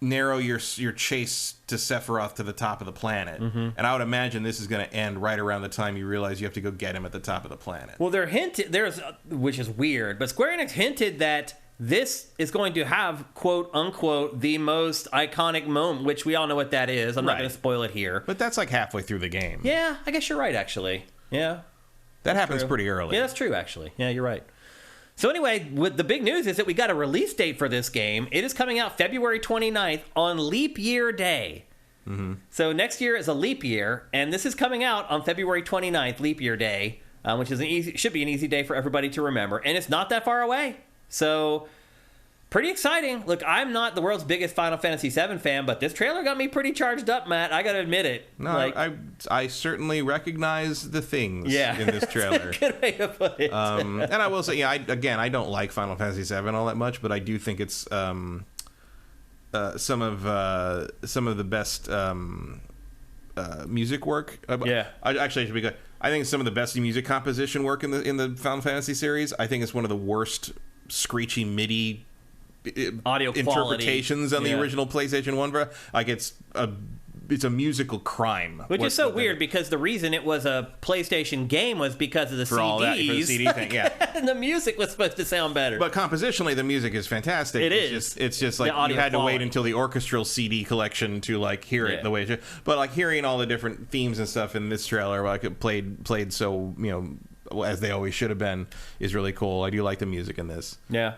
narrow your chase to Sephiroth to the top of the planet. Mm-hmm. And I would imagine this is going to end right around the time you realize you have to go get him at the top of the planet.
Well, which is weird, but Square Enix hinted that this is going to have, quote unquote, the most iconic moment, which we all know what that is. I'm not going to spoil it here.
But that's like halfway through the game.
Yeah, I guess you're right, actually. Yeah.
That happens pretty early.
Yeah, that's true, actually. Yeah, you're right. So anyway, the big news is that we got a release date for this game. It is coming out February 29th on Leap Year Day. Mm-hmm. So next year is a leap year, and this is coming out on February 29th, Leap Year Day, which is should be an easy day for everybody to remember, and it's not that far away. So pretty exciting. Look, I'm not the world's biggest Final Fantasy VII fan, but this trailer got me pretty charged up, Matt. I got to admit it.
No, I certainly recognize the things in this trailer.
That's a good way to put it.
And I will say, I don't like Final Fantasy VII all that much, but I do think it's some of the best music work. Actually, it should be good. I think some of the best music composition work in the Final Fantasy series. I think it's one of the worst screechy MIDI
audio
interpretations on the original PlayStation 1. Like it's a musical crime.
Which is so weird because the reason it was a PlayStation game was because of the CDs.
All that, for the CD thing, yeah.
And the music was supposed to sound better.
But compositionally, the music is fantastic. It's just like you had to wait until the orchestral CD collection to like hear it the way it should. But like hearing all the different themes and stuff in this trailer, like it played so as they always should have been, is really cool. I do like the music in this.
Yeah.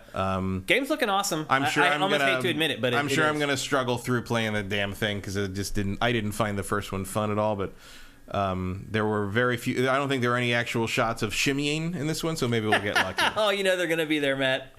Game's looking awesome.
I'm sure
I almost hate to admit it, but
I'm sure I'm going to struggle through playing the damn thing because I didn't find the first one fun at all. But There were very few. I don't think there were any actual shots of shimmying in this one, so maybe we'll get lucky.
Oh, you know they're going to be there, Matt.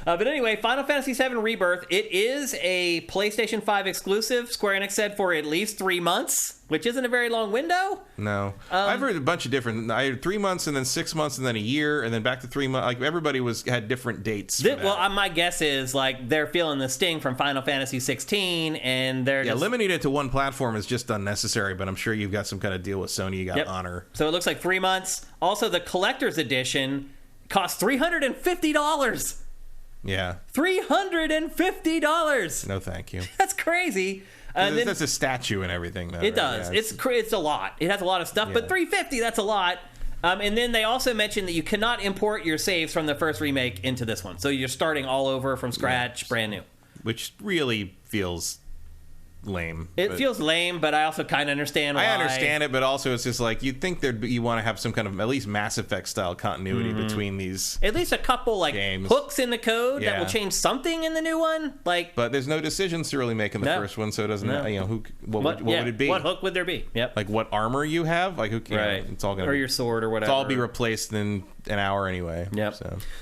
But anyway, Final Fantasy VII Rebirth, it is a PlayStation 5 exclusive, Square Enix said, for at least 3 months, which isn't a very long window.
No. I've heard a bunch of different... I heard 3 months, and then 6 months, and then a year, and then back to 3 months. Like, everybody had different dates for that.
Well, my guess is, like, they're feeling the sting from Final Fantasy 16, and they're just...
limiting it to one platform is just unnecessary, but I'm sure you've got some kind of deal with Sony you got to honor.
So it looks like 3 months. Also, the collector's edition costs $350.
Yeah.
$350.
No, thank you.
That's crazy.
That's a statue and everything, though.
It does. Yeah, it's a lot. It has a lot of stuff, but $350, that's a lot. And then they also mentioned that you cannot import your saves from the first remake into this one. So you're starting all over from scratch, brand new.
Which really feels lame.
It feels lame, but I also kind of understand why.
I understand it, but also it's just like you'd think you want to have some kind of at least Mass Effect style continuity between these.
At least a couple like
games.
Hooks in the code that will change something in the new one. But
there's no decisions to really make in the first one, so it doesn't. What would it be?
What hook would there be? Yep.
Like what armor you have? Like it's all gonna
your sword or whatever.
It's all be replaced in an hour anyway.
Yep.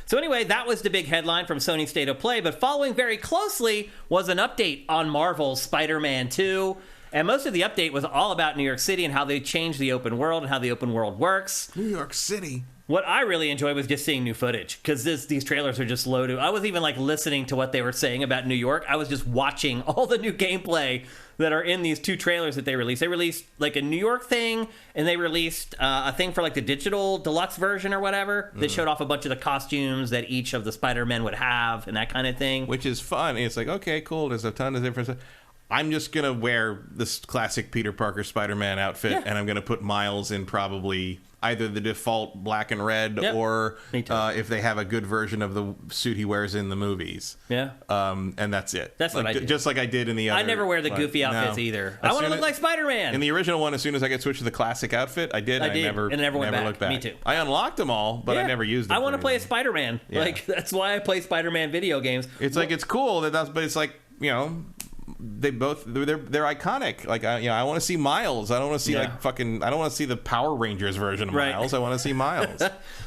So anyway, that was the big headline from Sony's State of Play. But following very closely was an update on Marvel's Spider-Man 2. And most of the update was all about New York City and how they changed the open world and how the open world works.
New York City.
What I really enjoyed was just seeing new footage, because these trailers are just loaded. I was even like listening to what they were saying about New York. I was just watching all the new gameplay that are in these 2 trailers that they released. They released like a New York thing, and they released a thing for like the digital deluxe version or whatever that showed off a bunch of the costumes that each of the Spider-Men would have and that kind of thing.
Which is fun. It's like, okay, cool. There's a ton of different stuff. I'm just going to wear this classic Peter Parker Spider-Man outfit, and I'm going to put Miles in probably either the default black and red or if they have a good version of the suit he wears in the movies.
Yeah.
And that's it.
That's what I do.
Just like I did in the other.
I never wear the goofy outfits either. I want to look like Spider-Man.
In the original one, as soon as I get switched to the classic outfit, I did. I never went back. Looked back.
Me too.
I unlocked them all, but I never used them.
I want to play as Spider-Man. Yeah. Like, that's why I play Spider-Man video games.
It's like, it's cool, but it's like, they're iconic. Like I want to see Miles. I don't want to see I don't want to see the Power Rangers version of Miles. I want to see Miles.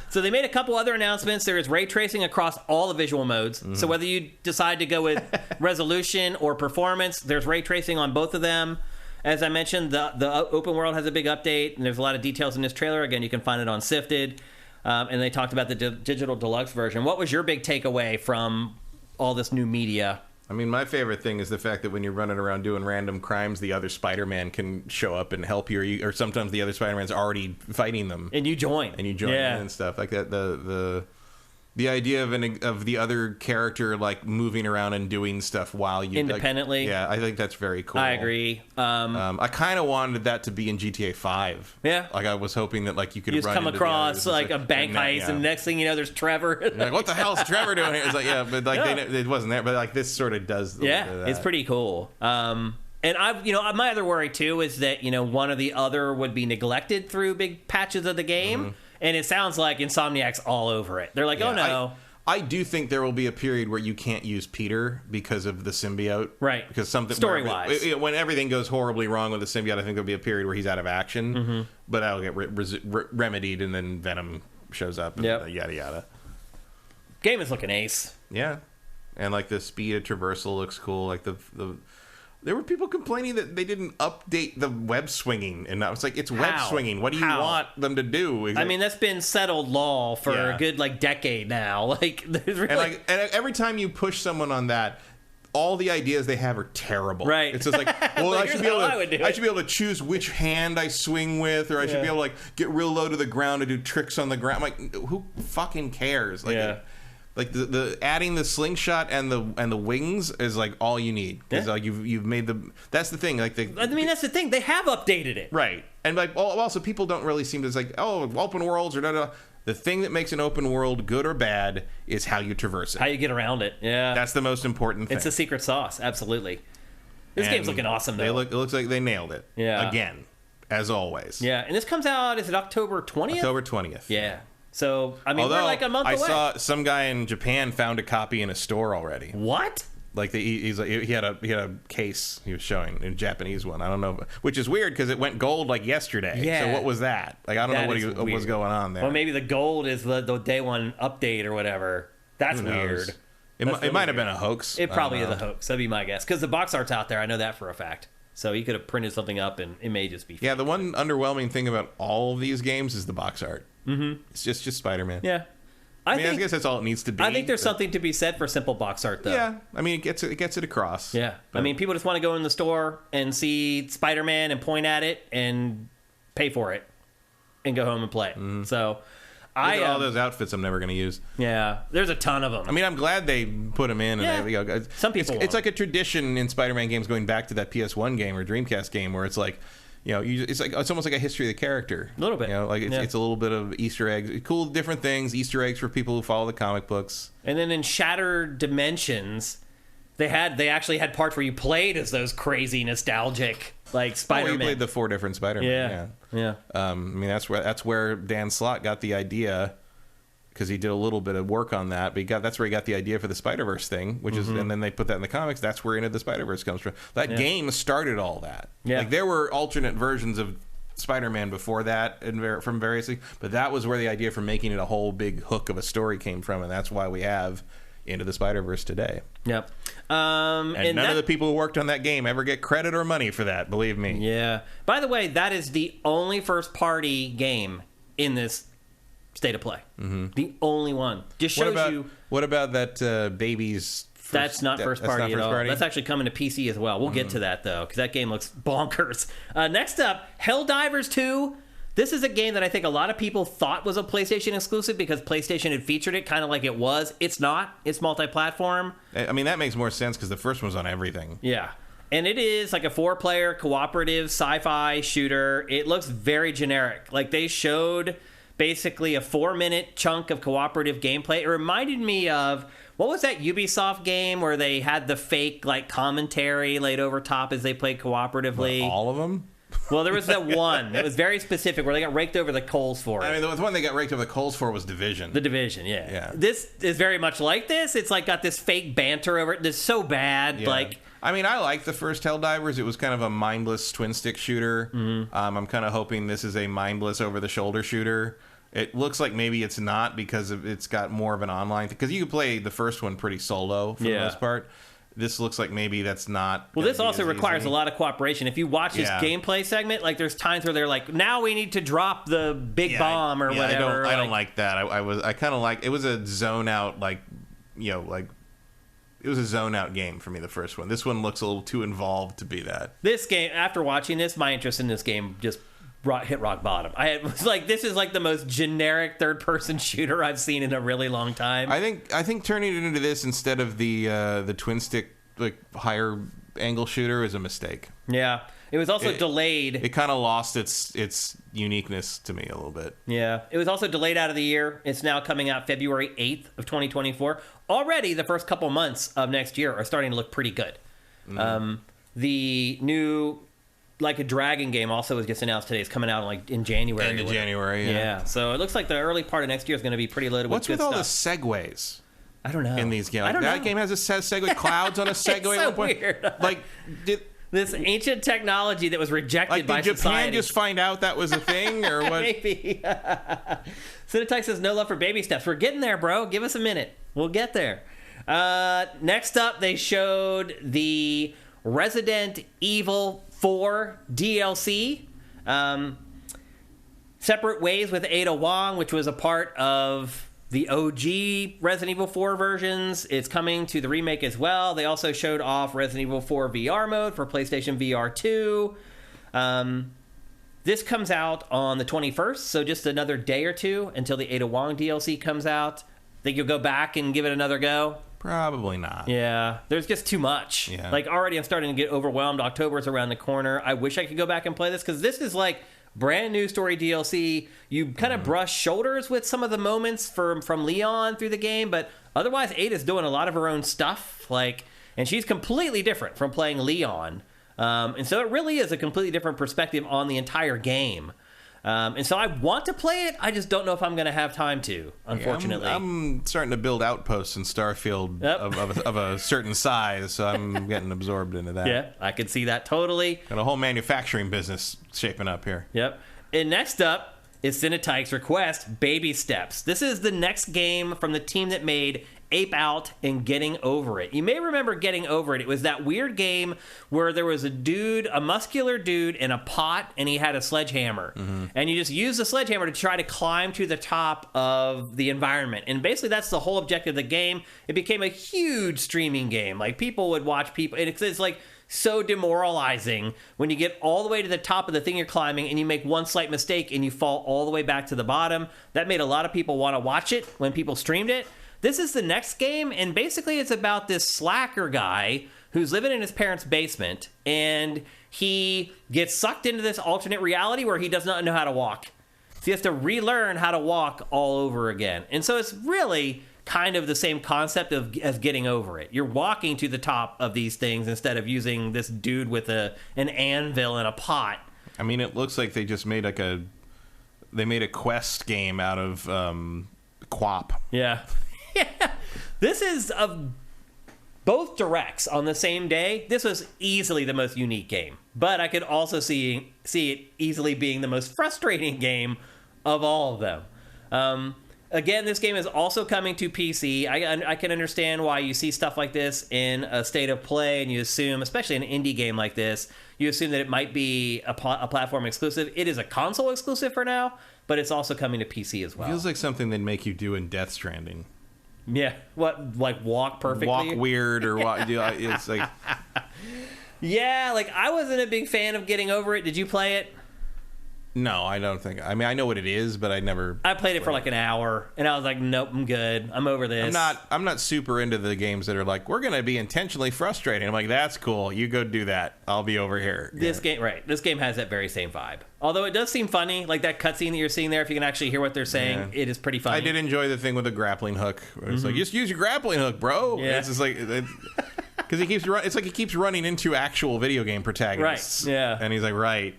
So they made a couple other announcements. There is ray tracing across all the visual modes. So whether you decide to go with resolution or performance, there's ray tracing on both of them. As I mentioned, the open world has a big update, and there's a lot of details in this trailer. Again, you can find it on Sifted. And they talked about the digital deluxe version. What was your big takeaway from all this new media?
I mean, my favorite thing is the fact that when you're running around doing random crimes, the other Spider-Man can show up and help you, or sometimes the other Spider-Man's already fighting them.
And you join.
In and stuff like that. The idea of the other character like moving around and doing stuff while you
independently.
I think that's very cool.
I agree.
I kind of wanted that to be in GTA 5.
Yeah,
like I was hoping that like you could
just come across like a bank heist, and next thing you know, there's Trevor.
Like, what the hell is Trevor doing here? It's like but like it wasn't there. But like this sort of does.
It's pretty cool. And my other worry too is that one or the other would be neglected through big patches of the game. Mm-hmm. And it sounds like Insomniac's all over it. They're like, oh no.
I do think there will be a period where you can't use Peter because of the symbiote.
Right.
Because something...
Story-wise.
When everything goes horribly wrong with the symbiote, I think there'll be a period where he's out of action. Mm-hmm. But that'll get remedied, and then Venom shows up, and yada yada.
Game is looking ace.
Yeah. And like the speed of traversal looks cool. Like the there were people complaining that they didn't update the web swinging, and I was like, it's web swinging. What do you want them to do?
I mean, that's been settled law for a good decade now. Like, there's really...
and every time you push someone on that, all the ideas they have are terrible.
Right.
It's just like, well, I should be able to choose which hand I swing with, or I should be able to get real low to the ground to do tricks on the ground. I'm like, who fucking cares? Like the adding the slingshot and the wings is like all you need, because like you've made that's the thing, like
that's the thing, they have updated it,
right? And like also people don't really seem to, it's like, oh, open worlds or da. The thing that makes an open world good or bad is how you traverse it,
how you get around it. Yeah,
that's the most important thing.
It's the secret sauce. Absolutely. This game's looking awesome though.
It looks like they nailed it. Again, as always.
Yeah, and this comes out, is it October 20th?
October 20th.
Yeah. So, I mean, we're like a month away.
I saw some guy in Japan found a copy in a store already.
What?
Like he had a case he was showing, a Japanese one. I don't know, which is weird because it went gold like yesterday.
Yeah.
So what was that? Like I don't know what was going on there.
Well, maybe the gold is the day one update or whatever. That's weird.
It might have been a hoax.
It probably is a hoax. That'd be my guess. Because the box art's out there. I know that for a fact. So he could have printed something up and it may just be fake.
Yeah, the one underwhelming thing about all of these games is the box art.
Mm-hmm.
It's just Spider-Man.
Yeah.
I guess that's all it needs to be.
I think there's something to be said for simple box art, though.
Yeah, I mean, it gets it across.
Yeah,
but,
I mean, people just want to go in the store and see Spider-Man and point at it and pay for it and go home and play it. Mm-hmm. So,
all those outfits I'm never going to use.
Yeah, there's a ton of them.
I mean, I'm glad they put them in. And
some people.
It's like a tradition in Spider-Man games going back to that PS1 game or Dreamcast game where it's like. It's almost like a history of the character.
A little bit.
It's a little bit of Easter eggs, cool different things, Easter eggs for people who follow the comic books.
And then in Shattered Dimensions, they actually had parts where you played as those crazy nostalgic like Spider-Man.
You played the 4 different Spider-Man.
Yeah.
I mean that's where Dan Slott got the idea. Because he did a little bit of work on that, but that's where he got the idea for the Spider-Verse thing, which is, and then they put that in the comics. That's where Into the Spider-Verse comes from. That game started all that.
Yeah.
Like there were alternate versions of Spider-Man before that, from various things, but that was where the idea for making it a whole big hook of a story came from, and that's why we have Into the Spider-Verse today.
Yep.
And none of the people who worked on that game ever get credit or money for that. Believe me.
Yeah. By the way, that is the only first-party game in this state of play. Mm-hmm. The only one. Just shows you.
What about that baby's?
That's not first party at all. That's actually coming to PC as well. We'll get to that though, because that game looks bonkers. Next up, Helldivers 2. This is a game that I think a lot of people thought was a PlayStation exclusive because PlayStation had featured it kind of like it was. It's not. It's multi-platform.
I mean, that makes more sense because the first one was on everything.
Yeah. And it is like a 4-player cooperative sci-fi shooter. It looks very generic. Like they showed basically a 4-minute chunk of cooperative gameplay. It reminded me of, what was that Ubisoft game where they had the fake like commentary laid over top as they played cooperatively?
What, all of them?
Well, there was that one that was very specific where they got raked over the coals for it.
I mean, the one they got raked over the coals for was Division.
The Division, yeah. This is very much like this. It's like got this fake banter over it. It's so bad.
Yeah.
Like,
I mean, I like the first Helldivers. It was kind of a mindless twin-stick shooter. Mm-hmm. I'm kind of hoping this is a mindless over-the-shoulder shooter. It looks like maybe it's not because it's got more of an online thing. Because you could play the first one pretty solo for the most part. This looks like maybe that's not.
Well, this also requires a lot of cooperation. If you watch this gameplay segment, like there's times where they're like, "Now we need to drop the big bomb or whatever."
I don't like that. I kind of like it was a zone out it was a zone out game for me. The first one. This one looks a little too involved to be that.
This game, after watching this, my interest in this game just hit rock bottom. I was like, this is like the most generic third-person shooter I've seen in a really long time.
I think turning it into this instead of the twin stick like higher angle shooter is a mistake.
Yeah, it was also delayed.
It kind of lost its uniqueness to me a little bit.
Yeah, it was also delayed out of the year. It's now coming out February 8th of 2024. Already, the first couple months of next year are starting to look pretty good. Mm. The new Like a Dragon game also was just announced today. It's coming out in January.
End of January, yeah.
So it looks like the early part of next year is going to be pretty loaded with good stuff.
What's with all the segues?
I don't know.
In these games. That game has a segue, clouds on a segue.
It's so weird.
Like,
this ancient technology that was rejected by
did Japan
society.
Just find out that was a thing, or what?
Maybe. Cinetype says no love for baby steps. We're getting there, bro. Give us a minute. We'll get there. Next up, they showed the Resident Evil 4 DLC. Separate Ways with Ada Wong, which was a part of the OG Resident Evil 4 versions. It's coming to the remake as well. They also showed off Resident Evil 4 VR mode for PlayStation VR 2. This comes out on the 21st, so just another day or two until the Ada Wong DLC comes out. Think you'll go back and give it another go?
Probably not.
Yeah, there's just too much.
Yeah.
Like, already I'm starting to get overwhelmed. October's around the corner. I wish I could go back and play this, because this is like brand new story DLC. You kind of brush shoulders with some of the moments from Leon through the game, but otherwise Ada's doing a lot of her own stuff, and she's completely different from playing Leon. And so it really is a completely different perspective on the entire game. And so I want to play it. I just don't know if I'm going to have time to, unfortunately.
Yeah, I'm starting to build outposts in Starfield of a certain size, so I'm getting absorbed into that.
Yeah, I can see that totally.
Got a whole manufacturing business shaping up here.
Yep. And next up is Cinetyke's request, Baby Steps. This is the next game from the team that made Ape Out and Getting Over It. You may remember Getting Over It. It was that weird game where there was a muscular dude in a pot, and he had a sledgehammer. Mm-hmm. And you just use the sledgehammer to try to climb to the top of the environment. And basically that's the whole objective of the game. It became a huge streaming game. Like, people would watch people, and it's like so demoralizing when you get all the way to the top of the thing you're climbing and you make one slight mistake and you fall all the way back to the bottom. That made a lot of people want to watch it when people streamed it. This is the next game, and basically it's about this slacker guy who's living in his parents' basement, and he gets sucked into this alternate reality where he does not know how to walk. So he has to relearn how to walk all over again. And so it's really kind of the same concept as Getting Over It. You're walking to the top of these things instead of using this dude with an anvil and a pot.
I mean, it looks like they just made they made a quest game out of QWOP.
Yeah. Yeah. This is of both directs on the same day. This was easily the most unique game, but I could also see it easily being the most frustrating game of all of them. Again, this game is also coming to PC. I can understand why you see stuff like this in a state of play, and you assume, especially an indie game like this, you assume that it might be a platform exclusive. It is a console exclusive for now, but it's also coming to PC as well.
Feels like something they'd make you do in Death Stranding.
Yeah, what, like walk perfectly?
Walk weird or what? It's like...
Yeah, like I wasn't a big fan of Getting Over It. Did you play it?
No, I don't think. I mean, I know what it is, but I
played it for like an hour, and I was like, nope, I'm good. I'm over this.
I'm not super into the games that are like, we're going to be intentionally frustrating. I'm like, that's cool. You go do that. I'll be over here.
This game has that very same vibe. Although it does seem funny, like that cutscene that you're seeing there, if you can actually hear what they're saying, it is pretty funny.
I did enjoy the thing with the grappling hook. It's like, just use your grappling hook, bro.
Yeah.
It's just like... Because it's like he keeps running into actual video game protagonists.
Right, yeah.
And he's like, right...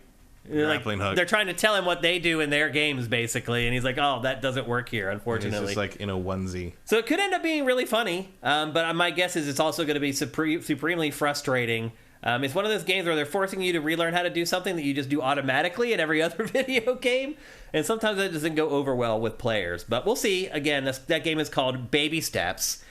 Grappling hook.
They're trying to tell him what they do in their games, basically, and he's like, "Oh, that doesn't work here, unfortunately."
And it's just like in a onesie.
So it could end up being really funny, but my guess is it's also going to be supremely frustrating. It's one of those games where they're forcing you to relearn how to do something that you just do automatically in every other video game, and sometimes that doesn't go over well with players. But we'll see. Again, that game is called Baby Steps.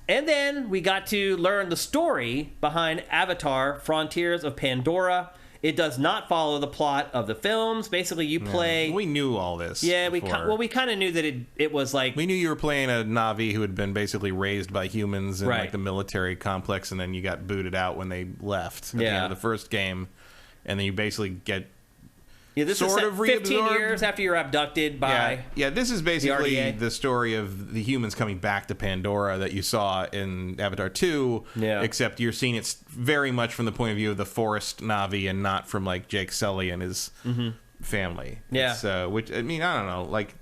And then we got to learn the story behind Avatar: Frontiers of Pandora. It does not follow the plot of the films. Basically, you play...
We knew all this.
Yeah, we kind of knew that it was like...
We knew you were playing a Na'vi who had been basically raised by humans in like the military complex, and then you got booted out when they left at the end of the first game, and then you basically get...
Yeah, this is 15 years after you're abducted by...
Yeah, this is basically the story of the humans coming back to Pandora that you saw in Avatar 2, except you're seeing it very much from the point of view of the forest Na'vi and not from, like, Jake Sully and his family.
Yeah.
Which, I mean, I don't know, like,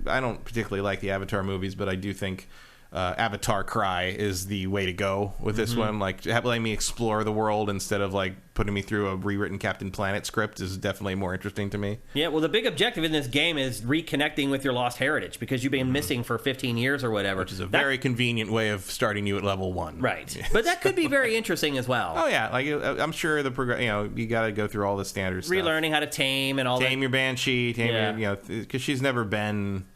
I don't particularly like the Avatar movies, but I do think... Avatar Cry is the way to go with this one. Like, letting me explore the world instead of like putting me through a rewritten Captain Planet script is definitely more interesting to me.
Yeah, well, the big objective in this game is reconnecting with your lost heritage because you've been missing for 15 years or whatever.
Which is a very convenient way of starting you at level 1.
Right. But that could be very interesting as well.
Oh, yeah. Like, I'm sure you got to go through all the standard stuff.
Relearning how to tame and all that.
Tame your Banshee, because she's never been...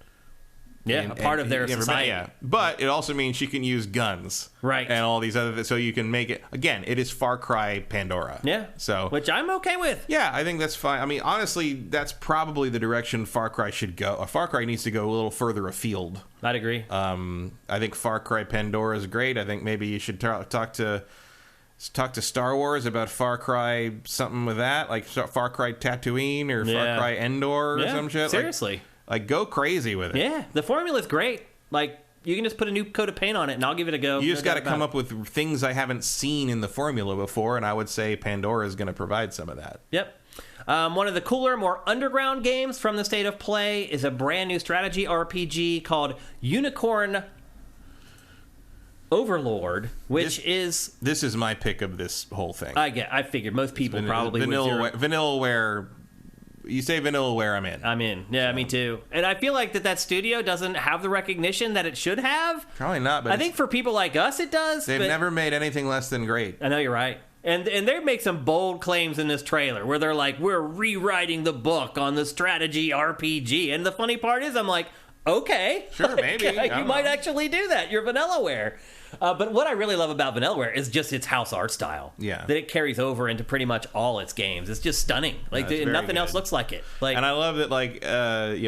Yeah, a part of their society.
But it also means she can use guns.
Right.
And all these other things. So you can make it... Again, it is Far Cry Pandora.
Yeah.
So,
which I'm okay with.
Yeah, I think that's fine. I mean, honestly, that's probably the direction Far Cry should go. Far Cry needs to go a little further afield.
I'd agree.
I think Far Cry Pandora is great. I think maybe you should talk to Star Wars about Far Cry something with that. Like Far Cry Tatooine or Far Cry Endor or some shit.
Seriously.
Like, go crazy with it.
Yeah, the formula's great. Like, you can just put a new coat of paint on it, and I'll give it a go.
You just got to come up with things I haven't seen in the formula before, and I would say Pandora is going to provide some of that.
Yep. One of the cooler, more underground games from the state of play is a brand new strategy RPG called Unicorn Overlord, which is...
This is my pick of this whole thing.
I figured most people probably
Vanillaware you say Vanillaware, I'm in.
I'm in. Yeah, me too. And I feel like that studio doesn't have the recognition that it should have.
Probably not, but
I think for people like us, it does.
They've never made anything less than great.
I know you're right. And they make some bold claims in this trailer where they're like, we're rewriting the book on the strategy RPG. And the funny part is, I'm like, okay.
Sure, maybe.
You might actually do that. You're Vanillaware. But what I really love about Vanillaware is just its house art style.
Yeah.
That it carries over into pretty much all its games. It's just stunning. Like nothing else looks like it. Like,
and I love that, like,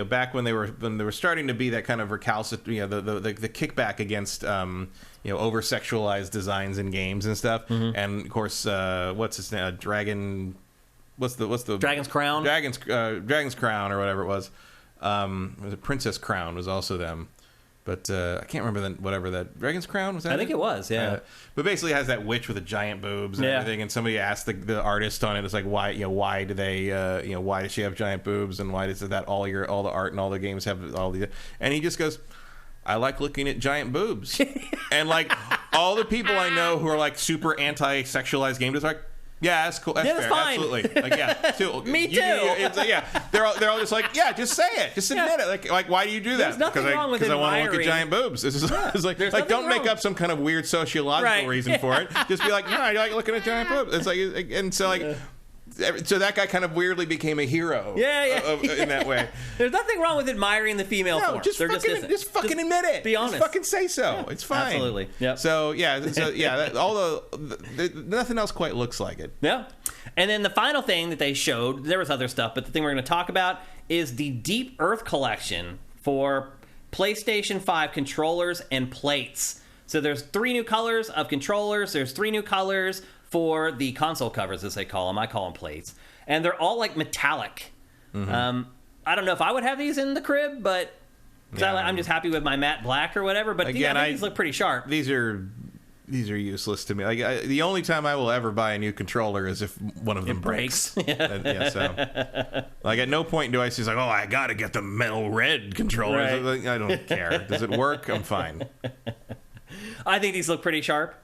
back when they were starting to be that kind of recalcitrant, the kickback against over sexualized designs in games and stuff. Mm-hmm. And of course, what's his name? What's the
Dragon's Crown?
Dragon's Crown or whatever it was. Was it Princess Crown was also them. But I can't remember whatever that Dragon's Crown was. That
I think it was, yeah.
But basically, it has that witch with the giant boobs and everything. And somebody asked the artist on it, it's like, why do they, why does she have giant boobs, and why does that all the art and all the games have all the? And he just goes, I like looking at giant boobs, and like all the people I know who are like super anti-sexualized game designers are like, yeah, that's cool. That's fair.
Fine.
Absolutely. Like, yeah, too.
Me too.
It's like, yeah, they're all just like, yeah, just say it, just admit it. Like, why do you do that?
There's nothing wrong with
because I want to
admiring.
look at giant boobs. It's like don't make up some kind of weird sociological reason for it. Just be like, no, I like looking at giant boobs. It's like, and so like. So that guy kind of weirdly became a hero. In that way.
There's nothing wrong with admiring the female form.
Just fucking admit it.
Be honest.
Just fucking say so. It's fine.
Absolutely. Yep.
So nothing else quite looks like it.
Yeah. And then the final thing that they showed, there was other stuff, but the thing we're going to talk about is the Deep Earth collection for PlayStation 5 controllers and plates. So there's 3 new colors of controllers. There's 3 new colors for the console covers, as they call them. I call them plates. And they're all like metallic. Mm-hmm. I don't know if I would have these in the crib, but I'm just happy with my matte black or whatever. But again, these look pretty sharp.
These are useless to me. Like the only time I will ever buy a new controller is if one of them breaks. So like at no point do I say like, oh, I got to get the metal red controller. Right. I don't care. Does it work? I'm fine.
I think these look pretty sharp.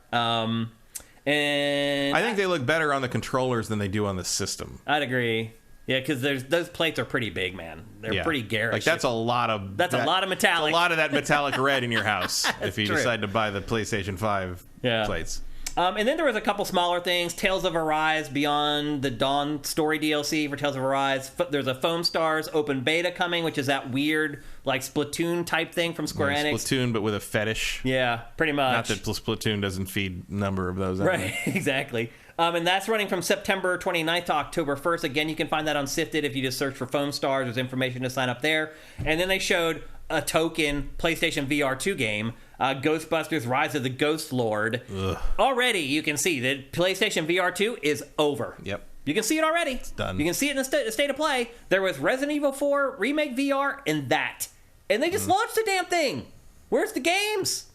And
I think they look better on the controllers than they do on the system.
I'd agree. Yeah, because those plates are pretty big, man. They're pretty garish.
Like that's a lot of
metallic.
A lot of that metallic red in your house if you
true.
decide to buy the PlayStation 5 plates.
And then there was a couple smaller things. Tales of Arise Beyond the Dawn story DLC for Tales of Arise. There's a Foam Stars open beta coming, which is that weird like Splatoon type thing from Square Enix.
Splatoon, but with a fetish.
Yeah, pretty much.
Not that Splatoon doesn't feed a number of those.
Right, exactly. And that's running from September 29th to October 1st. Again, you can find that on Sifted if you just search for Foam Stars. There's information to sign up there. And then they showed a token PlayStation VR 2 game, Ghostbusters Rise of the Ghost Lord. Ugh. Already, you can see that PlayStation VR 2 is over.
Yep.
You can see it already.
It's done.
You can see it in the state of play. There was Resident Evil 4 Remake VR and that. And they just launched the damn thing. Where's the games?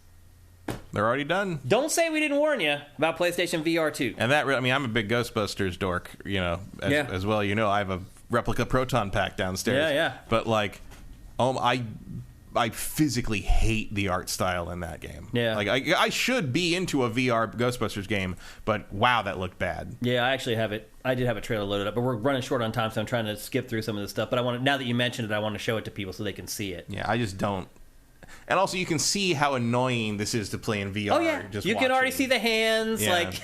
They're already done.
Don't say we didn't warn you about PlayStation VR 2.
And that, I mean, I'm a big Ghostbusters dork, as well. You know, I have a replica Proton Pack downstairs.
Yeah.
But like, I physically hate the art style in that game.
Yeah.
Like, I should be into a VR Ghostbusters game, but wow, that looked bad.
Yeah, I actually have it. I did have a trailer loaded up, but we're running short on time, so I'm trying to skip through some of this stuff. But now that you mentioned it, I want to show it to people so they can see it.
Yeah, I just don't. And also, you can see how annoying this is to play in VR.
Oh, yeah. You can already see the hands.
Yeah.
Like,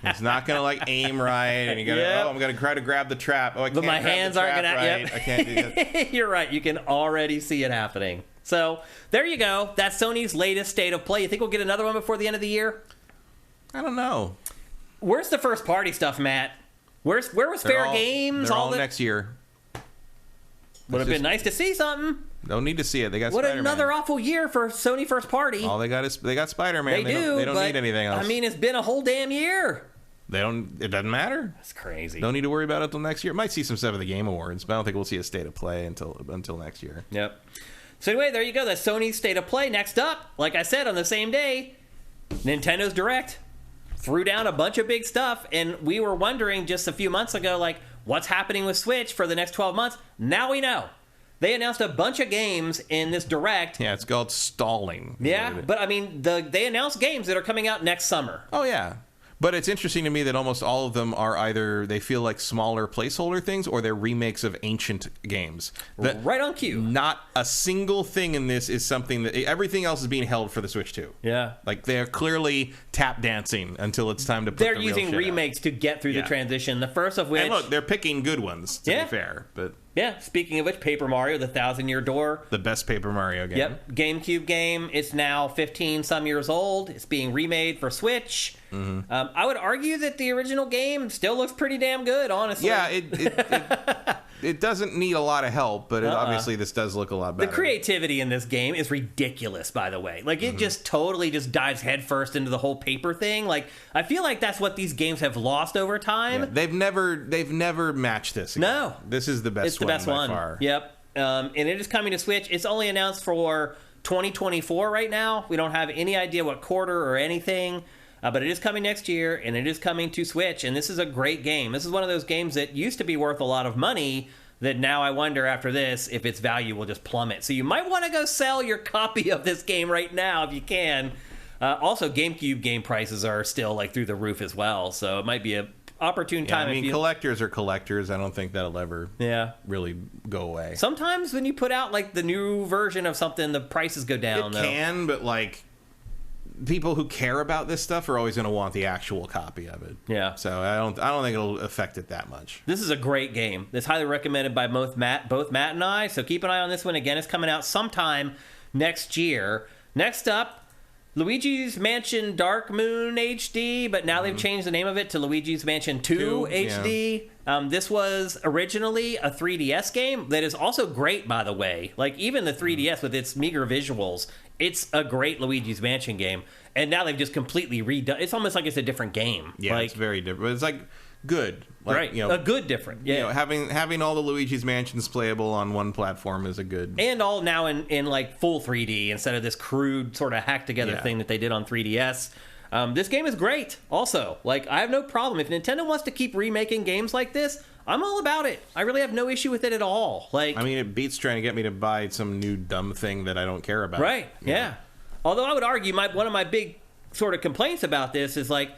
it's not going to, like, aim right. And you got to, I'm going to try to grab the trap. Oh, I can't
but my hands aren't going
right.
Yep.
I can't do that.
You're right. You can already see it happening. So, there you go. That's Sony's latest state of play. You think we'll get another one before the end of the year?
I don't know.
Where's the first party stuff, Matt? Where was Fair Games?
They're all next year.
Would have been nice to see something.
Don't need to see it. They got
what
Spider-Man.
Another awful year for Sony first party.
All they got is they got Spider-Man. They don't need anything else.
I mean, it's been a whole damn year.
It doesn't matter.
That's crazy.
Don't need to worry about it until next year. Might see some stuff at the Game Awards, but I don't think we'll see a state of play until next year.
Yep. So anyway, there you go. That's Sony's state of play. Next up, like I said, on the same day, Nintendo's Direct threw down a bunch of big stuff, and we were wondering just a few months ago, like, what's happening with Switch for the next 12 months? Now we know. They announced a bunch of games in this Direct.
Yeah, it's called stalling.
Yeah, but I mean, they announced games that are coming out next summer.
Oh, yeah. But it's interesting to me that almost all of them are either they feel like smaller placeholder things or they're remakes of ancient games.
Right on cue.
Not a single thing in this is something that everything else is being held for the Switch 2.
Yeah.
Like they're clearly tap dancing until it's time to put
They're
the real
using
shit
remakes to get through the transition. The first of which...
And look, they're picking good ones, to be fair. But
yeah, speaking of which, Paper Mario, The Thousand-Year Door.
The best Paper Mario game.
Yep, GameCube game. It's now 15-some years old. It's being remade for Switch. Mm-hmm. I would argue that the original game still looks pretty damn good, honestly.
Yeah, it doesn't need a lot of help, but obviously this does look a lot better.
The creativity in this game is ridiculous, by the way. Like, it just totally just dives headfirst into the whole paper thing. Like, I feel like that's what these games have lost over time.
Yeah, they've never matched this again.
No.
This is the best one.
It's the best one.
Far.
Yep. And it is coming to Switch. It's only announced for 2024 right now. We don't have any idea what quarter or anything. But it is coming next year, and it is coming to Switch, and this is a great game. This is one of those games that used to be worth a lot of money that now I wonder after this if its value will just plummet. So you might want to go sell your copy of this game right now if you can. Also, GameCube game prices are still like through the roof as well, so it might be a opportune time.
I mean, collectors are collectors. I don't think that'll ever really go away.
Sometimes when you put out like the new version of something, the prices go down.
It can, but like... people who care about this stuff are always going to want the actual copy of it.
Yeah.
So I don't think it'll affect it that much.
This is a great game. It's highly recommended by both Matt and I. So keep an eye on this one. Again, it's coming out sometime next year. Next up, Luigi's Mansion Dark Moon HD, but now they've changed the name of it to Luigi's Mansion 2 HD. Yeah. This was originally a 3DS game that is also great, by the way. Like, even the 3DS with its meager visuals, it's a great Luigi's Mansion game. And now they've just completely redone. It's almost like it's a different game.
Yeah,
like,
it's very different. It's like good. Like,
right. A good different. Yeah.
You know, having all the Luigi's Mansions playable on one platform is a good...
And all now in like full 3D instead of this crude sort of hacked together thing that they did on 3DS. This game is great also. Like, I have no problem. If Nintendo wants to keep remaking games like this, I'm all about it. I really have no issue with it at all. Like,
I mean, it beats trying to get me to buy some new dumb thing that I don't care about.
Right, yeah. Although I would argue one of my big sort of complaints about this is, like,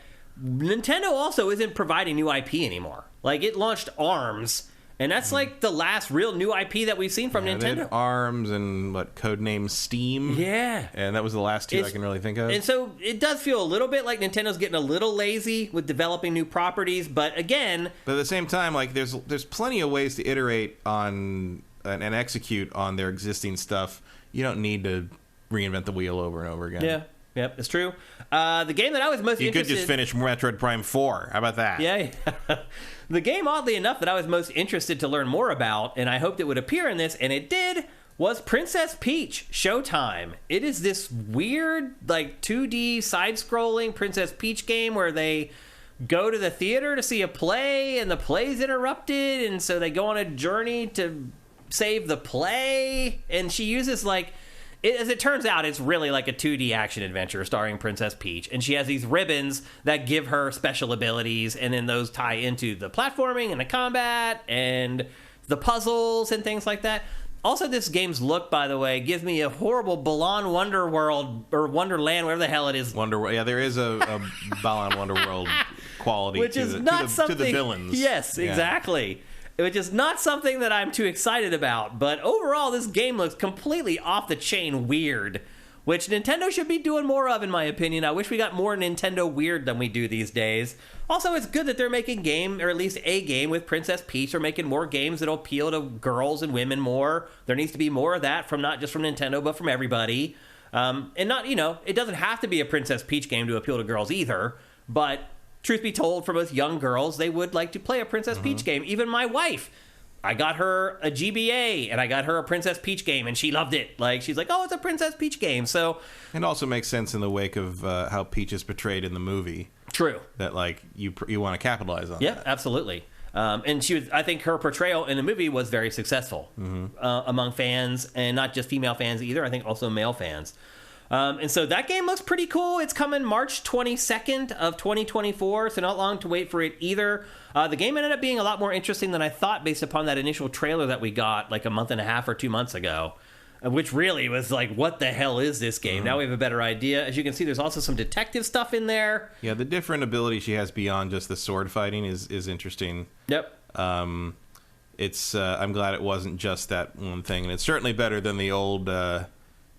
Nintendo also isn't providing new IP anymore. Like, it launched ARMS, and that's like the last real new IP that we've seen from Nintendo.
They had ARMS and codename Steam.
Yeah.
And that was the last two I can really think of.
And so it does feel a little bit like Nintendo's getting a little lazy with developing new properties, but again...
But at the same time, like, there's plenty of ways to iterate on and execute on their existing stuff. You don't need to reinvent the wheel over and over again.
Yeah. Yep, it's true. The game that I was most interested...
You could just finish Metroid Prime 4. How about that?
Yeah. The game, oddly enough, that I was most interested to learn more about, and I hoped it would appear in this, and it did, was Princess Peach Showtime. It is this weird, like, 2D side-scrolling Princess Peach game where they go to the theater to see a play, and the play's interrupted, and so they go on a journey to save the play, and she uses, like... as it turns out, it's really like a 2D action adventure starring Princess Peach. And she has these ribbons that give her special abilities, and then those tie into the platforming and the combat and the puzzles and things like that. Also, this game's look, by the way, gives me a horrible Balan Wonderworld, or Wonderland, whatever the hell it is.
Yeah, there is a Balan Wonderworld quality
Which is not something,
to the villains.
Yes, exactly. Which is not something that I'm too excited about. But overall, this game looks completely off-the-chain weird, which Nintendo should be doing more of, in my opinion. I wish we got more Nintendo weird than we do these days. Also, it's good that they're making game, or at least a game with Princess Peach. They're making more games that'll appeal to girls and women more. There needs to be more of that, from not just from Nintendo, but from everybody. And not, it doesn't have to be a Princess Peach game to appeal to girls either, but... truth be told, for most young girls, they would like to play a Princess Peach game. Even my wife, I got her a GBA, and I got her a Princess Peach game, and she loved it. Like, she's like, oh, it's a Princess Peach game. So
it also makes sense in the wake of how Peach is portrayed in the movie.
True.
That, like, you want to capitalize on
that.
Yeah,
absolutely. And I think her portrayal in the movie was very successful among fans, and not just female fans either. I think also male fans. And so that game looks pretty cool. It's coming March 22nd of 2024, so not long to wait for it either. The game ended up being a lot more interesting than I thought based upon that initial trailer that we got like a month and a half or 2 months ago. which really was like, what the hell is this game? Now we have a better idea. As you can see, there's also some detective stuff in there.
Yeah, the different abilities she has beyond just the sword fighting is interesting.
Yep.
It's I'm glad it wasn't just that one thing, and it's certainly better than the old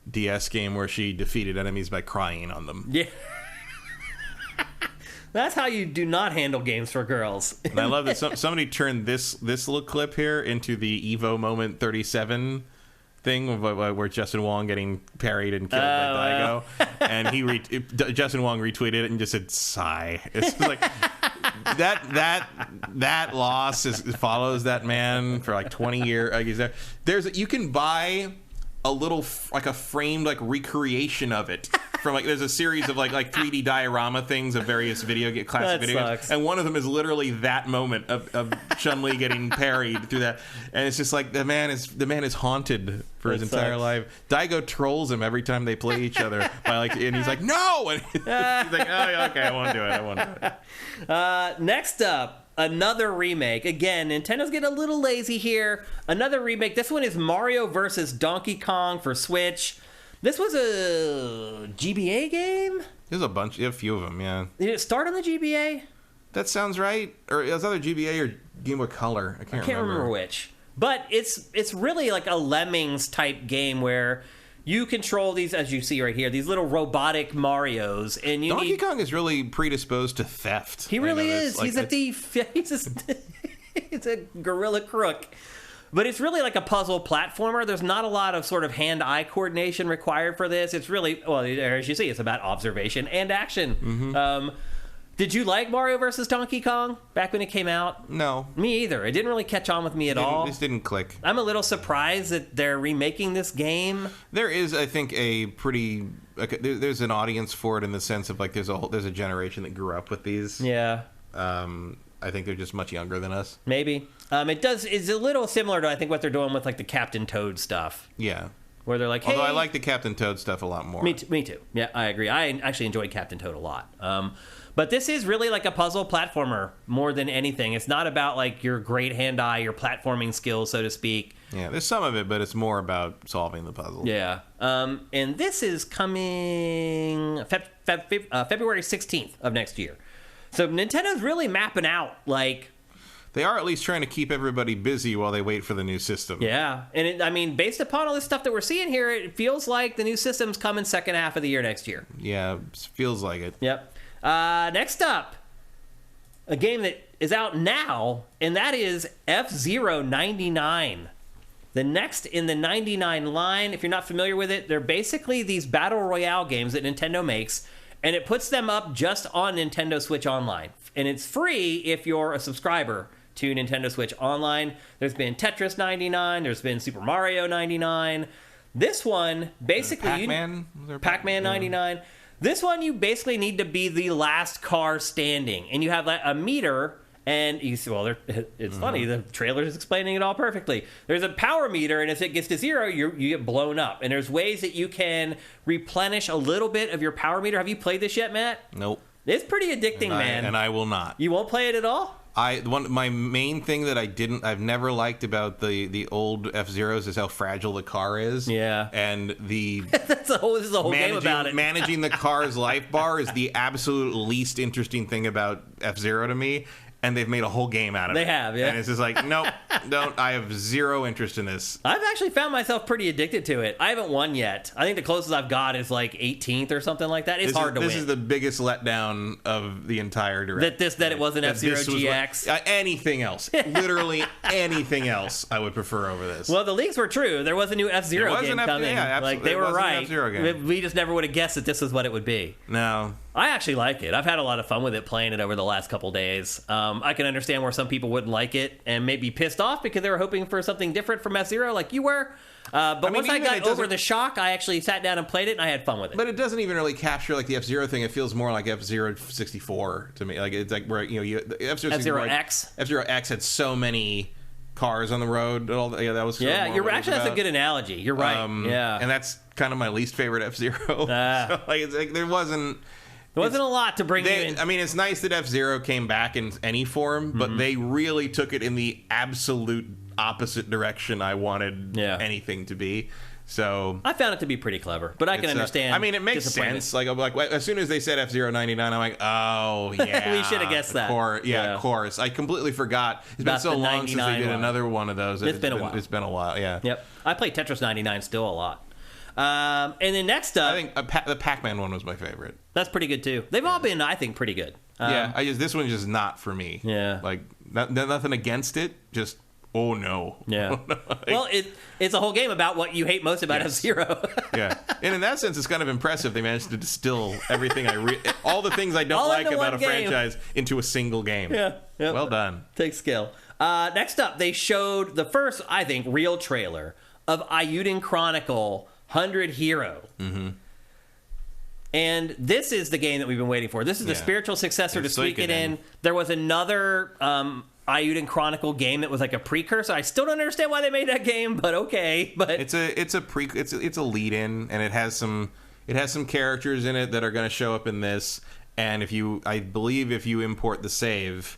DS game where she defeated enemies by crying on them.
Yeah. That's how you do not handle games for girls.
And I love that somebody turned this little clip here into the Evo Moment 37 thing where Justin Wong getting parried and killed by Daigo, and Justin Wong retweeted it and just said sigh. It's like that loss follows that man for like 20 years. Like, you can buy a little like a framed like recreation of it. From like, there's a series of like 3D diorama things of various classic video games, and one of them is literally that moment of Chun-Li getting parried through that, and it's just like the man is haunted for his entire life. Daigo trolls him every time they play each other by and he's like, no, and he's like, oh, okay, I won't do it.
Next up, another remake. Again, Nintendo's getting a little lazy here. Another remake. This one is Mario vs. Donkey Kong for Switch. This was a GBA game?
There's a few of them, yeah.
Did it start on the GBA?
That sounds right. Or it was either GBA or Game Boy Color. I can't remember
which. But it's really like a Lemmings type game where you control these, as you see right here, these little robotic Marios, and
Donkey Kong is really predisposed to theft.
He really is. He's a thief. He's a gorilla crook. But it's really like a puzzle platformer. There's not a lot of sort of hand-eye coordination required for this. It's really, well, as you see, it's about observation and action. Mm-hmm. Did you like Mario vs. Donkey Kong back when it came out?
No.
Me either. It didn't really catch on with me at all.
It just didn't click.
I'm a little surprised that they're remaking this game.
There is, I think, a pretty... there's an audience for it in the sense of, like, there's a generation that grew up with these.
Yeah.
I think they're just much younger than us.
Maybe. It's a little similar to, I think, what they're doing with, like, the Captain Toad stuff.
Yeah.
Where they're like, hey...
Although I like the Captain Toad stuff a lot more.
Me too. Yeah, I agree. I actually enjoyed Captain Toad a lot. But this is really like a puzzle platformer more than anything. It's not about, like, your great hand-eye, your platforming skills, so to speak.
Yeah, there's some of it, but it's more about solving the puzzle.
Yeah. And this is coming February 16th of next year. So Nintendo's really mapping out, like...
They are at least trying to keep everybody busy while they wait for the new system.
Yeah. And based upon all this stuff that we're seeing here, it feels like the new system's coming second half of the year next year.
Yeah, feels like it.
Yep. Next up, a game that is out now, and that is F-Zero 99. The next in the 99 line, if you're not familiar with it, they're basically these battle royale games that Nintendo makes, and it puts them up just on Nintendo Switch Online. And it's free if you're a subscriber to Nintendo Switch Online. There's been Tetris 99, there's been Super Mario 99. This one, basically... Pac-Man 99. This one, you basically need to be the last car standing. And you have a meter, and you see, well, it's funny, the trailer is explaining it all perfectly. There's a power meter, and if it gets to zero, you get blown up. And there's ways that you can replenish a little bit of your power meter. Have you played this yet, Matt?
Nope.
It's pretty addicting, man.
And I will not.
You won't play it at all?
My main thing that I've never liked about the old F-Zeros is how fragile the car is.
Yeah.
And
this is a whole game about it.
Managing the car's life bar is the absolute least interesting thing about F-Zero to me. And they've made a whole game out of it.
They have, yeah.
And it's just like, nope, don't. I have zero interest in this.
I've actually found myself pretty addicted to it. I haven't won yet. I think the closest I've got is like 18th or something like that. It's hard to win.
This is the biggest letdown of the entire direct.
That it wasn't F-Zero GX.
Anything else. Literally anything else I would prefer over this.
Well, the leaks were true. There was a new F-Zero game coming.
Yeah,
like, they were right.
Game.
We just never would have guessed that this is what it would be.
No.
I actually like it. I've had a lot of fun with it playing it over the last couple days. I can understand where some people wouldn't like it and may be pissed off because they were hoping for something different from F-Zero like you were. Once I got over the shock, I actually sat down and played it, and I had fun with it.
But it doesn't even really capture like the F-Zero thing. It feels more like F-Zero 64 to me. Like it's like where
F-Zero X.
F-Zero X had so many cars on the road. That was
you're actually that's a good analogy. You're right.
And that's kind of my least favorite F-Zero. So, it's like there wasn't.
There wasn't a lot to bring you in.
I mean, it's nice that F-Zero came back in any form, but they really took it in the absolute opposite direction I wanted anything to be. So
I found it to be pretty clever, but I can understand.
I mean, it makes sense. Like as soon as they said F-Zero 99, I'm like, oh yeah,
we should have guessed that.
Of course. I completely forgot. It's been so long since they did another one of those.
It's been a while.
It's been a while. Yeah.
Yep. I played Tetris 99 still a lot. And then next up,
I think the Pac-Man one was my favorite.
That's pretty good too. They've all been, I think, pretty good.
This one's just not for me.
Yeah.
Like nothing against it. Just oh no.
Yeah. Well, it's a whole game about what you hate most about F-Zero.
Yeah. And in that sense, it's kind of impressive. They managed to distill everything all the things I don't like about a franchise into a single game.
Yeah. Yep.
Well done.
Takes skill. Next up, they showed the first, I think, real trailer of Ayuden Chronicle 100 Hero. Mm-hmm. And this is the game that we've been waiting for. This is the spiritual successor to Suikoden. There was another Ayuden Chronicle game that was like a precursor. I still don't understand why they made that game, but okay. But
it's a lead-in, and it has some characters in it that are going to show up in this. And I believe if you import the save,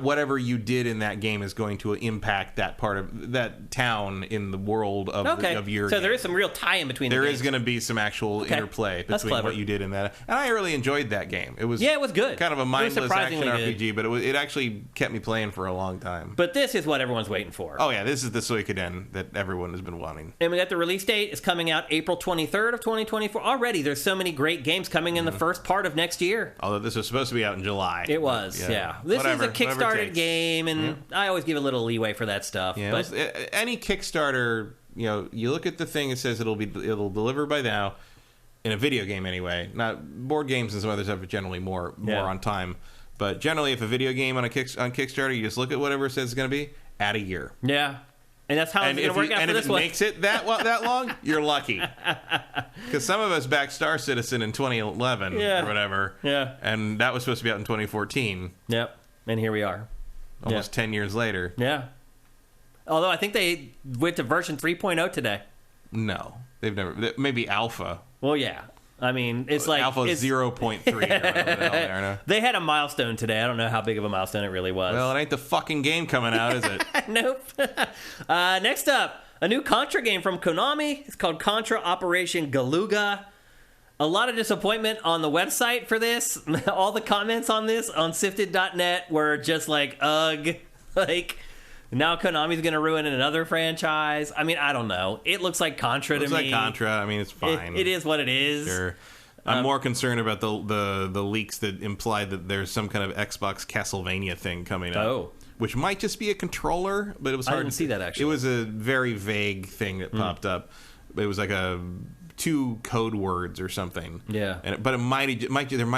whatever you did in that game is going to impact that part of that town in the world of your game.
There is some real tie-in between
there
the
is going to be some actual interplay between what you did in that. And I really enjoyed that game. It was
good.
Kind of a mindless action RPG, but it actually kept me playing for a long time.
But this is what everyone's waiting for.
Oh yeah, this is the Suikoden that everyone has been wanting.
And we got the release date is coming out April 23rd of 2024. Already there's so many great games coming in the first part of next year.
Although this was supposed to be out in July.
It was, yeah. This is a Kickstarter game, and I always give a little leeway for that stuff.
Yeah,
but
any Kickstarter, you look at the thing, it says it'll deliver by now, in a video game anyway. Not board games and some other stuff are generally more on time. But generally, if a video game on Kickstarter, you just look at whatever it says it's going to be, add a year.
Yeah. And that's how it's going to work out for this one.
And if it makes it that long, you're lucky. Because some of us backed Star Citizen in 2011 or whatever. Yeah. And that was supposed to be out in 2014.
Yep. And here we are.
Almost 10 years later.
Yeah. Although I think they went to version 3.0 today.
No. They've never... Maybe Alpha.
Well, yeah. I mean, it's like...
Alpha 0.3 or whatever the hell they are now.
They had a milestone today. I don't know how big of a milestone it really was.
Well, it ain't the fucking game coming out, is it?
Nope. Next up, a new Contra game from Konami. It's called Contra Operation Galuga. A lot of disappointment on the website for this. All the comments on this on sifted.net were just like, ugh. Like, now Konami's going to ruin another franchise. I mean, I don't know. It looks like Contra to me.
It looks like Contra. I mean, it's fine.
It is what it is.
Sure. I'm more concerned about the leaks that imply that there's some kind of Xbox Castlevania thing coming up.
Oh.
Which might just be a controller, but it was hard
to see that, actually.
It was a very vague thing that popped up. It was like 2 code words or something.
Yeah.
But there might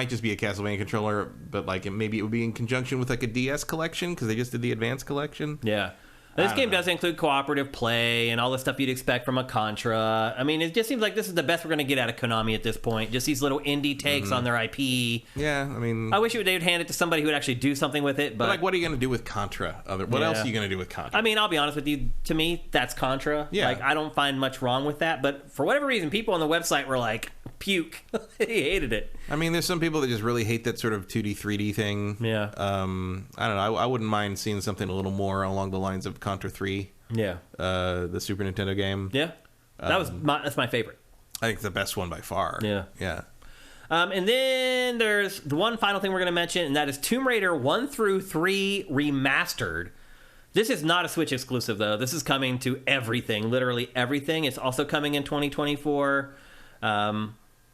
just be a Castlevania controller, but maybe it would be in conjunction with like a DS collection because they just did the Advanced collection.
Yeah. This game does include cooperative play and all the stuff you'd expect from a Contra. I mean, it just seems like this is the best we're going to get out of Konami at this point. Just these little indie takes on their IP.
Yeah, I mean...
I wish they would hand it to somebody who would actually do something with it, but...
what are you going to do with Contra? What else are you going to do with Contra?
I mean, I'll be honest with you. To me, that's Contra.
Yeah.
I don't find much wrong with that, but for whatever reason, people on the website were like, puke. They hated it.
I mean, there's some people that just really hate that sort of 2D, 3D thing.
Yeah.
I don't know. I wouldn't mind seeing something a little more along the lines of Contra 3.
Yeah.
The Super Nintendo game.
Yeah. That's my favorite.
I think it's the best one by far.
Yeah.
Yeah.
And then there's the one final thing we're going to mention, and that is Tomb Raider 1 through 3 Remastered. This is not a Switch exclusive, though. This is coming to everything, literally everything. It's also coming in 2024.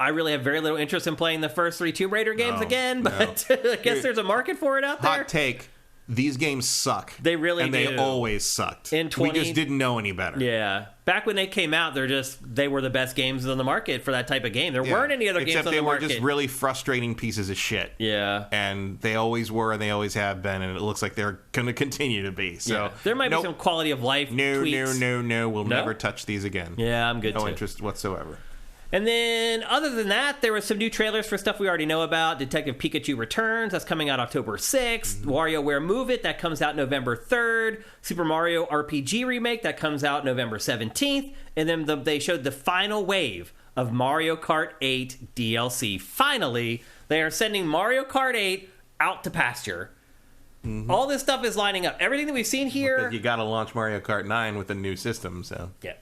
I really have very little interest in playing the first 3 Tomb Raider games again, but I guess there's a market for it out there.
Hot take. These games suck.
They really
do. And they always sucked. We just didn't know any better.
Yeah. Back when they came out, they were the best games on the market for that type of game. There weren't any other games on the market.
Except they were just really frustrating pieces of shit.
Yeah.
And they always were, and they always have been, and it looks like they're going to continue to be. So
there might be some quality of life tweaks.
No. We'll never touch these again.
Yeah, I'm good
No interest whatsoever.
And then, other than that, there was some new trailers for stuff we already know about. Detective Pikachu Returns, that's coming out October 6th. WarioWare Move It, that comes out November 3rd. Super Mario RPG Remake, that comes out November 17th. And then they showed the final wave of Mario Kart 8 DLC. Finally, they are sending Mario Kart 8 out to pasture. All this stuff is lining up. Everything that we've seen here...
Because you got to launch Mario Kart 9 with a new system, so...
Yeah.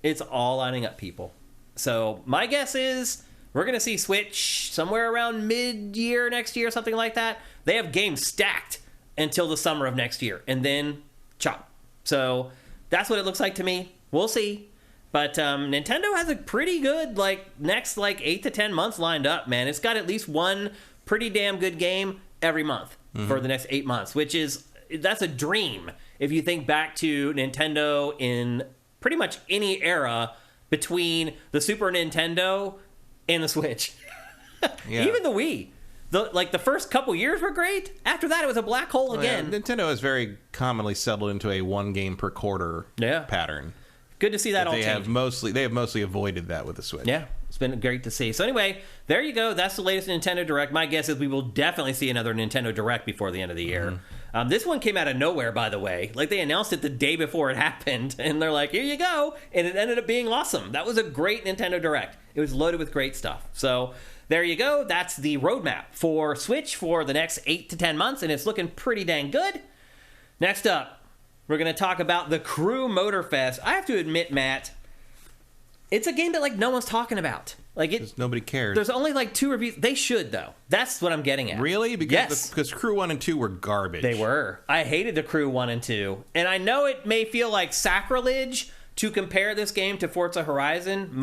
It's all lining up, people. So my guess is we're going to see Switch somewhere around mid-year next year, something like that. They have games stacked until the summer of next year, and then chop. So that's what it looks like to me. We'll see. But Nintendo has a pretty good next 8 to 10 months lined up, man. It's got at least one pretty damn good game every month for the next 8 months, that's a dream if you think back to Nintendo in pretty much any era between the Super Nintendo and the Switch. Yeah. Even the Wii. The first couple years were great. After that, it was a black hole again.
Yeah, Nintendo has very commonly settled into a one game per quarter pattern.
Good to see that all change.
They have mostly avoided that with the Switch.
Yeah, it's been great to see. So anyway, there you go. That's the latest Nintendo Direct. My guess is we will definitely see another Nintendo Direct before the end of the year. This one came out of nowhere, by the way. They announced it the day before it happened, and they're like, here you go. And it ended up being awesome. That was a great Nintendo Direct. It was loaded with great stuff. So there you go. That's the roadmap for Switch for the next 8 to 10 months, and it's looking pretty dang good. Next up, we're going to talk about the Crew Motorfest. I have to admit, Matt, it's a game that no one's talking about.
Nobody cares.
There's only 2 reviews. They should, though. That's what I'm getting at.
Really? Because Crew 1 and 2 were garbage.
They were. I hated the Crew 1 and 2. And I know it may feel like sacrilege to compare this game to Forza Horizon, in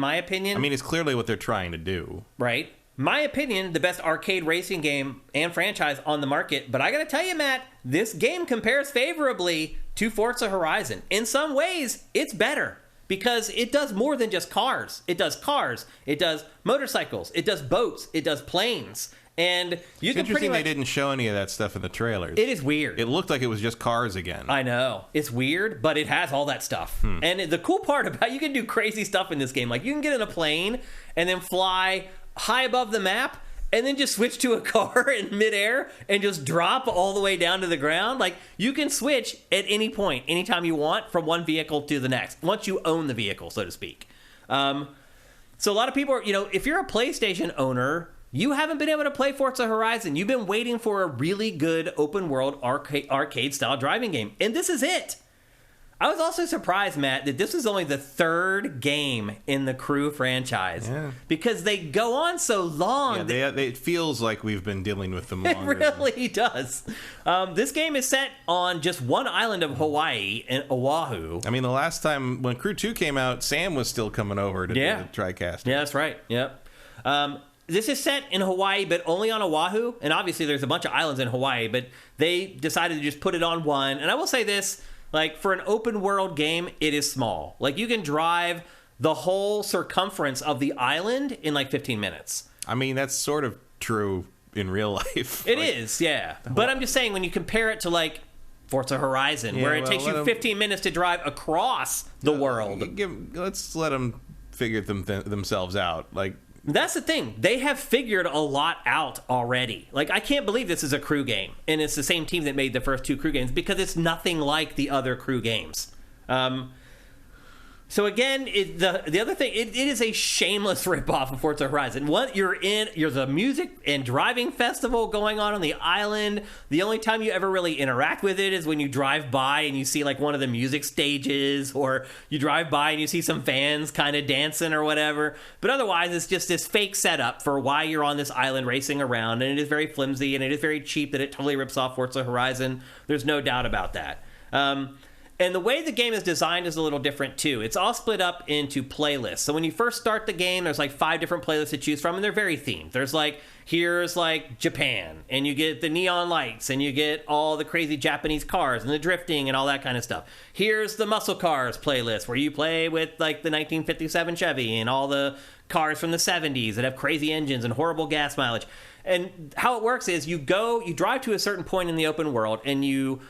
my opinion.
I mean, it's clearly what they're trying to do.
Right. My opinion, the best arcade racing game and franchise on the market. But I got to tell you, Matt, this game compares favorably to Forza Horizon. In some ways, it's better because it does more than just cars. It does cars. It does motorcycles. It does boats. It does planes. And you can pretty much...
they didn't show any of that stuff in the trailers.
It is weird.
It looked like it was just cars again.
I know. It's weird, but it has all that stuff. And the cool part about you can do crazy stuff in this game. You can get in a plane and then fly high above the map and then just switch to a car in midair and just drop all the way down to the ground. You can switch at any point, anytime you want, from one vehicle to the next, once you own the vehicle, so to speak. So a lot of people are, if you're a PlayStation owner, you haven't been able to play Forza Horizon. You've been waiting for a really good open world arcade style driving game. And this is it. I was also surprised, Matt, that this was only the 3rd game in the Crew franchise. Yeah. Because they go on so long.
Yeah, it feels like we've been dealing with them longer.
It really does. This game is set on just one island of Hawaii, in Oahu.
I mean, the last time when Crew 2 came out, Sam was still coming over to do the TriCast.
Yeah, that's right. Yep. This is set in Hawaii, but only on Oahu. And obviously there's a bunch of islands in Hawaii, but they decided to just put it on one. And I will say this, for an open world game, it is small. You can drive the whole circumference of the island in 15 minutes.
I mean, that's sort of true in real life.
It is, yeah. But I'm just saying, when you compare it to Forza Horizon, where it takes you 15 minutes to drive across the world.
Let's let them figure themselves out.
That's the thing. They have figured a lot out already. I can't believe this is a Crew game. And it's the same team that made the first 2 Crew games because it's nothing like the other Crew games. So again, the other thing, it is a shameless ripoff of Forza Horizon. You're the music and driving festival going on the island. The only time you ever really interact with it is when you drive by and you see one of the music stages, or you drive by and you see some fans kind of dancing or whatever. But otherwise, it's just this fake setup for why you're on this island racing around, and it is very flimsy and it is very cheap that it totally rips off Forza Horizon. There's no doubt about that. And the way the game is designed is a little different, too. It's all split up into playlists. So when you first start the game, there's 5 different playlists to choose from, and they're very themed. There's here's Japan, and you get the neon lights, and you get all the crazy Japanese cars, and the drifting, and all that kind of stuff. Here's the muscle cars playlist, where you play with the 1957 Chevy, and all the cars from the 70s that have crazy engines and horrible gas mileage. And how it works is you drive to a certain point in the open world, and you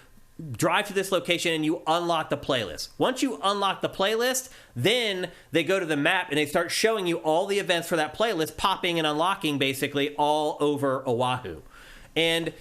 drive to this location and you unlock the playlist. Once you unlock the playlist, then they go to the map and they start showing you all the events for that playlist, popping and unlocking basically all over Oahu. And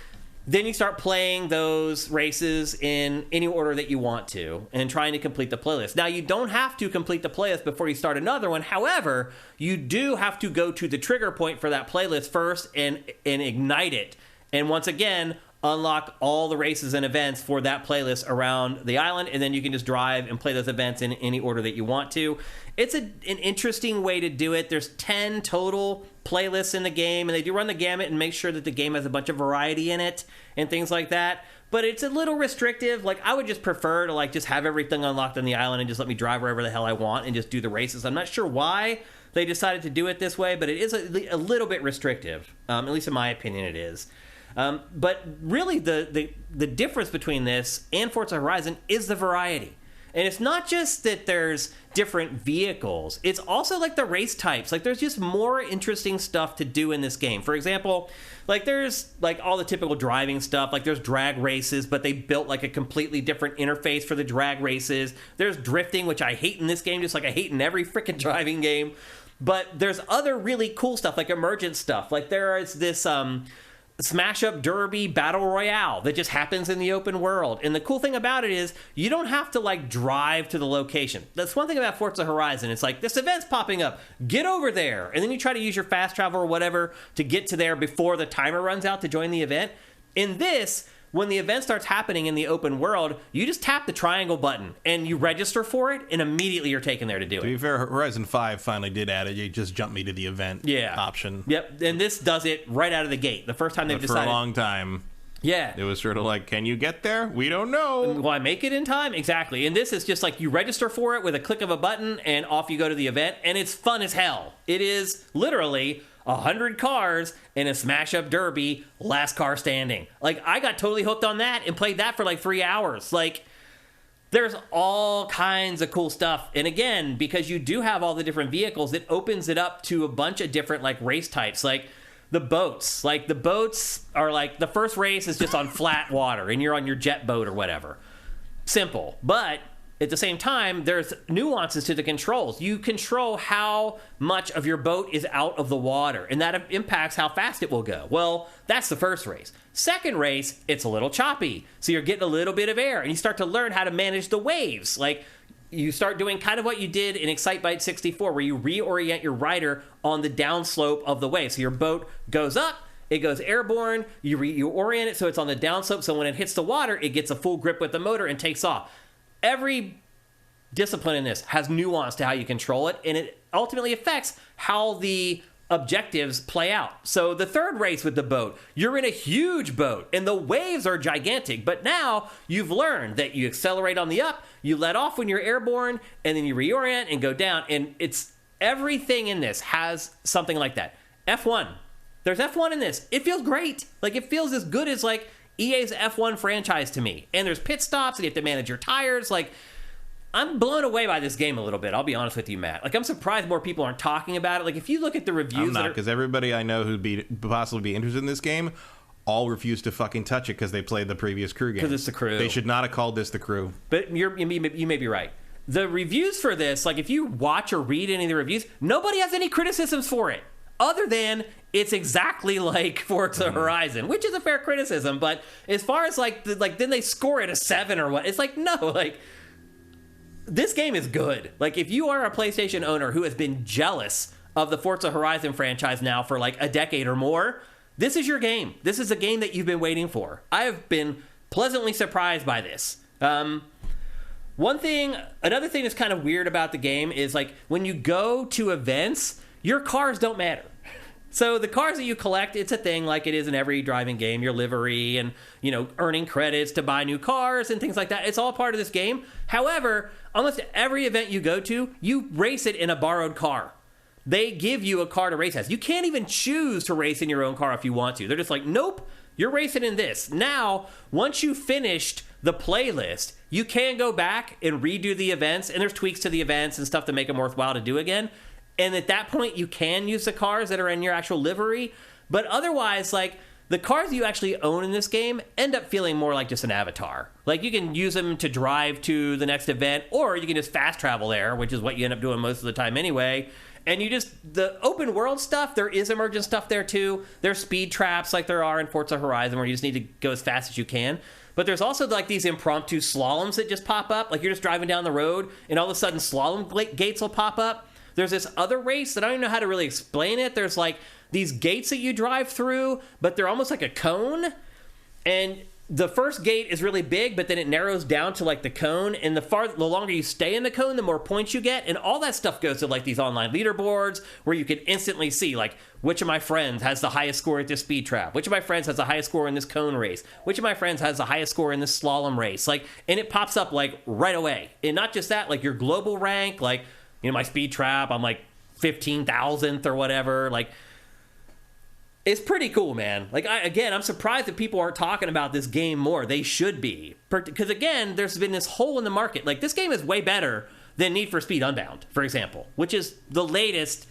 then you start playing those races in any order that you want to and trying to complete the playlist. Now, you don't have to complete the playlist before you start another one. However, you do have to go to the trigger point for that playlist first and ignite it. And once again, unlock all the races and events for that playlist around the island, and then you can just drive and play those events in any order that you want to. It's an interesting way to do it. There's 10 total playlists in the game, and they do run the gamut and make sure that the game has a bunch of variety in it and things like that. But it's a little restrictive. Like, I would just prefer to like just have everything unlocked on the island and just let me drive wherever the hell I want and just do the races. I'm not sure why they decided to do it this way, but it is a little bit restrictive. At least in my opinion, it is. But really, the difference between this and Forza Horizon is the variety. And it's not just that there's different vehicles. It's also like the race types. Like, there's just more interesting stuff to do in this game. For example, like there's like all the typical driving stuff. Like there's drag races, but they built like a completely different interface for the drag races. There's drifting, which I hate in this game, just like I hate in every freaking driving game. But there's other really cool stuff, like emergent stuff. Like there is this Smash Up Derby Battle Royale that just happens in the open world. And the cool thing about it is you don't have to like drive to the location. That's one thing about Forza Horizon. It's like, this event's popping up, get over there. And then you try to use your fast travel or whatever to get to there before the timer runs out to join the event. In this, when the event starts happening in the open world, you just tap the triangle button and you register for it, and immediately you're taken there to do it.
To be fair, Horizon 5 finally did add it. You just jump me to the event option.
Yep, and this does it right out of the gate. The first time they've decided.
For a long time.
Yeah.
It was sort of like, can you get there? We don't know.
Will I make it in time? Exactly. And this is just like you register for it with a click of a button, and off you go to the event, and it's fun as hell. It is literally 100 cars in a smash-up derby, last car standing. Like, I got totally hooked on that and played that for like 3 hours. Like, there's all kinds of cool stuff. And again, because you do have all the different vehicles, it opens it up to a bunch of different like race types. Like the boats. Like the boats are like, the first race is just on flat water and you're on your jet boat or whatever. Simple. But at the same time, there's nuances to the controls. You control how much of your boat is out of the water, and that impacts how fast it will go. Well, that's the first race. Second race, it's a little choppy, so you're getting a little bit of air, and you start to learn how to manage the waves. Like, you start doing kind of what you did in Excitebike 64, where you reorient your rider on the downslope of the wave. So your boat goes up, it goes airborne, you orient it so it's on the downslope, so when it hits the water, it gets a full grip with the motor and takes off. Every discipline in this has nuance to how you control it, and it ultimately affects how the objectives play out. So the third race with the boat, you're in a huge boat, and the waves are gigantic, but now you've learned that you accelerate on the up, you let off when you're airborne, and then you reorient and go down, and it's everything in this has something like that. F1. There's F1 in this. It feels great. Like, it feels as good as, like, EA's F1 franchise to me. And there's pit stops, and you have to manage your tires. Like, I'm blown away by this game a little bit. I'll be honest with you, Matt. Like, I'm surprised more people aren't talking about it. Like, if you look at the reviews...
I'm not, because everybody I know who'd possibly be interested in this game all refuse to fucking touch it because they played the previous Crew game.
Because it's the Crew.
They should not have called this the Crew.
But you may be right. The reviews for this, like, if you watch or read any of the reviews, nobody has any criticisms for it. Other than it's exactly like Forza Horizon, which is a fair criticism. But as far as like then they score it a 7 or what? It's like, no, like, this game is good. Like, if you are a PlayStation owner who has been jealous of the Forza Horizon franchise now for like a decade or more, this is your game. This is a game that you've been waiting for. I have been pleasantly surprised by this. Another thing that's kind of weird about the game is, like, when you go to events, your cars don't matter. So the cars that you collect, it's a thing like it is in every driving game, your livery and, you know, earning credits to buy new cars and things like that. It's all part of this game. However, almost every event you go to, you race it in a borrowed car. They give you a car to race as. You can't even choose to race in your own car if you want to. They're just like, nope, you're racing in this. Now, once you finished the playlist, you can go back and redo the events, and there's tweaks to the events and stuff to make them worthwhile to do again. And at that point, you can use the cars that are in your actual livery. But otherwise, like, the cars you actually own in this game end up feeling more like just an avatar. Like, you can use them to drive to the next event, or you can just fast travel there, which is what you end up doing most of the time anyway. And the open world stuff, there is emergent stuff there too. There's speed traps like there are in Forza Horizon where you just need to go as fast as you can. But there's also like these impromptu slaloms that just pop up. Like, you're just driving down the road and all of a sudden slalom gates will pop up. There's this other race that I don't even know how to really explain it. There's like these gates that you drive through, but they're almost like a cone. And the first gate is really big, but then it narrows down to like the cone, and the longer you stay in the cone, the more points you get, and all that stuff goes to like these online leaderboards where you can instantly see like which of my friends has the highest score at this speed trap, which of my friends has the highest score in this cone race, which of my friends has the highest score in this slalom race, like, and it pops up like right away. And not just that, like your global rank, like, you know, my speed trap, I'm like 15,000th or whatever, like. It's pretty cool, man. Like, I'm surprised that people aren't talking about this game more. They should be. Because, again, there's been this hole in the market. Like, this game is way better than Need for Speed Unbound, for example, which is the latest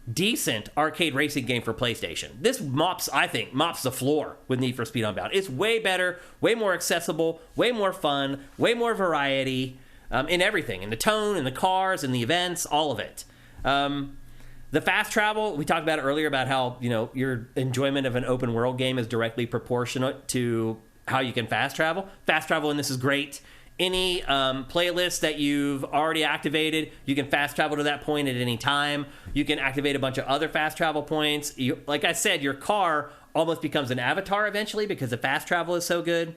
decent arcade racing game for PlayStation. This mops the floor with Need for Speed Unbound. It's way better, way more accessible, way more fun, way more variety in everything. In the tone, in the cars, in the events, all of it. The fast travel, we talked about it earlier about how, you know, your enjoyment of an open world game is directly proportionate to how you can fast travel. Fast travel in this is great. Any playlist that you've already activated, you can fast travel to that point at any time. You can activate a bunch of other fast travel points. Like I said, your car almost becomes an avatar eventually because the fast travel is so good.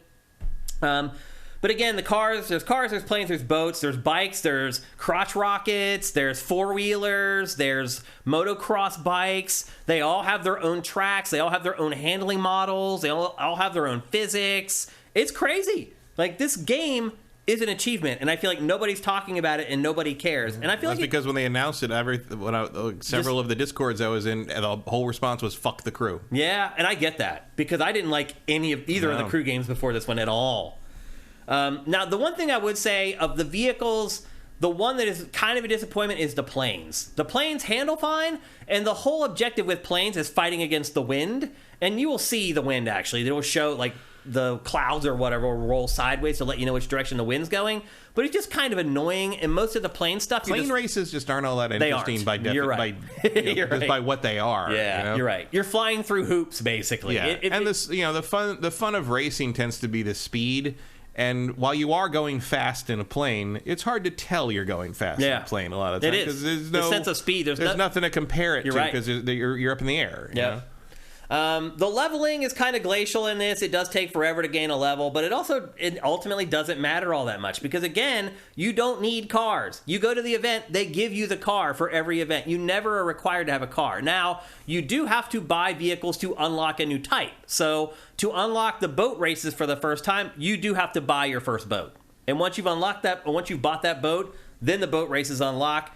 But again, there's cars, there's planes, there's boats, there's bikes, there's crotch rockets, there's four-wheelers, there's motocross bikes. They all have their own tracks. They all have their own handling models. They all have their own physics. It's crazy. Like, this game is an achievement, and I feel like nobody's talking about it and nobody cares. And I feel
That's because when they announced it, several of the Discords I was in, the whole response was "fuck the Crew."
Yeah, and I get that because I didn't like either of the Crew games before this one at all. Now, the one thing I would say of the vehicles, the one that is kind of a disappointment is the planes. The planes handle fine, and the whole objective with planes is fighting against the wind. And you will see the wind, actually. It will show, like, the clouds or whatever will roll sideways to let you know which direction the wind's going. But it's just kind of annoying, and most of the plane stuff...
races just aren't all that interesting by
You're right.
just by what they are.
Yeah,
you know?
You're right. You're flying through hoops, basically.
Yeah. The fun of racing tends to be the speed. And while you are going fast in a plane, it's hard to tell you're going fast in a plane a lot of times.
It is. There's the sense of speed. There's
nothing to compare it to because you're up in the air.
Yeah. The leveling is kind of glacial in this. It does take forever to gain a level, but it ultimately doesn't matter all that much because, again, you don't need cars. You go to the event, they give you the car for every event. You never are required to have a car. Now, you do have to buy vehicles to unlock a new type. So, to unlock the boat races for the first time, you do have to buy your first boat. And once you've bought that boat, then the boat races unlock.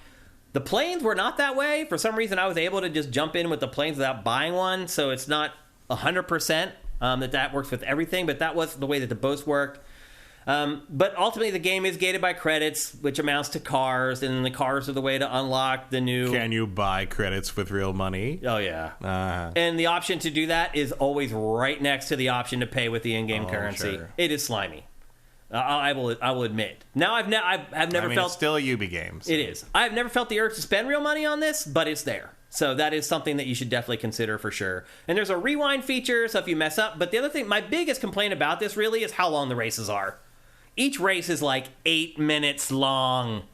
The planes were not that way. For some reason, I was able to just jump in with the planes without buying one, so it's not 100% that works with everything, but that was the way that the boats worked. But ultimately, the game is gated by credits, which amounts to cars, and the cars are the way to unlock the new...
Can you buy credits with real money?
Oh, yeah. And the option to do that is always right next to the option to pay with the in-game currency. Sure. It is slimy. I will admit. Now I've never felt...
It's still a Yubi game. So.
It is. I've never felt the urge to spend real money on this, but it's there. So that is something that you should definitely consider for sure. And there's a rewind feature, so if you mess up... But the other thing, my biggest complaint about this really is how long the races are. Each race is like 8 minutes long.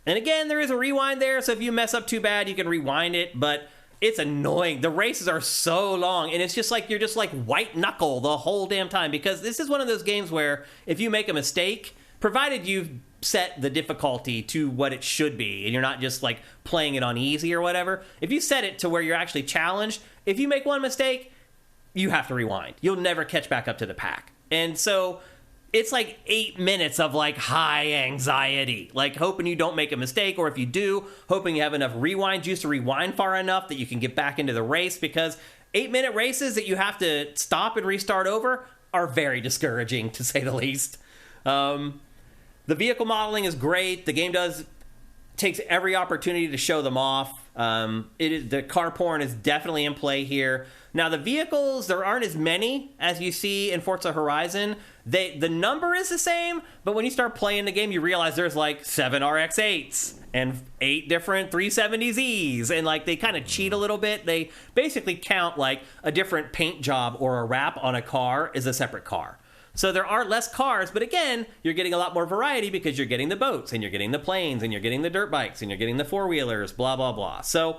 And again, there is a rewind there, so if you mess up too bad, you can rewind it, but... It's annoying. The races are so long, and it's just like you're just like white knuckle the whole damn time because this is one of those games where if you make a mistake, provided you've set the difficulty to what it should be, and you're not just like playing it on easy or whatever, if you set it to where you're actually challenged, if you make one mistake, you have to rewind. You'll never catch back up to the pack. And so... It's like 8 minutes of like high anxiety, like hoping you don't make a mistake, or if you do, hoping you have enough rewind juice to rewind far enough that you can get back into the race, because 8-minute races that you have to stop and restart over are very discouraging, to say the least. The vehicle modeling is great. The game takes every opportunity to show them off. The car porn is definitely in play here. Now, the vehicles, there aren't as many as you see in Forza Horizon. The number is the same, but when you start playing the game, you realize there's like 7 RX-8s and 8 different 370Zs, and like they kind of cheat a little bit. They basically count like a different paint job or a wrap on a car is a separate car. So there are less cars, but again, you're getting a lot more variety because you're getting the boats, and you're getting the planes, and you're getting the dirt bikes, and you're getting the four-wheelers, blah, blah, blah. So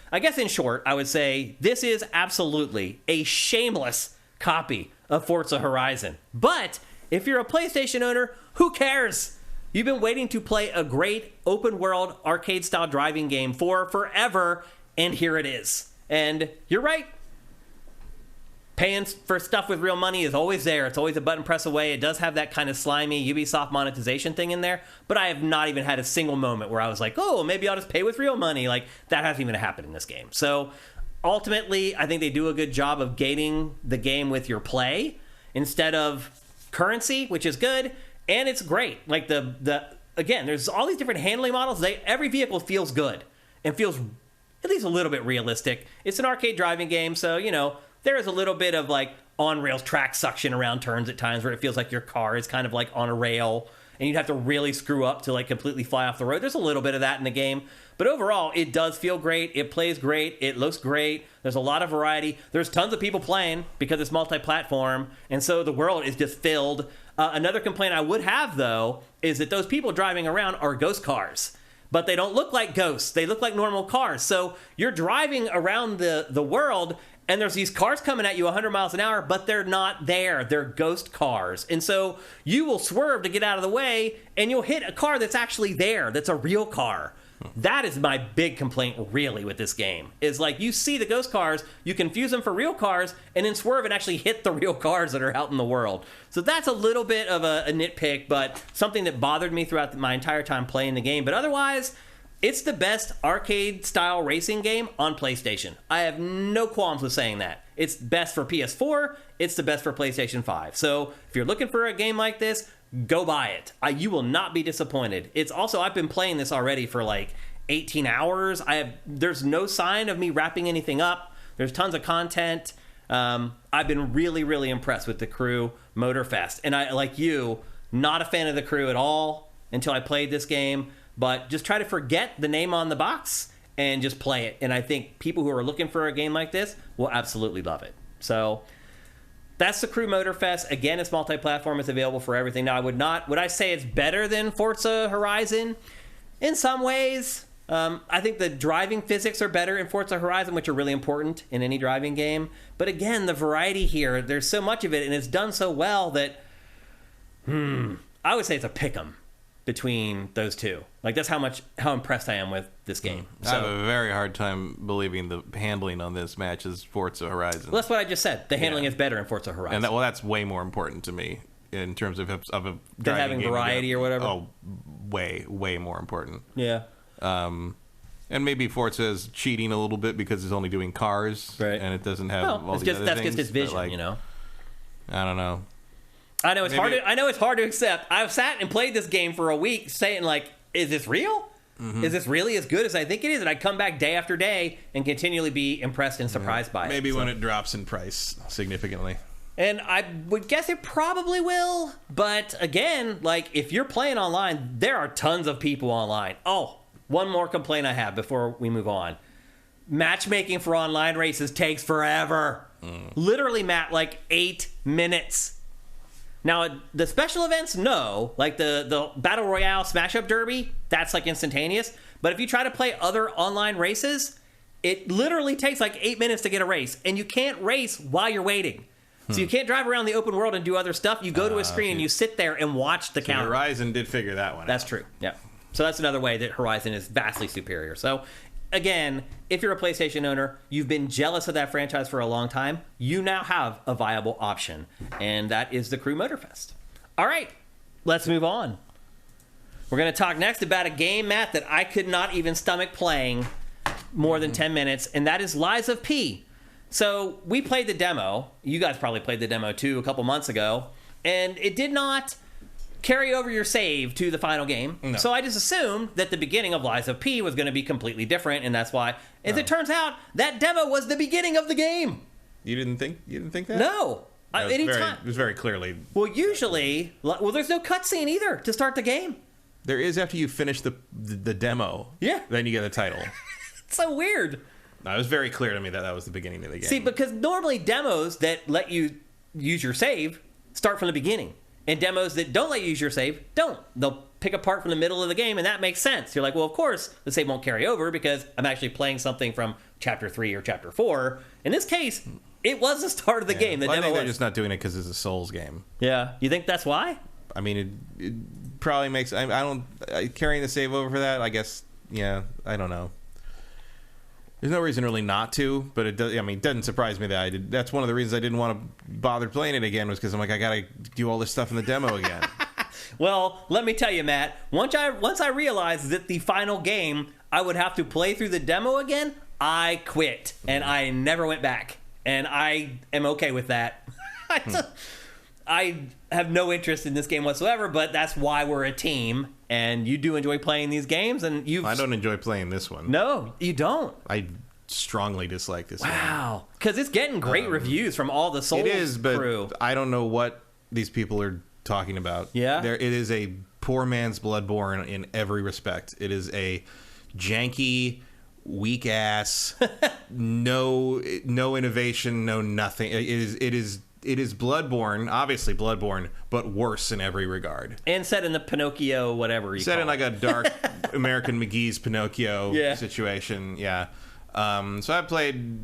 I guess in short, I would say this is absolutely a shameless copy of Forza Horizon. But if you're a PlayStation owner, who cares? You've been waiting to play a great open-world arcade-style driving game for forever, and here it is. And you're right. Paying for stuff with real money is always there. It's always a button press away. It does have that kind of slimy Ubisoft monetization thing in there, but I have not even had a single moment where I was like, oh, maybe I'll just pay with real money. Like, that hasn't even happened in this game. So, ultimately, I think they do a good job of gating the game with your play instead of currency, which is good, and it's great. Like, again, there's all these different handling models. Every vehicle feels good and feels at least a little bit realistic. It's an arcade driving game, so, there is a little bit of like on-rails track suction around turns at times where it feels like your car is kind of like on a rail and you'd have to really screw up to like completely fly off the road. There's a little bit of that in the game, but overall it does feel great. It plays great. It looks great. There's a lot of variety. There's tons of people playing because it's multi-platform, and so the world is just filled. Another complaint I would have, though, is that those people driving around are ghost cars. But they don't look like ghosts. They look like normal cars. So you're driving around the world, and there's these cars coming at you 100 miles an hour, but they're not there. They're ghost cars. And so you will swerve to get out of the way, and you'll hit a car that's actually there, that's a real car. That is my big complaint, really, with this game. Is like, you see the ghost cars, you confuse them for real cars, and then swerve and actually hit the real cars that are out in the world. So that's a little bit of a nitpick, but something that bothered me throughout my entire time playing the game. But otherwise, it's the best arcade-style racing game on PlayStation. I have no qualms with saying that. It's best for PS4. It's the best for PlayStation 5. So if you're looking for a game like this, go buy it. You will not be disappointed. It's also, I've been playing this already for like 18 hours. There's no sign of me wrapping anything up. There's tons of content. I've been really, really impressed with the Crew Motorfest. And I, like you, not a fan of the Crew at all until I played this game. But just try to forget the name on the box and just play it. And I think people who are looking for a game like this will absolutely love it. So that's the Crew Motorfest. Again, it's multi-platform. It's available for everything. Now, would I say it's better than Forza Horizon? In some ways. I think the driving physics are better in Forza Horizon, which are really important in any driving game. But again, the variety here, there's so much of it, and it's done so well that, I would say it's a pick-em between those two. Like, that's how impressed I am with this game.
I have a very hard time believing the handling on this matches Forza Horizon.
Well, that's what I just said. The handling is better in Forza Horizon.
And that's way more important to me in terms of a driving
having
game
variety or whatever.
Oh, way more important.
Yeah.
And maybe Forza is cheating a little bit because it's only doing cars,
right?
And it doesn't have all these other things.
That's just his vision,
like, I don't know.
I know it's hard to accept. I've sat and played this game for a week, saying like, "Is this real? Mm-hmm. Is this really as good as I think it is?" And I come back day after day and continually be impressed and surprised by it.
Maybe when it drops in price significantly.
And I would guess it probably will. But again, like, if you're playing online, there are tons of people online. Oh, one more complaint I have before we move on. Matchmaking for online races takes forever. Literally, Matt, like 8 minutes. Now, the special events, no. Like the Battle Royale Smash Up Derby, that's like instantaneous. But if you try to play other online races, it literally takes like 8 minutes to get a race. And you can't race while you're waiting. So you can't drive around the open world and do other stuff. You go to a screen and you sit there and watch the counter.
Horizon did figure that one out.
That's true, yeah. So that's another way that Horizon is vastly superior. So, again, if you're a PlayStation owner, you've been jealous of that franchise for a long time, you now have a viable option. And that is the Crew Motorfest. All right, let's move on. We're going to talk next about a game, Matt, that I could not even stomach playing more than 10 minutes, and that is Lies of P. So we played the demo. You guys probably played the demo too a couple months ago. And it did not carry over your save to the final game. No. So I just assumed that the beginning of Lies of P was going to be completely different. And that's why, as it turns out, that demo was the beginning of the game.
You didn't think that?
No.
It was very clearly.
Well, usually, there's no cutscene either to start the game.
There is after you finish the demo.
Yeah.
Then you get a title.
It's so weird.
No, it was very clear to me that was the beginning of the game.
See, because normally demos that let you use your save start from the beginning. And demos that don't let you use your save don't. They'll pick apart from the middle of the game, and that makes sense. You're like, well, of course, the save won't carry over because I'm actually playing something from Chapter 3 or Chapter 4. In this case, It was the start of the game. The
I
demo
think they're
was.
just not doing it because it's a Souls game.
Yeah. You think that's why?
I mean, it probably makes. I don't carrying the save over for that. I guess. Yeah. I don't know. There's no reason really not to, but it does. I mean, it doesn't surprise me that I did. That's one of the reasons I didn't want to bother playing it again, was because I'm like, I gotta do all this stuff in the demo again.
Well, let me tell you, Matt. Once I realized that the final game I would have to play through the demo again, I quit and I never went back, and I am okay with that. I have no interest in this game whatsoever, but that's why we're a team. And you do enjoy playing these games, and
I don't enjoy playing this one.
No, you don't.
I strongly dislike this one.
Wow, because it's getting great reviews from all the Souls
crew. It is, but
crew.
I don't know what these people are talking about.
Yeah?
It is a poor man's Bloodborne in every respect. It is a janky, weak ass, no innovation, no nothing. It is Bloodborne, obviously Bloodborne, but worse in every regard.
And set in the Pinocchio, whatever you
set
call
in like a dark American McGee's Pinocchio situation. Yeah. So I played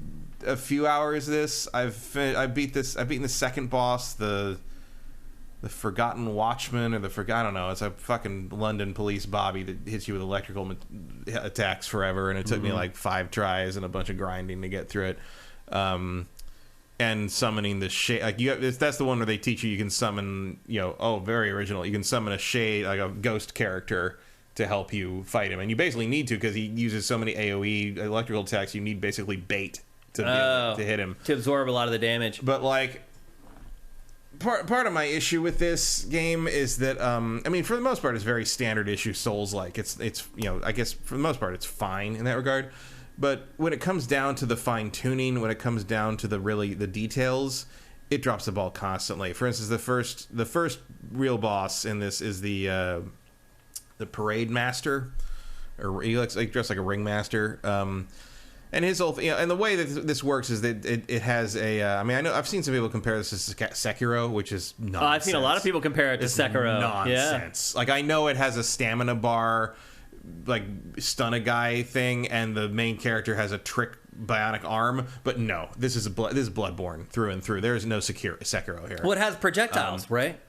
a few hours of this. I've beaten the second boss, the Forgotten Watchman, or I don't know. It's a fucking London police Bobby that hits you with electrical attacks forever, and it took me like 5 tries and a bunch of grinding to get through it. And summoning the shade, like that's the one where they teach you can summon, very original. You can summon a shade, like a ghost character, to help you fight him, and you basically need to, because he uses so many AOE electrical attacks. You need basically bait to hit him,
to absorb a lot of the damage.
But like, part of my issue with this game is that I mean, for the most part, it's very standard issue Souls-like. It's I guess for the most part, it's fine in that regard. But when it comes down to the fine-tuning, when it comes down to the details, it drops the ball constantly. For instance, the first real boss in this is the parade master, or he looks like dressed like a ringmaster. And his whole, and the way that this works is that it has a. I mean, I've seen some people compare this to Sekiro, which is nonsense.
I've seen a lot of people compare it to Sekiro.
Nonsense. Yeah. Like, I know it has a stamina bar, like stun a guy thing, and the main character has a trick bionic arm, but no, this is Bloodborne through and through. There is no Sekiro here.
Well, it has projectiles, right?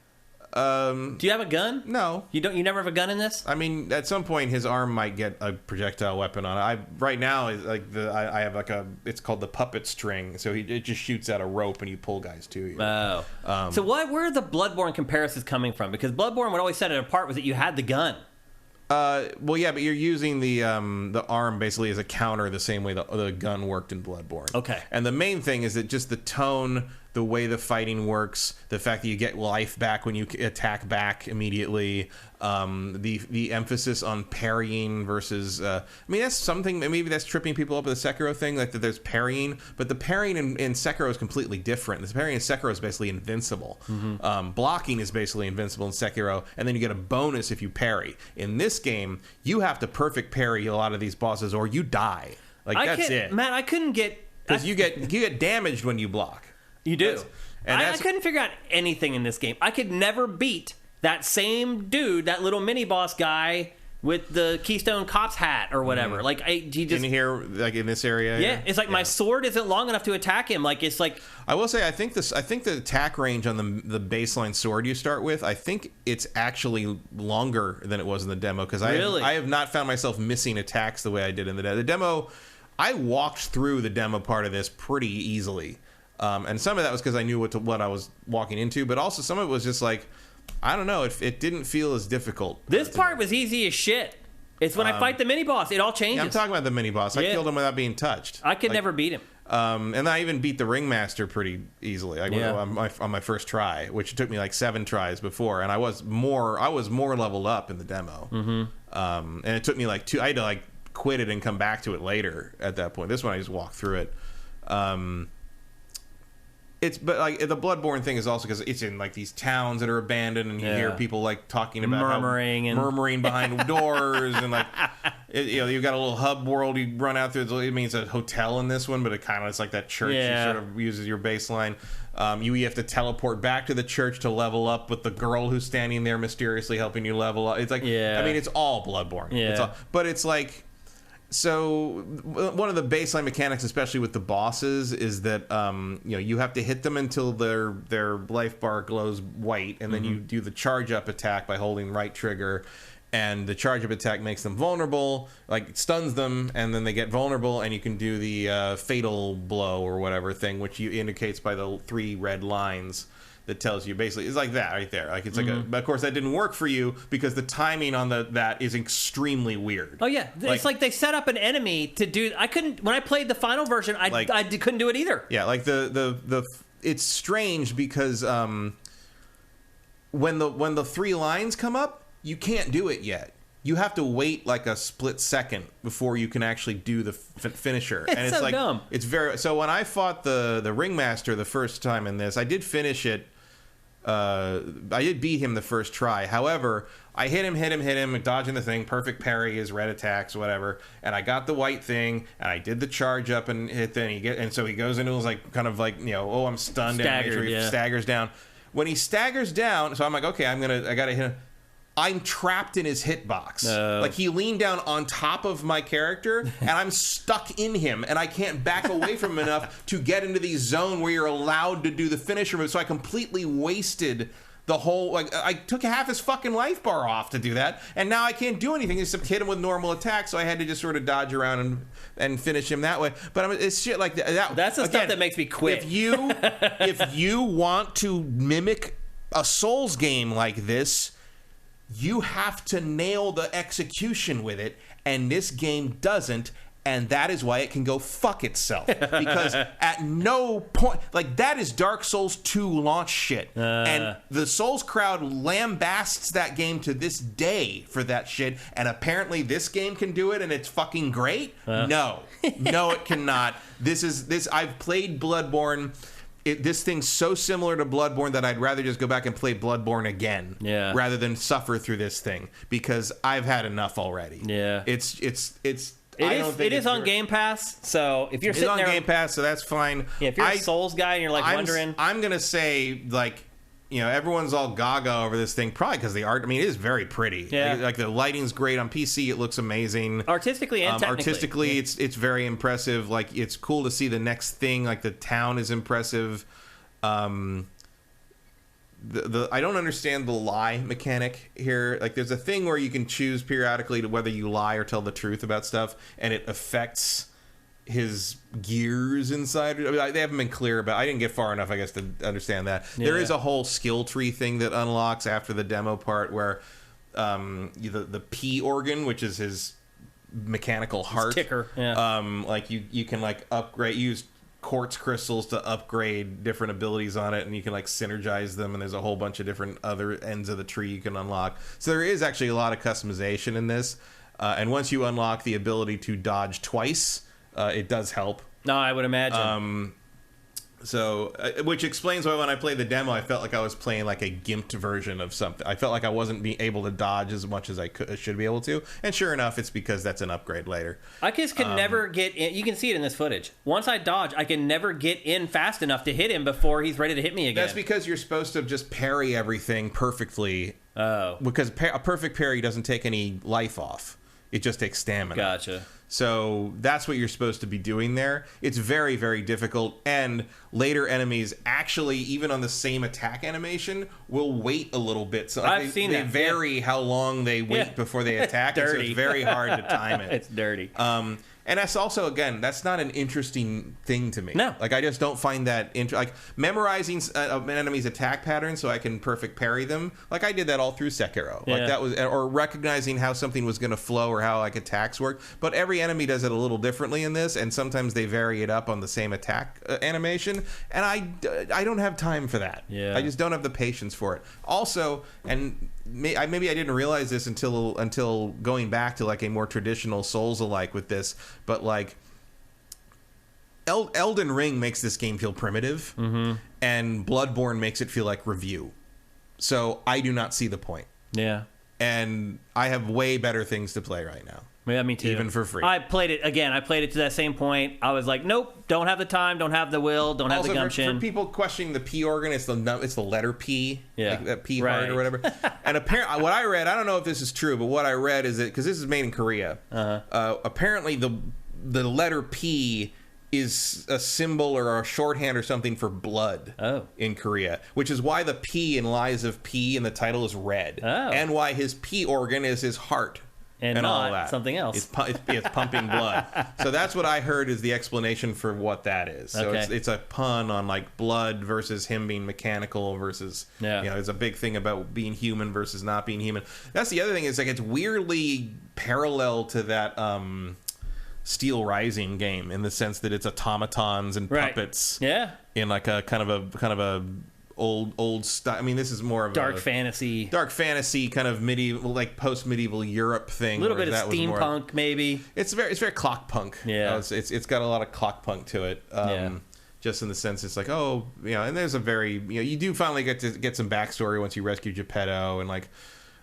Do you have a gun?
No.
You don't. You never have a gun in this?
I mean, at some point, his arm might get a projectile weapon on it. Right now, I have like it's called the puppet string. So it just shoots out a rope and you pull guys to you.
Oh. So where are the Bloodborne comparisons coming from? Because Bloodborne, what always set it apart was that you had the gun.
Well, yeah, but you're using the arm basically as a counter, the same way the gun worked in Bloodborne.
Okay.
And the main thing is that just the tone, the way the fighting works, the fact that you get life back when you attack back immediately, the emphasis on parrying versus. I mean, that's something. Maybe that's tripping people up with the Sekiro thing, like that there's parrying, but the parrying in Sekiro is completely different. The parrying in Sekiro is basically invincible. Mm-hmm. Blocking is basically invincible in Sekiro, and then you get a bonus if you parry. In this game, you have to perfect parry a lot of these bosses, or you die. That's it.
Man, I couldn't get,
because you get damaged when you block.
You do. I couldn't figure out anything in this game. I could never beat that same dude, that little mini boss guy with the Keystone Cops hat or whatever.
Mm-hmm.
Like, he just
in here, like in this area.
Yeah, it's like my sword isn't long enough to attack him. Like, it's like,
I will say, I think the attack range on the baseline sword you start with, I think it's actually longer than it was in the demo, because I have not found myself missing attacks the way I did in the demo. The demo, I walked through the demo part of this pretty easily. And some of that was because I knew what I was walking into, but also some of it was just like, I don't know, it didn't feel as difficult.
This part was easy as shit. It's when I fight the mini boss, it all changes.
Yeah, I'm talking about the mini boss. I killed him without being touched.
I could never beat him.
And I even beat the ringmaster pretty easily. On my first try, which took me like 7 tries before, and I was more leveled up in the demo. Mm-hmm. And it took me like 2. I had to like quit it and come back to it later. At that point, this one I just walked through it. But like the Bloodborne thing is also because it's in like these towns that are abandoned, and you hear people like talking about murmuring behind doors, and like you've got a little hub world you run out through. It means a hotel in this one, but it's like that church you sort of uses your baseline. You have to teleport back to the church to level up with the girl who's standing there mysteriously helping you level up. It's like I mean, it's all Bloodborne. But it's like. So one of the baseline mechanics, especially with the bosses, is that you have to hit them until their life bar glows white, and then you do the charge up attack by holding right trigger, and the charge up attack makes them vulnerable, like it stuns them, and then they get vulnerable, and you can do the fatal blow or whatever thing, which indicates by the 3 red lines. That tells you basically it's like that right there. Like it's like but of course that didn't work for you because the timing on that is extremely weird.
Oh yeah, it's like they set up an enemy to do. I couldn't when I played the final version. I couldn't do it either.
Yeah, like the it's strange because when the 3 lines come up, you can't do it yet. You have to wait like a split second before you can actually do the finisher.
And it's so like dumb.
It's very so. When I fought the ringmaster the first time in this, I did finish it. I did beat him the first try. However, I hit him, dodging the thing, perfect parry, his red attacks, whatever, and I got the white thing, and I did the charge up and hit. And so he goes into his like kind of like I'm stunned,
staggered,
he staggers down. When he staggers down, so I'm like, okay, I gotta hit him. I'm trapped in his hitbox. Like he leaned down on top of my character, and I'm stuck in him, and I can't back away from him enough to get into the zone where you're allowed to do the finisher move. So I completely wasted the whole. Like I took half his fucking life bar off to do that, and now I can't do anything except hit him with normal attacks. So I had to just sort of dodge around and finish him that way. But it's shit like that.
That's the stuff that makes me quit.
If you want to mimic a Souls game like this, you have to nail the execution with it, and this game doesn't, and that is why it can go fuck itself. Because at no point, like, that is Dark Souls 2 launch shit. And the Souls crowd lambasts that game to this day for that shit, and apparently this game can do it, and it's fucking great? No, it cannot. I've played Bloodborne. This thing's so similar to Bloodborne that I'd rather just go back and play Bloodborne again, rather than suffer through this thing, because I've had enough already. Yeah, it
is on Game Pass, so if you're sitting there,
it's on Game Pass, so that's fine.
Yeah, if you're a Souls guy and you're like wondering,
I'm gonna say like. Everyone's all gaga over this thing, probably because the art. I mean, it is very pretty.
Yeah.
Like the lighting's great on PC. It looks amazing,
artistically and technically.
Artistically, it's very impressive. Like it's cool to see the next thing. Like the town is impressive. I don't understand the lie mechanic here. Like there's a thing where you can choose periodically to whether you lie or tell the truth about stuff, and it affects his gears inside. I mean, they haven't been clear about. I didn't get far enough, I guess, to understand that. Yeah. There is a whole skill tree thing that unlocks after the demo part where the P organ, which is his mechanical heart,
his ticker.
Like you can like upgrade, use quartz crystals to upgrade different abilities on it, and you can like synergize them, and there's a whole bunch of different other ends of the tree you can unlock. So there is actually a lot of customization in this, and once you unlock the ability to dodge twice, it does help.
No, I would imagine.
Which explains why when I played the demo, I felt like I was playing like a gimped version of something. I felt like I wasn't being able to dodge as much as I should be able to. And sure enough, it's because that's an upgrade later.
I just can never get in. You can see it in this footage. Once I dodge, I can never get in fast enough to hit him before he's ready to hit me again.
That's because you're supposed to just parry everything perfectly.
Oh.
Because a perfect parry doesn't take any life off. It just takes stamina.
Gotcha.
So that's what you're supposed to be doing there. It's very, very difficult, and later enemies actually, even on the same attack animation, will wait a little bit. So they vary how long they wait before they attack, and so it's very hard to time it.
It's dirty.
And that's also, again, that's not an interesting thing to me.
No.
Like, I just don't find that like memorizing an enemy's attack pattern so I can perfect parry them. Like, I did that all through Sekiro.
Yeah.
Like, that was, or recognizing how something was going to flow or how, like, attacks work. But every enemy does it a little differently in this, and sometimes they vary it up on the same attack animation. And I don't have time for that.
Yeah.
I just don't have the patience for it. Also, and maybe I didn't realize this until going back to like a more traditional Souls-alike with this, but like Elden Ring makes this game feel primitive, and Bloodborne makes it feel like review. So I do not see the point.
Yeah.
And I have way better things to play right now.
Yeah, me too.
Even for free.
I played it to that same point. I was like, nope, don't have the time, don't have the will, don't have the gumption.
For people questioning the P organ, it's the letter P, like that P heart or whatever. And apparently, what I read, I don't know if this is true, but what I read is that, because this is made in Korea, apparently the letter P is a symbol or a shorthand or something for blood in Korea, which is why the P in Lies of P in the title is red, and why his P organ is his heart. And
not
all that.
Something else.
It's pumping blood. So that's what I heard is the explanation for what that is. So it's a pun on like blood versus him being mechanical versus, it's a big thing about being human versus not being human. That's the other thing, is like it's weirdly parallel to that Steel Rising game in the sense that it's automatons and puppets.
Yeah.
In like a kind of a old style. I mean, this is more of
dark fantasy
kind of medieval, like post-medieval Europe thing.
A little bit of steampunk, maybe.
It's very clock punk.
Yeah,
it's got a lot of clock punk to it. Just in the sense, it's like, and there's a very, you do finally get some backstory once you rescue Geppetto, and like,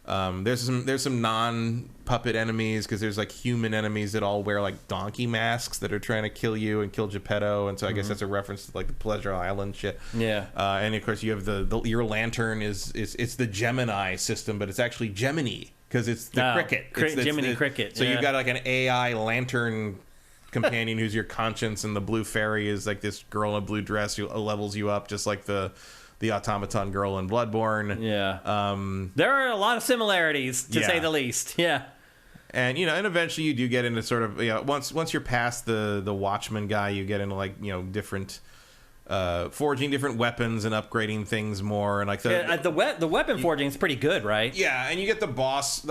there's some non-puppet enemies, because there's like human enemies that all wear like donkey masks that are trying to kill you and kill Geppetto, and so I guess that's a reference to like the Pleasure Island shit. And of course you have your lantern is it's the Gemini system, but it's actually Gemini because it's the cricket.
Gemini cricket.
So you've got like an AI lantern companion who's your conscience, and the blue fairy is like this girl in a blue dress who levels you up, just like the automaton girl in Bloodborne.
There are a lot of similarities, to say the least.
And and eventually you do get into sort of once you're past the Watchman guy, you get into like different forging different weapons and upgrading things more, and like
the weapon forging is pretty good, right?
Yeah, and you get the boss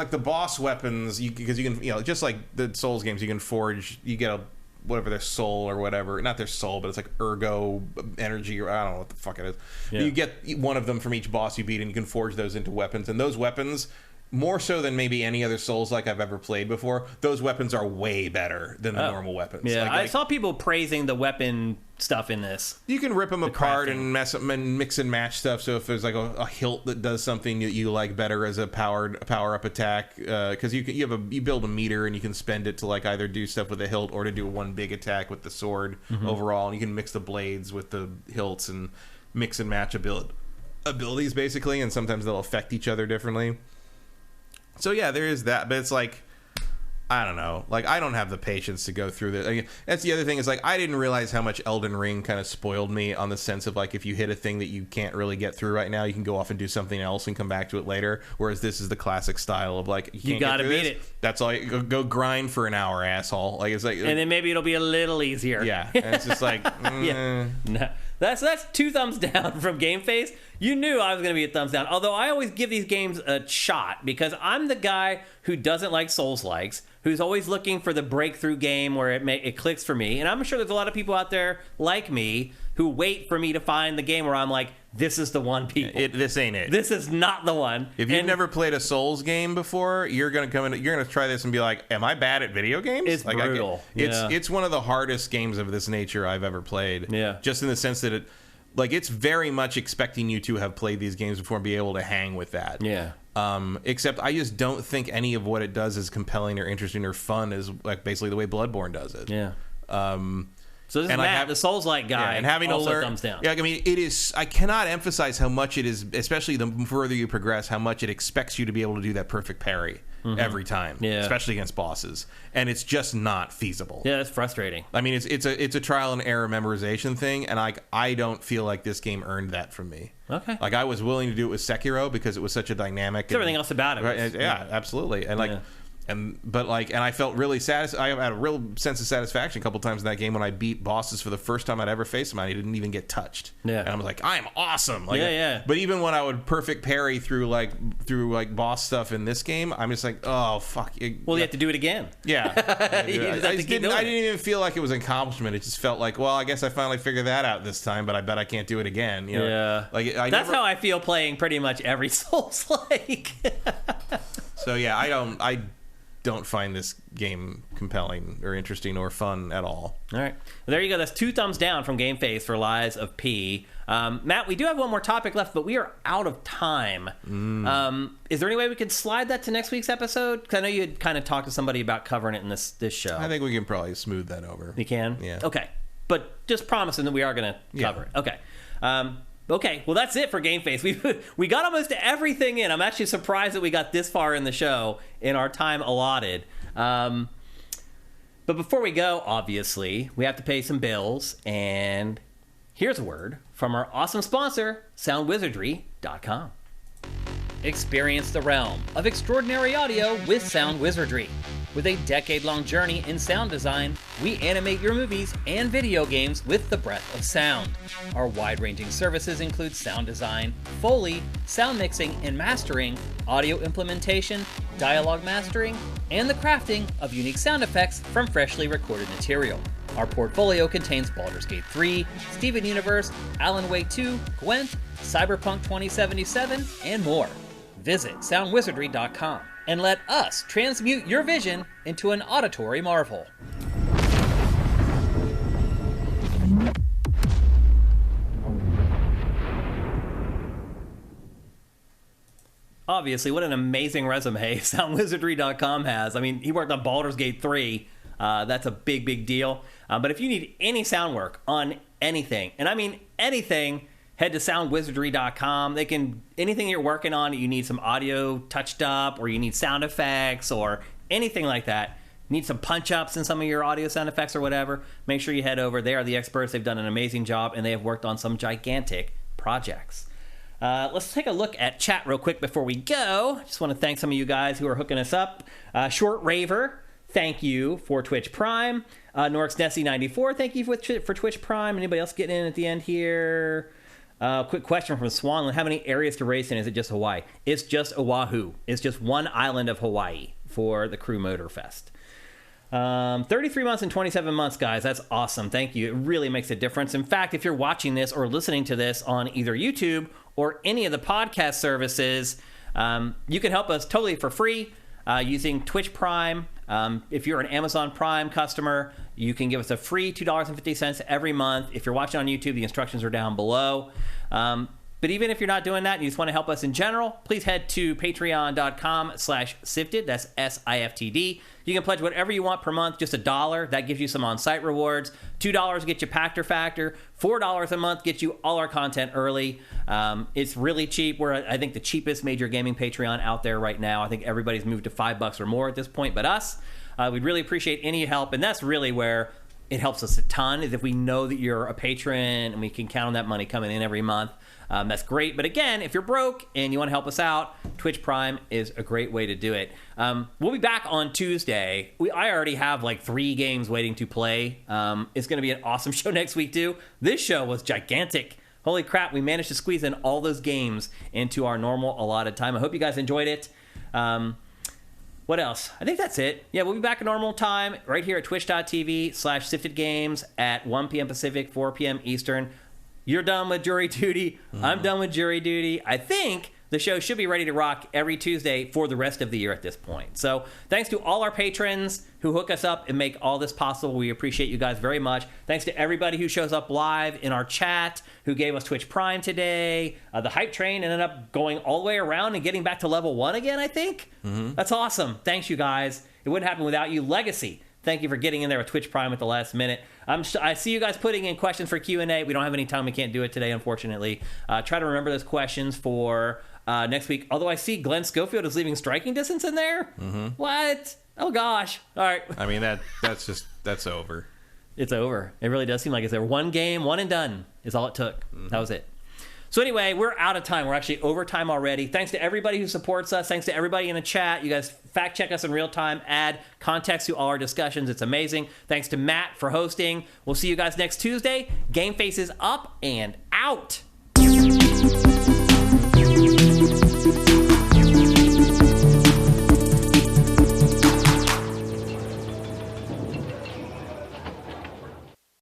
weapons, because you can just like the Souls games, you can forge, you get a whatever their soul or whatever, not their soul, but it's like ergo energy, or I don't know what the fuck it is. You get one of them from each boss you beat, and you can forge those into weapons, and those weapons, more so than maybe any other Souls like I've ever played before, those weapons are way better than the normal weapons.
I saw people praising the weapon stuff in this.
You can rip them apart and mix and match stuff. So if there's like a hilt that does something that you like better as a power up attack, because you build a meter and you can spend it to like either do stuff with the hilt or to do one big attack with the sword overall, and you can mix the blades with the hilts and mix and match abilities basically, and sometimes they'll affect each other differently. So yeah, there is that, but it's like, I don't know, like I don't have the patience to go through this. Like, that's the other thing, is like I didn't realize how much Elden Ring kind of spoiled me, on the sense of like if you hit a thing that you can't really get through right now, you can go off and do something else and come back to it later. Whereas this is the classic style of like you gotta beat it. That's all. Go grind for an hour, asshole. Like it's like,
and then maybe it'll be a little easier.
Yeah, and it's just like
No. That's 2 thumbs down from GameFace. You knew I was going to be a thumbs down. Although I always give these games a shot, because I'm the guy who doesn't like Souls-likes, who's always looking for the breakthrough game where it clicks for me. And I'm sure there's a lot of people out there like me who wait for me to find the game where I'm like, this is the one, people.
This ain't it.
This is not the one.
If you've never played a Souls game before, you're gonna try this and be like, am I bad at video games?
It's
like,
brutal.
It's one of the hardest games of this nature I've ever played.
Yeah.
Just in the sense that it's very much expecting you to have played these games before and be able to hang with that.
Yeah.
Except I just don't think any of what it does is compelling or interesting or fun, as like basically the way Bloodborne does it.
Yeah. So this is Matt, the Souls-like guy,
and having
also
to learn,
thumbs down.
Yeah, I mean, it is. I cannot emphasize how much it is, especially the further you progress, how much it expects you to be able to do that perfect parry every time, especially against bosses, and it's just not feasible.
Yeah, it's frustrating.
I mean, it's a trial and error memorization thing, and I don't feel like this game earned that from me.
Okay.
Like I was willing to do it with Sekiro because it was such a dynamic.
Everything else about it.
Right, yeah, absolutely, and like. And I felt really satisfied. I had a real sense of satisfaction a couple times in that game when I beat bosses for the first time I'd ever faced them. I didn't even get touched.
Yeah,
and I was like, I am awesome. Like,
yeah.
But even when I would perfect parry through boss stuff in this game, I'm just like, oh fuck.
Well, you have to do it again.
Yeah, I didn't even feel like it was an accomplishment. It just felt like, well, I guess I finally figured that out this time, but I bet I can't do it again. You know?
Yeah,
like
that's how I feel playing pretty much every Souls-like.
So yeah, don't find this game compelling or interesting or fun at all.
All right. Well, there you go. That's 2 thumbs down from GameFace for Lies of P. Matt, we do have one more topic left, but we are out of time. Is there any way we could slide that to next week's episode? Because I know you had kind of talked to somebody about covering it in this show.
I think we can probably smooth that over.
You can?
Yeah.
Okay. But just promising that we are going to cover it. Okay. Okay, well, that's it for GameFace. We got almost everything in. I'm actually surprised that we got this far in the show in our time allotted. But before we go, obviously, we have to pay some bills. And here's a word from our awesome sponsor, SoundWizardry.com. Experience the realm of extraordinary audio with Sound Wizardry. With a decade-long journey in sound design, we animate your movies and video games with the breath of sound. Our wide-ranging services include sound design, Foley, sound mixing and mastering, audio implementation, dialogue mastering, and the crafting of unique sound effects from freshly recorded material. Our portfolio contains Baldur's Gate 3, Steven Universe, Alan Wake 2, Gwent, Cyberpunk 2077, and more. Visit SoundWizardry.com and let us transmute your vision into an auditory marvel. Obviously, what an amazing resume SoundWizardry.com has. I mean, he worked on Baldur's Gate 3. That's a big, big deal. But if you need any sound work on anything, and I mean anything, head to SoundWizardry.com. Anything you're working on, you need some audio touched up, or you need sound effects, or anything like that, need some punch-ups in some of your audio sound effects or whatever, make sure you head over. They are the experts. They've done an amazing job, and they have worked on some gigantic projects. Let's take a look at chat real quick before we go. Just want to thank some of you guys who are hooking us up. Short Raver, thank you for Twitch Prime. Norix Nessie 94, thank you for Twitch Prime. Anybody else getting in at the end here? Quick question from Swanland. How many areas to race in? Is it just Hawaii? It's just Oahu. It's just one island of Hawaii for the Crew Motorfest. 33 months and 27 months, guys. That's awesome. Thank you. It really makes a difference. In fact, if you're watching this or listening to this on either YouTube or any of the podcast services, you can help us totally for free using Twitch Prime. If you're an Amazon Prime customer, you can give us a free $2.50 every month. If you're watching on YouTube, the instructions are down below. But even if you're not doing that and you just want to help us in general, please head to patreon.com/sifted. That's SIFTD. You can pledge whatever you want per month, just $1. That gives you some on-site rewards. $2 gets you Pactor Factor. $4 a month gets you all our content early. It's really cheap. We're, I think, the cheapest major gaming Patreon out there right now. I think everybody's moved to $5 or more at this point, but us. We'd really appreciate any help, and that's really where it helps us a ton, is if we know that you're a patron and we can count on that money coming in every month. That's great. But again, if you're broke and you want to help us out, Twitch Prime is a great way to do it. We'll be back on Tuesday. I already have like 3 games waiting to play. It's going to be an awesome show next week, too. This show was gigantic. Holy crap, we managed to squeeze in all those games into our normal allotted time. I hope you guys enjoyed it. What else? I think that's it. Yeah, we'll be back at normal time right here at twitch.tv/siftedgames at 1 p.m. Pacific, 4 p.m. Eastern. You're done with jury duty. I'm done with jury duty. I think the show should be ready to rock every Tuesday for the rest of the year at this point. So thanks to all our patrons who hook us up and make all this possible. We appreciate you guys very much. Thanks to everybody who shows up live in our chat, who gave us Twitch Prime today. The hype train ended up going all the way around and getting back to level 1 again, I think. That's awesome. Thanks, you guys. It wouldn't happen without you. Legacy, thank you for getting in there with Twitch Prime at the last minute. I see you guys putting in questions for Q&A. We don't have any time. We can't do it today, unfortunately. Try to remember those questions for next week. Although I see Glenn Schofield is leaving striking distance in there. What? Oh, gosh. All right.
I mean, that's over.
It's over. It really does seem like it's over. One game, one and done is all it took. That was it. So anyway, we're out of time. We're actually over time already. Thanks to everybody who supports us. Thanks to everybody in the chat. You guys fact check us in real time. Add context to all our discussions. It's amazing. Thanks to Matt for hosting. We'll see you guys next Tuesday. GameFace is up and out.